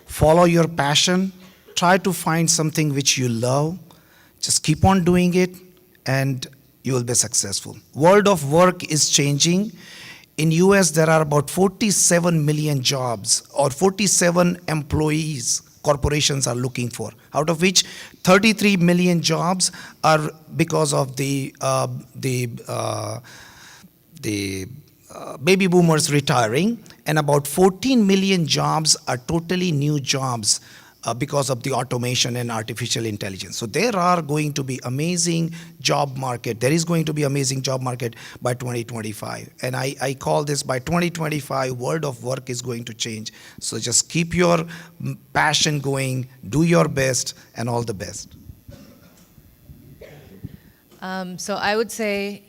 Follow your passion. Try to find something which you love. Just keep on doing it and you will be successful. World of work is changing. In US, there are about 47 million jobs or 47 employees corporations are looking for, out of which 33 million jobs are because of the baby boomers retiring, and about 14 million jobs are totally new jobs because of the automation and artificial intelligence. So there are going to be amazing job market. There is going to be amazing job market by 2025. And I call this by 2025, world of work is going to change. So just keep your passion going, do your best, and all the best. So I would say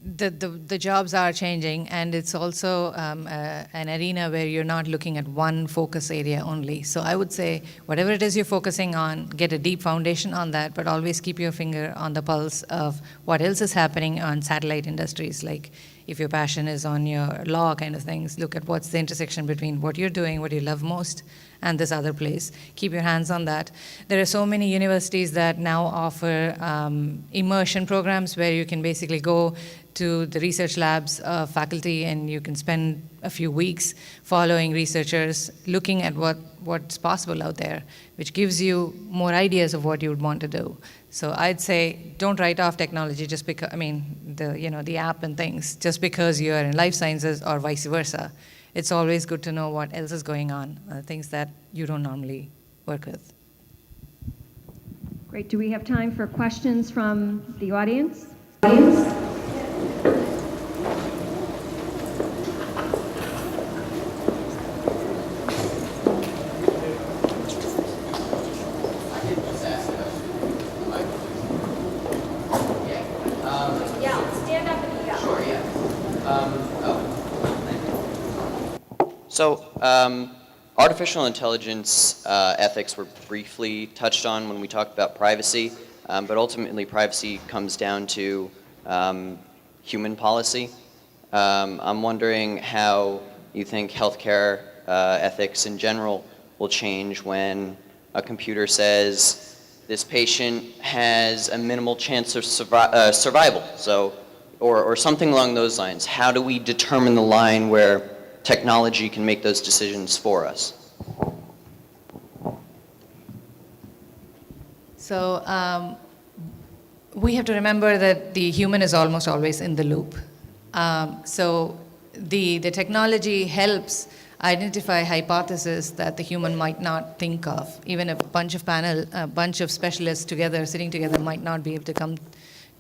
the jobs are changing, and it's also an arena where you're not looking at one focus area only. So I would say whatever it is you're focusing on, get a deep foundation on that, but always keep your finger on the pulse of what else is happening on satellite industries. Like if your passion is on your law kind of things, look at what's the intersection between what you're doing, what you love most, and this other place. Keep your hands on that. There are so many universities that now offer immersion programs where you can basically go to the research labs of faculty and you can spend a few weeks following researchers, looking at what's possible out there, which gives you more ideas of what you would want to do. So I'd say don't write off technology just because, the app and things, just because you're in life sciences or vice versa. It's always good to know what else is going on, things that you don't normally work with. Great. Do we have time for questions from the audience? So, artificial intelligence ethics were briefly touched on when we talked about privacy, but ultimately privacy comes down to human policy. I'm wondering how you think healthcare ethics in general will change when a computer says this patient has a minimal chance of survival, or something along those lines. How do we determine the line where technology can make those decisions for us? So we have to remember that the human is almost always in the loop. So the technology helps identify hypotheses that the human might not think of. Even a bunch of specialists sitting together might not be able to come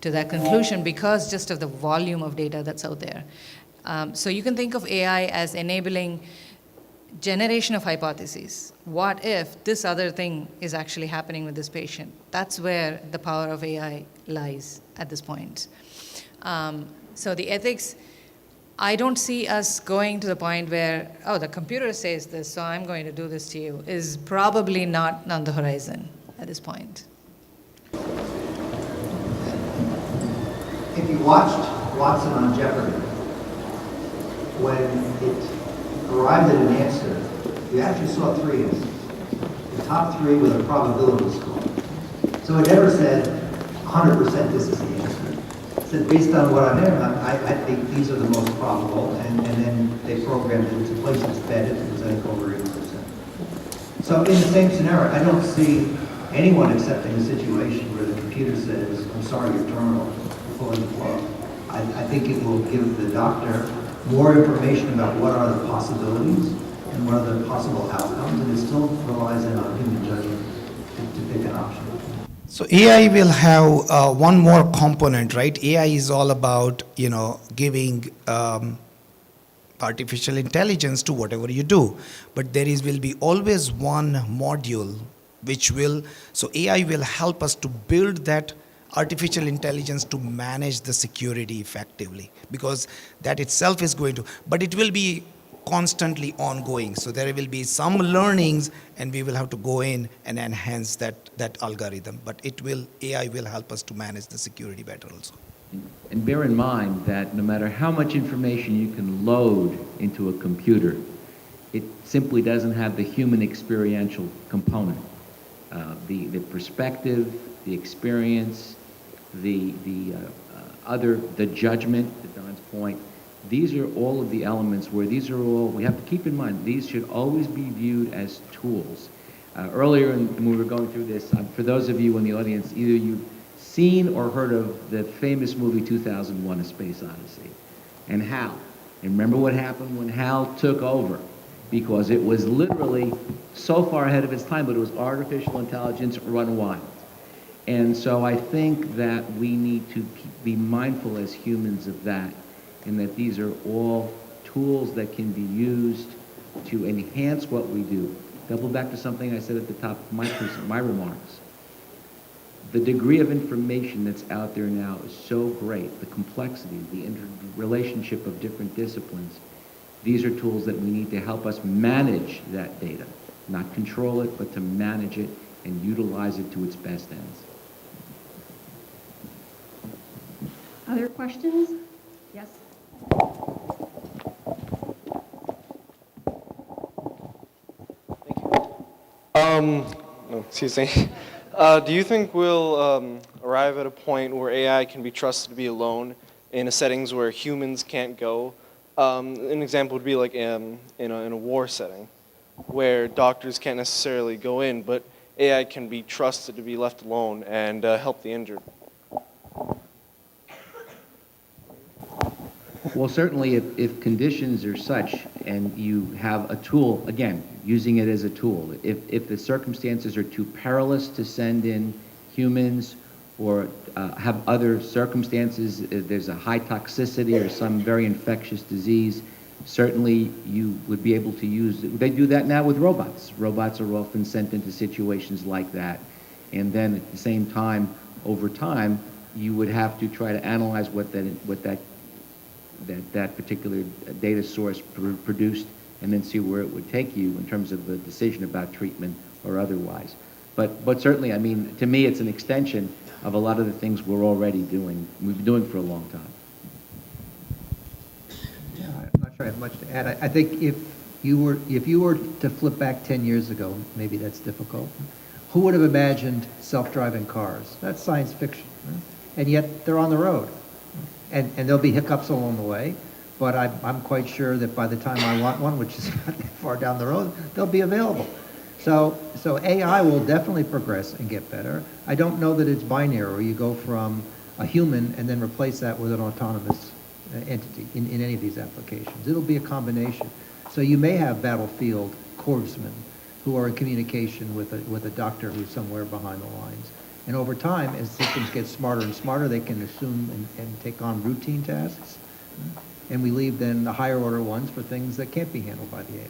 to that conclusion because just of the volume of data that's out there. So you can think of AI as enabling generation of hypotheses. What if this other thing is actually happening with this patient? That's where the power of AI lies at this point. So the ethics, I don't see us going to the point where, the computer says this, so I'm going to do this to you, is probably not on the horizon at this point. If you watched Watson on Jeopardy, when it arrived at an answer, you actually saw three answers. The top three with a probability score. So it never said 100% this is the answer. It said based on what I'm hearing, I think these are the most probable, and then they programmed it to place its bet if it was, I think, over 80%. So in the same scenario, I don't see anyone accepting a situation where the computer says, I'm sorry, you're terminal, you're pulling the plug. I think it will give the doctor more information about what are the possibilities and what are the possible outcomes, and it still relies on human judgment to pick an option. So AI will have one more component, right? AI is all about, giving artificial intelligence to whatever you do. But will be always one module so AI will help us to build that artificial intelligence to manage the security effectively, because that itself is going to, but it will be constantly ongoing. So there will be some learnings and we will have to go in and enhance that algorithm. But AI will help us to manage the security better also. And bear in mind that no matter how much information you can load into a computer, it simply doesn't have the human experiential component. The perspective, the experience, the judgment, to Don's point, these are all of the elements where we have to keep in mind, these should always be viewed as tools. Earlier when we were going through this, for those of you in the audience, either you've seen or heard of the famous movie 2001: A Space Odyssey, and HAL. And remember what happened when HAL took over? Because it was literally so far ahead of its time, but it was artificial intelligence run wild. And so I think that we need to be mindful as humans of that, and that these are all tools that can be used to enhance what we do. Double back to something I said at the top of my remarks. The degree of information that's out there now is so great, the complexity, the interrelationship of different disciplines. These are tools that we need to help us manage that data, not control it, but to manage it and utilize it to its best ends. Other questions? Yes. Excuse me. Do you think we'll arrive at a point where AI can be trusted to be alone in settings where humans can't go? An example would be like in a war setting, where doctors can't necessarily go in, but AI can be trusted to be left alone and help the injured. Well, certainly if conditions are such and you have a tool, again, using it as a tool, if the circumstances are too perilous to send in humans or have other circumstances, if there's a high toxicity or some very infectious disease, certainly you would be able to use it. They do that now with robots. Robots are often sent into situations like that. And then at the same time, over time, you would have to try to analyze what that particular data source produced and then see where it would take you in terms of the decision about treatment or otherwise. But certainly, I mean, to me, it's an extension of a lot of the things we're already doing, we've been doing for a long time. Yeah, I'm not sure I have much to add. I think if you were to flip back 10 years ago, maybe that's difficult, who would have imagined self-driving cars? That's science fiction, right? And yet they're on the road. And there'll be hiccups along the way, but I'm quite sure that by the time I want one, which is not that far down the road, they'll be available. So AI will definitely progress and get better. I don't know that it's binary, where you go from a human and then replace that with an autonomous entity in any of these applications. It'll be a combination. So you may have battlefield corpsmen who are in communication with a doctor who's somewhere behind the lines. And over time, as systems get smarter and smarter, they can assume and take on routine tasks. And we leave then the higher order ones for things that can't be handled by the AI.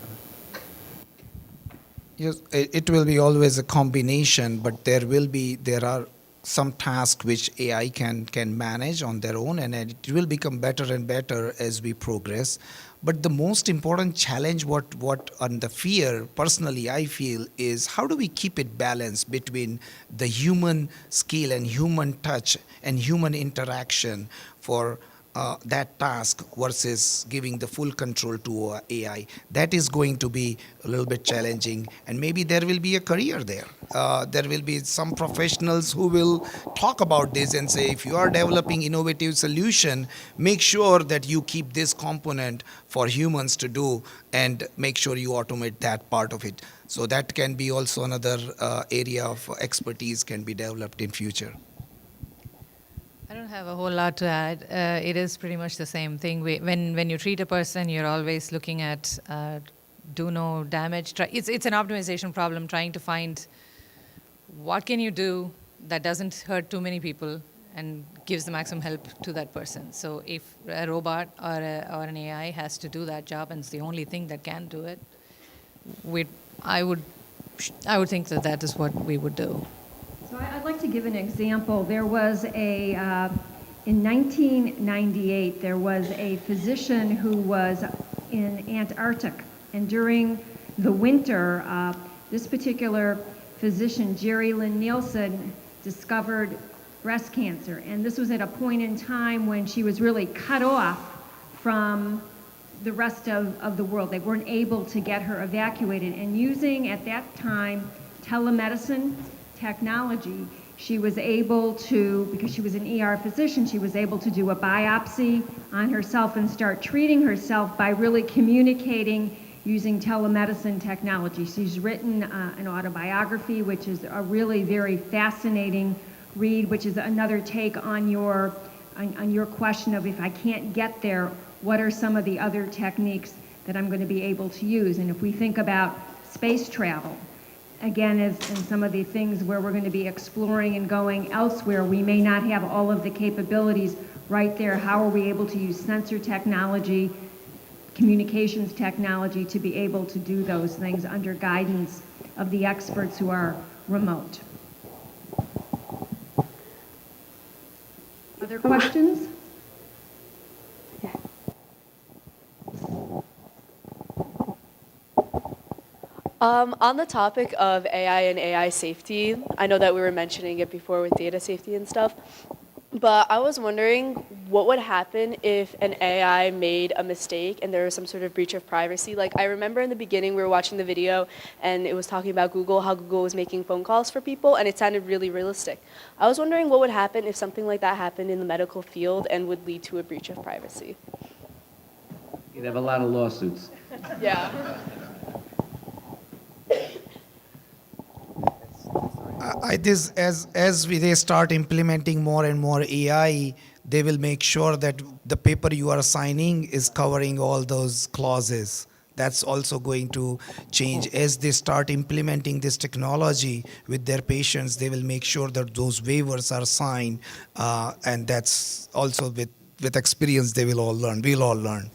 Yes, it will be always a combination, but there are some tasks which AI can manage on their own, and it will become better and better as we progress. But the most important challenge, what on the fear, personally, I feel, is how do we keep it balanced between the human skill and human touch and human interaction for that task versus giving the full control to AI. That is going to be a little bit challenging, and maybe there will be a career there. There will be some professionals who will talk about this and say, if you are developing innovative solution, make sure that you keep this component for humans to do and make sure you automate that part of it. So that can be also another area of expertise can be developed in future. I don't have a whole lot to add. It is pretty much the same thing. When you treat a person, you're always looking at do no damage. It's an optimization problem, trying to find what can you do that doesn't hurt too many people and gives the maximum help to that person. So if a robot or an AI has to do that job and it's the only thing that can do it, I would think that is what we would do. So I'd like to give an example. There was in 1998, there was a physician who was in Antarctic, and during the winter, this particular physician, Jerry Lynn Nielsen, discovered breast cancer. And this was at a point in time when she was really cut off from the rest of the world. They weren't able to get her evacuated. And using, at that time, telemedicine technology, she was able to, because she was an ER physician, she was able to do a biopsy on herself and start treating herself by really communicating using telemedicine technology. She's written an autobiography, which is a really very fascinating read, which is another take on your question of, if I can't get there, what are some of the other techniques that I'm going to be able to use? And if we think about space travel, again, as in some of the things where we're going to be exploring and going elsewhere, we may not have all of the capabilities right there. How are we able to use sensor technology, communications technology to be able to do those things under guidance of the experts who are remote? Other questions? On the topic of AI and AI safety, I know that we were mentioning it before with data safety and stuff, but I was wondering what would happen if an AI made a mistake and there was some sort of breach of privacy. Like, I remember in the beginning we were watching the video and it was talking about Google, how Google was making phone calls for people, and it sounded really realistic. I was wondering what would happen if something like that happened in the medical field and would lead to a breach of privacy. You'd have a lot of lawsuits. Yeah. They start implementing more and more AI, they will make sure that the paper you are signing is covering all those clauses. That's also going to change. As they start implementing this technology with their patients, they will make sure that those waivers are signed, and that's also with experience they will all learn. We'll all learn.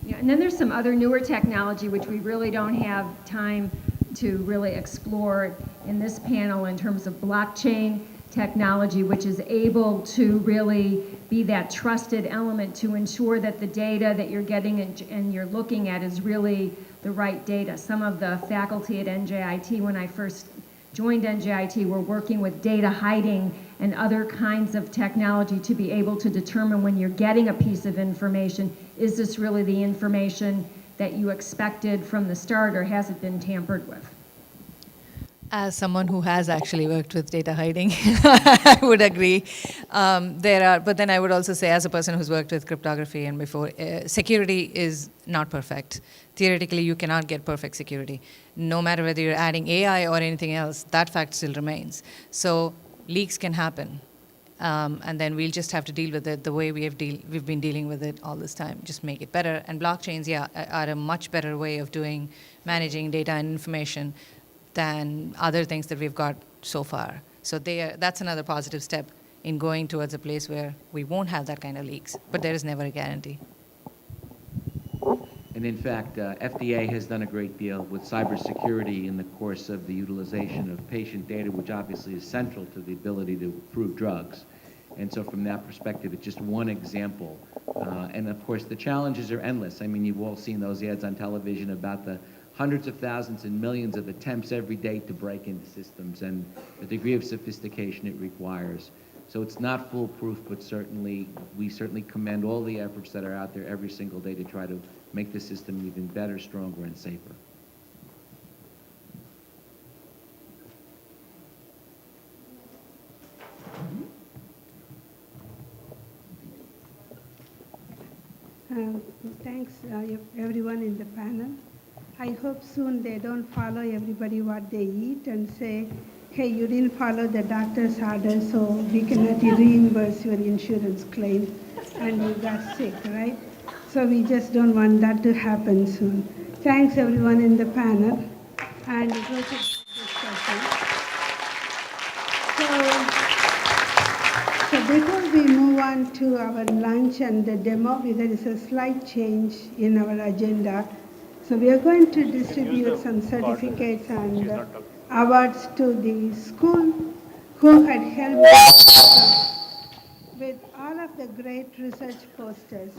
Yeah, and then there's some other newer technology which we really don't have time to really explore in this panel in terms of blockchain technology, which is able to really be that trusted element to ensure that the data that you're getting and you're looking at is really the right data. Some of the faculty at NJIT, when I first joined NJIT, were working with data hiding and other kinds of technology to be able to determine when you're getting a piece of information, is this really the information that you expected from the start, or has it been tampered with? As someone who has actually worked with data hiding, I would agree. But then I would also say, as a person who's worked with cryptography and before, security is not perfect. Theoretically, you cannot get perfect security. No matter whether you're adding AI or anything else, that fact still remains. So leaks can happen. And then we'll just have to deal with it the way we've been dealing with it all this time. Just make it better. And blockchains, are a much better way of managing data and information than other things that we've got so far. So that's another positive step in going towards a place where we won't have that kind of leaks. But there is never a guarantee. And in fact, FDA has done a great deal with cybersecurity in the course of the utilization of patient data, which obviously is central to the ability to approve drugs. And so from that perspective, it's just one example. And of course, the challenges are endless. I mean, you've all seen those ads on television about the hundreds of thousands and millions of attempts every day to break into systems and the degree of sophistication it requires. So it's not foolproof, but we certainly commend all the efforts that are out there every single day to try to make the system even better, stronger, and safer. Thanks, everyone in the panel. I hope soon they don't follow everybody what they eat and say, hey, you didn't follow the doctor's order, so we cannot reimburse your insurance claim, and you got sick, right? So we just don't want that to happen soon. Thanks, everyone in the panel, and it was a good discussion. So before we move on to our lunch and the demo, there is a slight change in our agenda. So we are going to distribute some certificates and awards to the school who had helped us with all of the great research posters.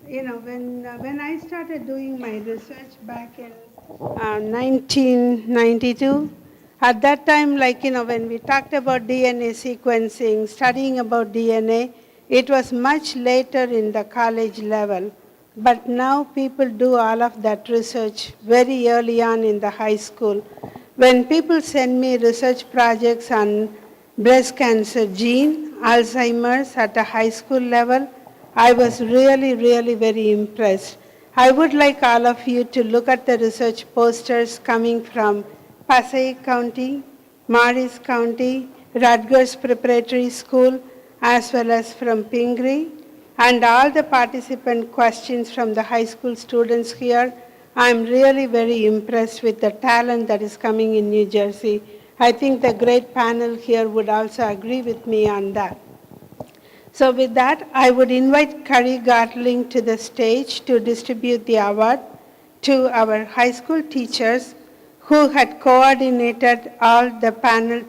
You know, when I started doing my research back in 1992, at that time, when we talked about DNA sequencing, studying about DNA, it was much later in the college level. But now people do all of that research very early on in the high school. When people send me research projects on breast cancer gene, Alzheimer's at a high school level, I was really, really very impressed. I would like all of you to look at the research posters coming from Passaic County, Morris County, Rutgers Preparatory School, as well as from Pingree. And all the participant questions from the high school students here, I'm really very impressed with the talent that is coming in New Jersey. I think the great panel here would also agree with me on that. So with that, I would invite Curry Gartling to the stage to distribute the award to our high school teachers who had coordinated all the panel,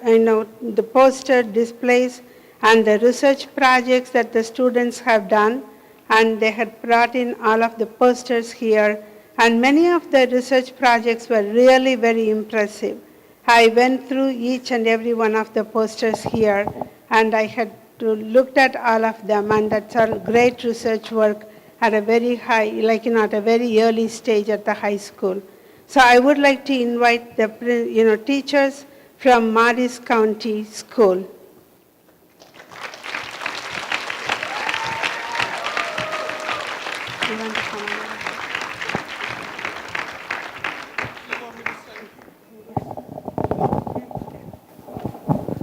the poster displays and the research projects that the students have done, and they had brought in all of the posters here, and many of the research projects were really very impressive. I went through each and every one of the posters here, and I had looked at all of them, and that's all great research work at a very high, at a very early stage at the high school. So I would like to invite the teachers from Morris County School. You want to come on?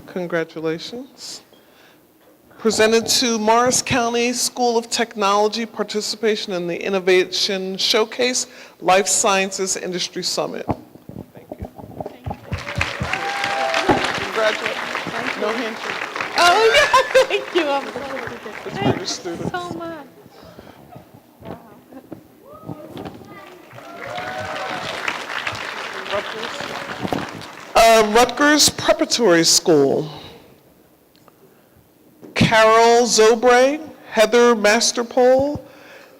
Congratulations. Presented to Morris County School of Technology, participation in the Innovation Showcase Life Sciences Industry Summit. Thank you. Congratulations. No handshake. Oh, yeah, thank you. I'm It's for your students. so much. Rutgers Preparatory School. Carol Zobre, Heather Masterpole,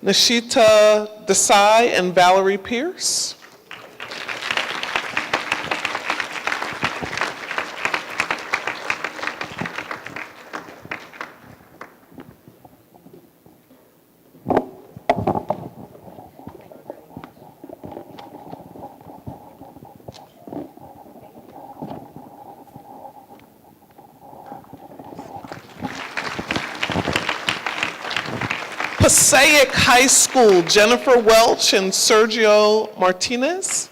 Nishita Desai, and Valerie Pierce. Passaic High School, Jennifer Welch and Sergio Martinez.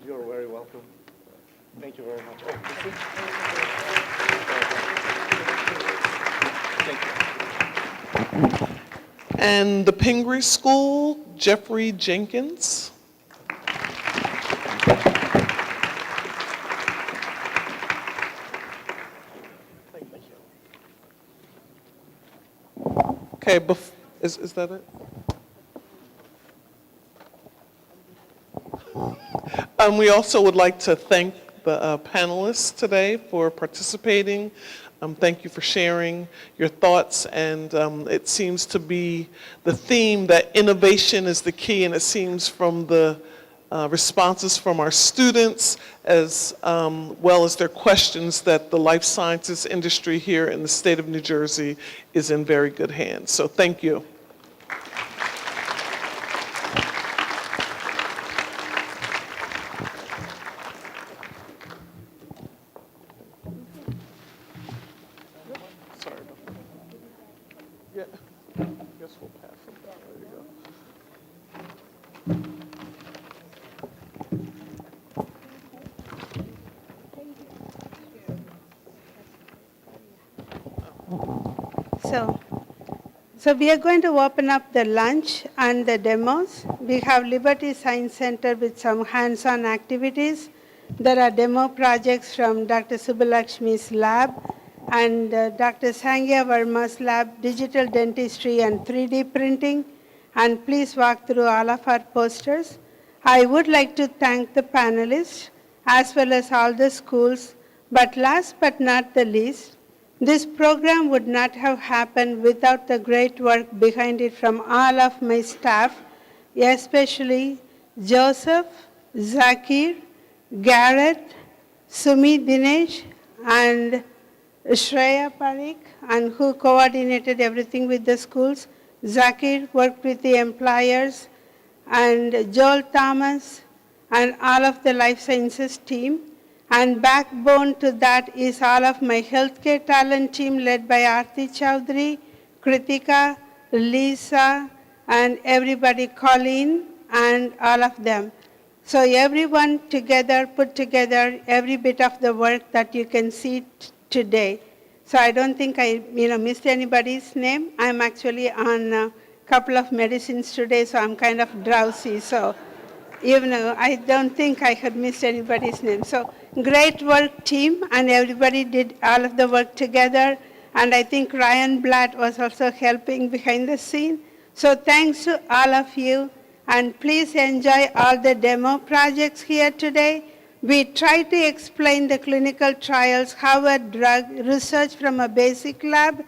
You're very welcome. Thank you very much. And the Pingree School, Jeffrey Jenkins. Okay, is that it? We also would like to thank the panelists today for participating. Thank you for sharing your thoughts, and it seems to be the theme that innovation is the key, and it seems from the responses from our students as well as their questions that the life sciences industry here in the state of New Jersey is in very good hands. So thank you. Sorry about that. Yeah, I guess we'll pass them. There you go. So we are going to open up the lunch and the demos. We have Liberty Science Center with some hands-on activities. There are demo projects from Dr. Subbulakshmi's lab and Dr. Sangya Verma's lab, digital dentistry and 3D printing. And please walk through all of our posters. I would like to thank the panelists as well as all the schools. But last but not the least, this program would not have happened without the great work behind it from all of my staff, especially Joseph, Zakir, Garrett, Sumi Dinesh, and Shreya Parikh, and who coordinated everything with the schools. Zakir worked with the employers, and Joel Thomas, and all of the life sciences team. And backbone to that is all of my healthcare talent team led by Aarti Chowdhury, Kritika, Lisa, and everybody, Colleen, and all of them. So everyone together, put together every bit of the work that you can see today. So I don't think I missed anybody's name. I'm actually on a couple of medicines today, so I'm kind of drowsy. So I don't think I had missed anybody's name. So great work, team, and everybody did all of the work together. And I think Ryan Blatt was also helping behind the scene. So thanks to all of you, and please enjoy all the demo projects here today. We try to explain the clinical trials, how a drug research from a basic lab,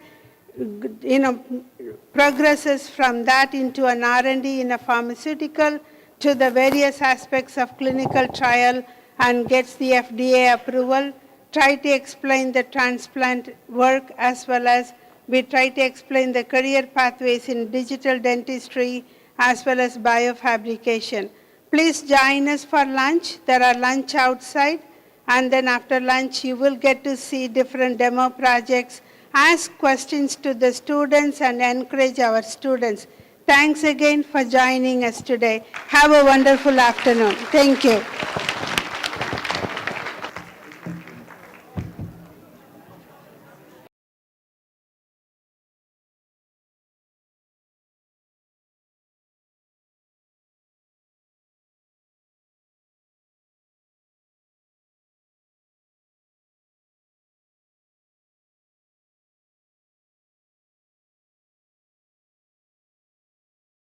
progresses from that into an R&D in a pharmaceutical to the various aspects of clinical trial and gets the FDA approval. Try to explain the transplant work, as well as we try to explain the career pathways in digital dentistry as well as biofabrication. Please join us for lunch. There are lunch outside, and then after lunch you will get to see different demo projects, ask questions to the students and encourage our students. Thanks again for joining us today. Have a wonderful afternoon. Thank you.